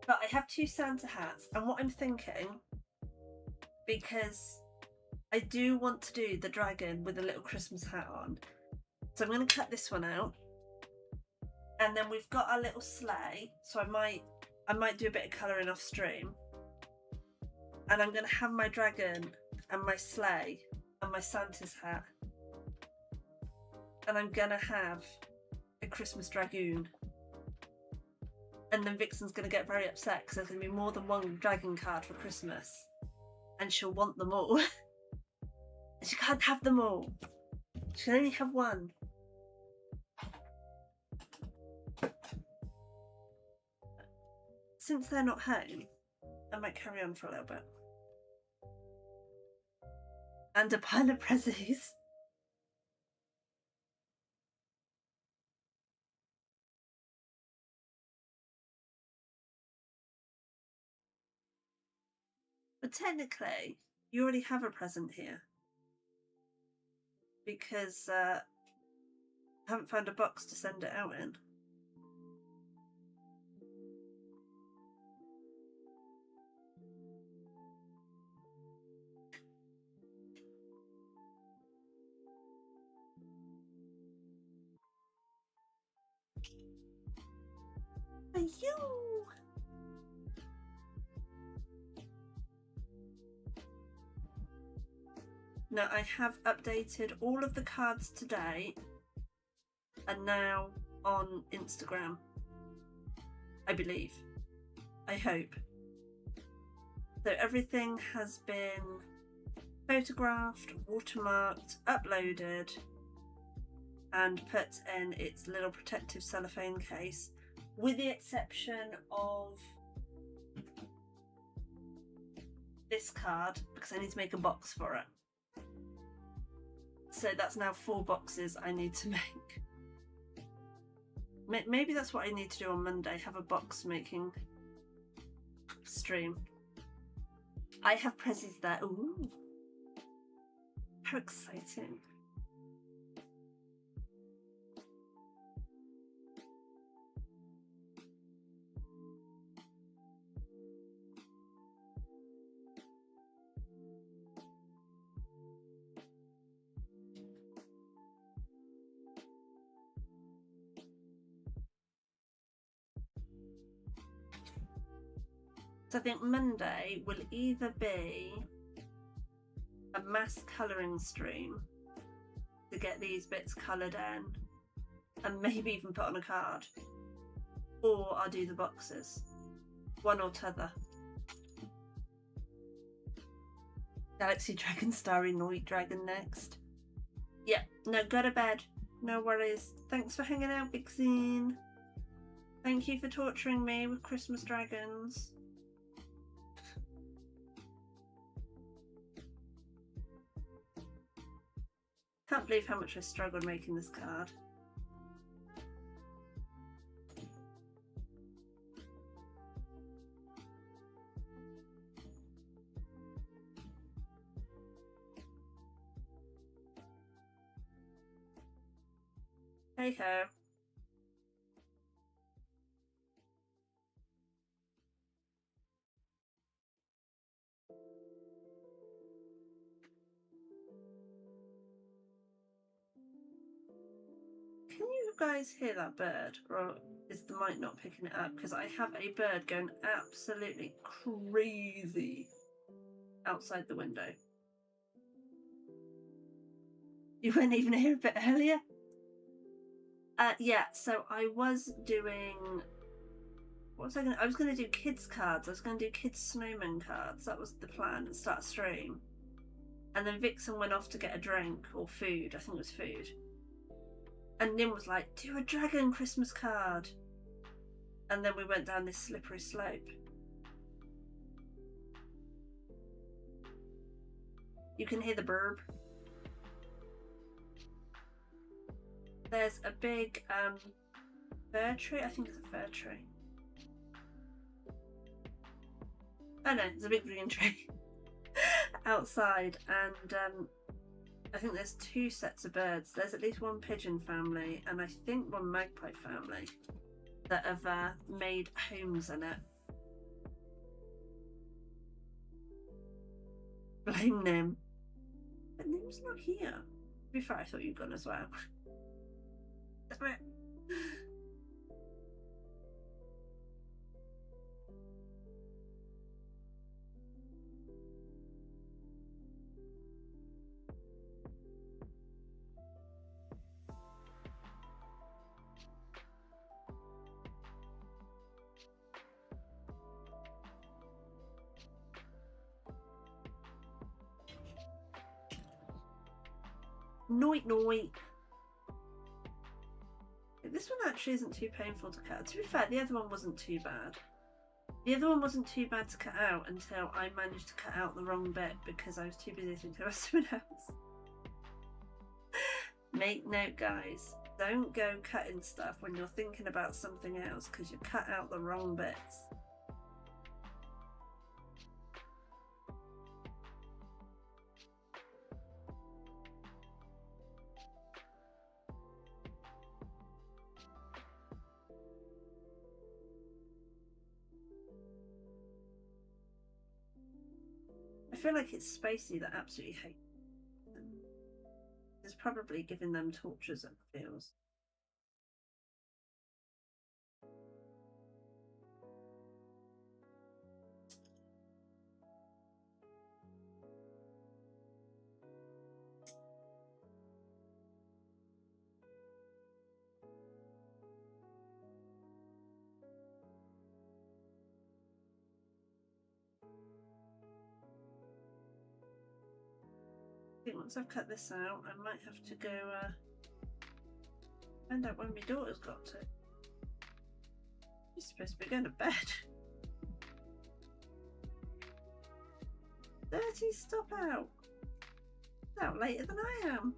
A: But I have 2 Santa hats, and what I'm thinking, because I do want to do the dragon with a little Christmas hat on, so I'm going to cut this one out, and then we've got our little sleigh, so I might do a bit of colouring off stream. And I'm going to have my dragon and my sleigh and my Santa's hat. And I'm going to have a Christmas dragoon. And then Vixen's going to get very upset because there's going to be more than one dragon card for Christmas. And she'll want them all. And she can't have them all. She can only have one. Since they're not home, I might carry on for a little bit. And a pile of prezzies. But technically, you already have a present here. Because I haven't found a box to send it out in. Thank you. Now I have updated all of the cards today and now on Instagram, I believe. I hope. So everything has been photographed, watermarked, uploaded and put in its little protective cellophane case, with the exception of this card because I need to make a box for it. So that's now 4 boxes I need to make. Maybe that's what I need to do on Monday, have a box making stream. I have prezzies there. Ooh, how exciting. So I think Monday will either be a mass colouring stream to get these bits coloured in and maybe even put on a card, or I'll do the boxes. One or t'other. Galaxy Dragon, Starry Night Dragon next. Yeah, no, go to bed. No worries. Thanks for hanging out, Vixen. Thank you for torturing me with Christmas dragons. Can't believe how much I struggled making this card. Hey ho. Can you guys hear that bird? Or is the mic not picking it up? Because I have a bird going absolutely crazy outside the window. You weren't even here a bit earlier? Yeah, so I was doing... What was I going to... I was going to do kids cards. I was going to do kids snowman cards. That was the plan, and start a stream. And then Vixen went off to get a drink or food. I think it was food. And Nim was like, do a dragon Christmas card. And then we went down this slippery slope. You can hear the burb. There's a big fir tree. I think it's a fir tree. Oh no, it's a big green tree outside. And I think there's 2 sets of birds. There's at least 1 pigeon family and I think 1 magpie family that have made homes in it. Blame Nim. But Nim's not here. To be fair, I thought you'd gone as well. Damn it. Noit noit. This one actually isn't too painful to cut. To be fair, the other one wasn't too bad. The other one wasn't too bad to cut out until I managed to cut out the wrong bit because I was too busy thinking about something else. Make note, guys. Don't go cutting stuff when you're thinking about something else because you cut out the wrong bits. I feel like it's Spacey that absolutely hates them. It's probably giving them tortures, it feels. I think once I've cut this out, I might have to go find out when my daughter's got to. She's supposed to be going to bed. Dirty, stop out. It's out later than I am.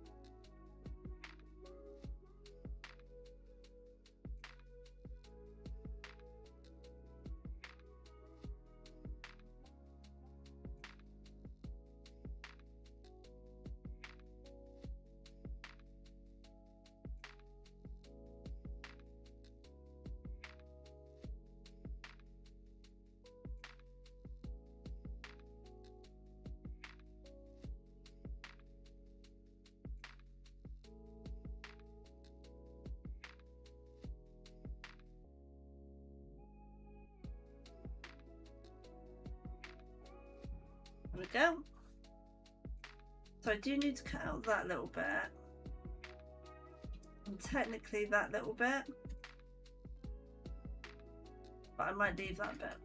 A: There we go. So I do need to cut out that little bit. And technically that little bit. But I might leave that bit.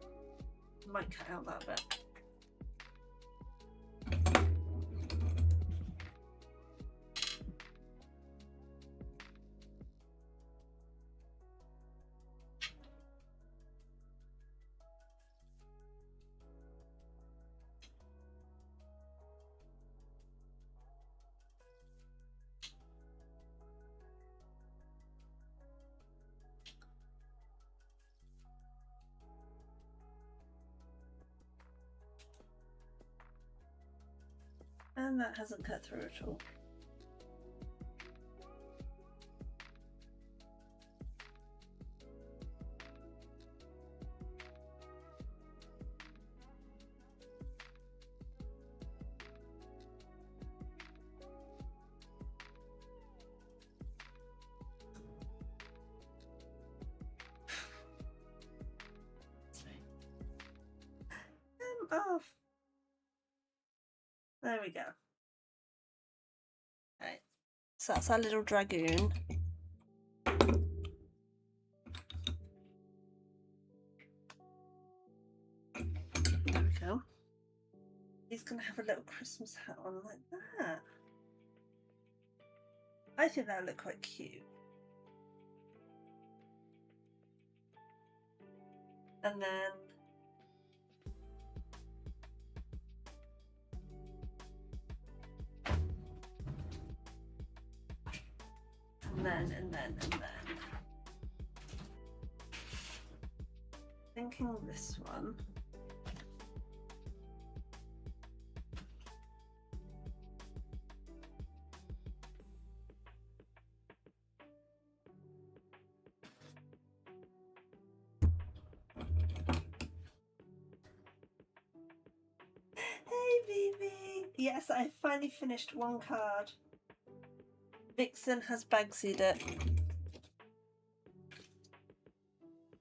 A: I might cut out that bit. And that hasn't cut through at all. Off. There we go. Right. So that's our little dragoon. There we go. He's gonna have a little Christmas hat on like that. I think that would look quite cute. And then and then. Thinking this one. Hey, Vivi. Yes, I finally finished one card. Vixen has Bagsied it.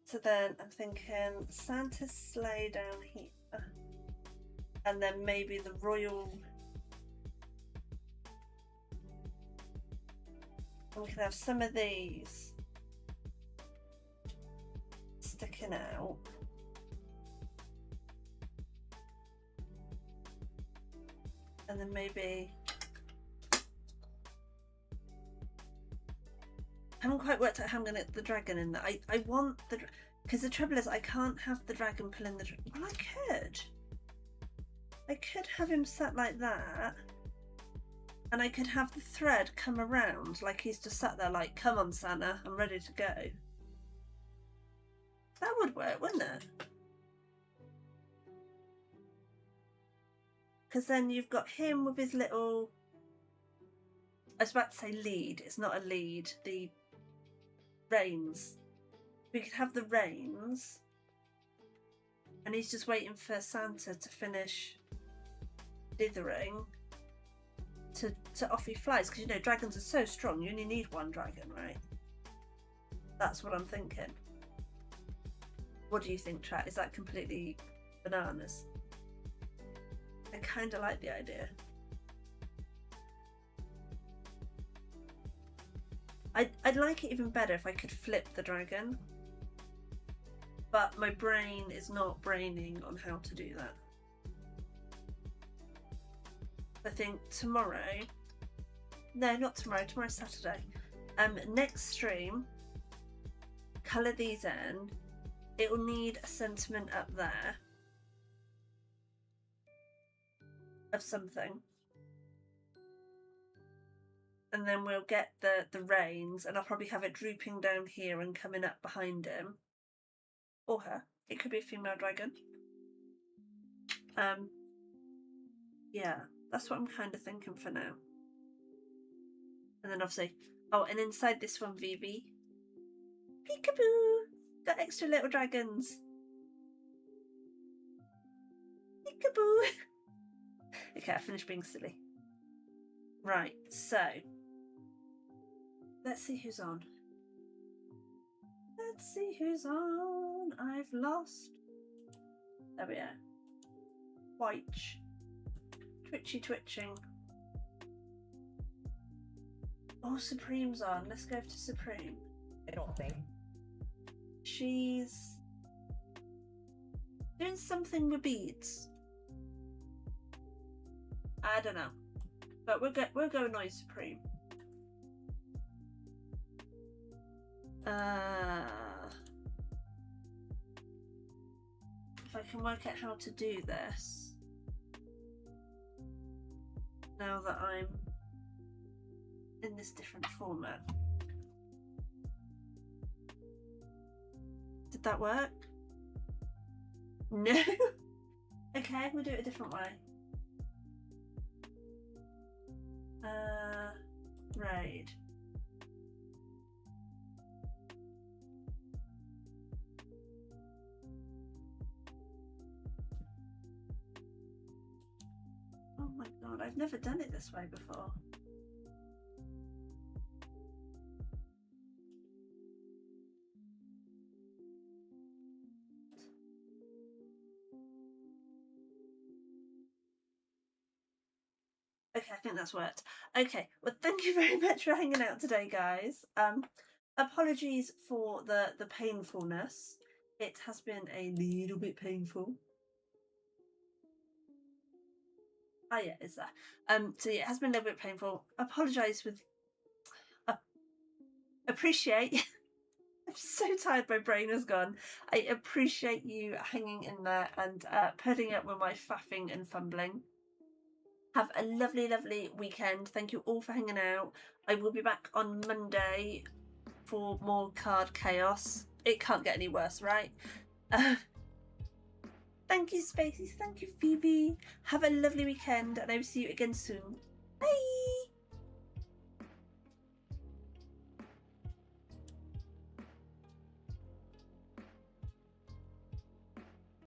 A: So then I'm thinking Santa's sleigh down here. And then maybe the royal. And we can have some of these sticking out. And then maybe haven't quite worked out how I'm going to get the dragon in there. I want the... Because the trouble is I can't have the dragon pulling the... Well, I could. I could have him sat like that. And I could have the thread come around like he's just sat there like, come on, Santa, I'm ready to go. That would work, wouldn't it? Because then you've got him with his little... I was about to say lead. It's not a lead. The reins. We could have the reins. And he's just waiting for Santa to finish dithering. To off he flies. Because, you know, dragons are so strong. You only need one dragon, right? That's what I'm thinking. What do you think, chat? Is that completely bananas? I kind of like the idea. I'd like it even better if I could flip the dragon. But my brain is not braining on how to do that. I think tomorrow... No, not tomorrow. Tomorrow's Saturday. Next stream, colour these in. It will need a sentiment up there. Of something. And then we'll get the reins, and I'll probably have it drooping down here and coming up behind him. Or her. It could be a female dragon. Yeah, that's what I'm kind of thinking for now. And then obviously, oh, and inside this one, Vivi. Peekaboo! Got extra little dragons. Peekaboo! Okay, I finished being silly. Right, so let's see who's on. Let's see who's on. I've lost. There we are. White. Twitching. Oh, Supreme's on. Let's go to Supreme.
C: I don't think.
A: She's doing something with beads. I don't know. But we'll go annoy Supreme. If I can work out how to do this. Now that I'm in this different format. Did that work? No? Okay, we'll do it a different way. Right. Oh my god, I've never done it this way before. Okay, I think that's worked. Okay, well, thank you very much for hanging out today, guys. Apologies for the painfulness. It has been a little bit painful. Oh yeah, it's there. So yeah, it has been a little bit painful. Apologise with... appreciate... I'm so tired, my brain has gone. I appreciate you hanging in there and putting up with my faffing and fumbling. Have a lovely, lovely weekend. Thank you all for hanging out. I will be back on Monday for more card chaos. It can't get any worse, right? Thank you, Spacies. Thank you, Phoebe. Have a lovely weekend, and I will see you again soon. Bye!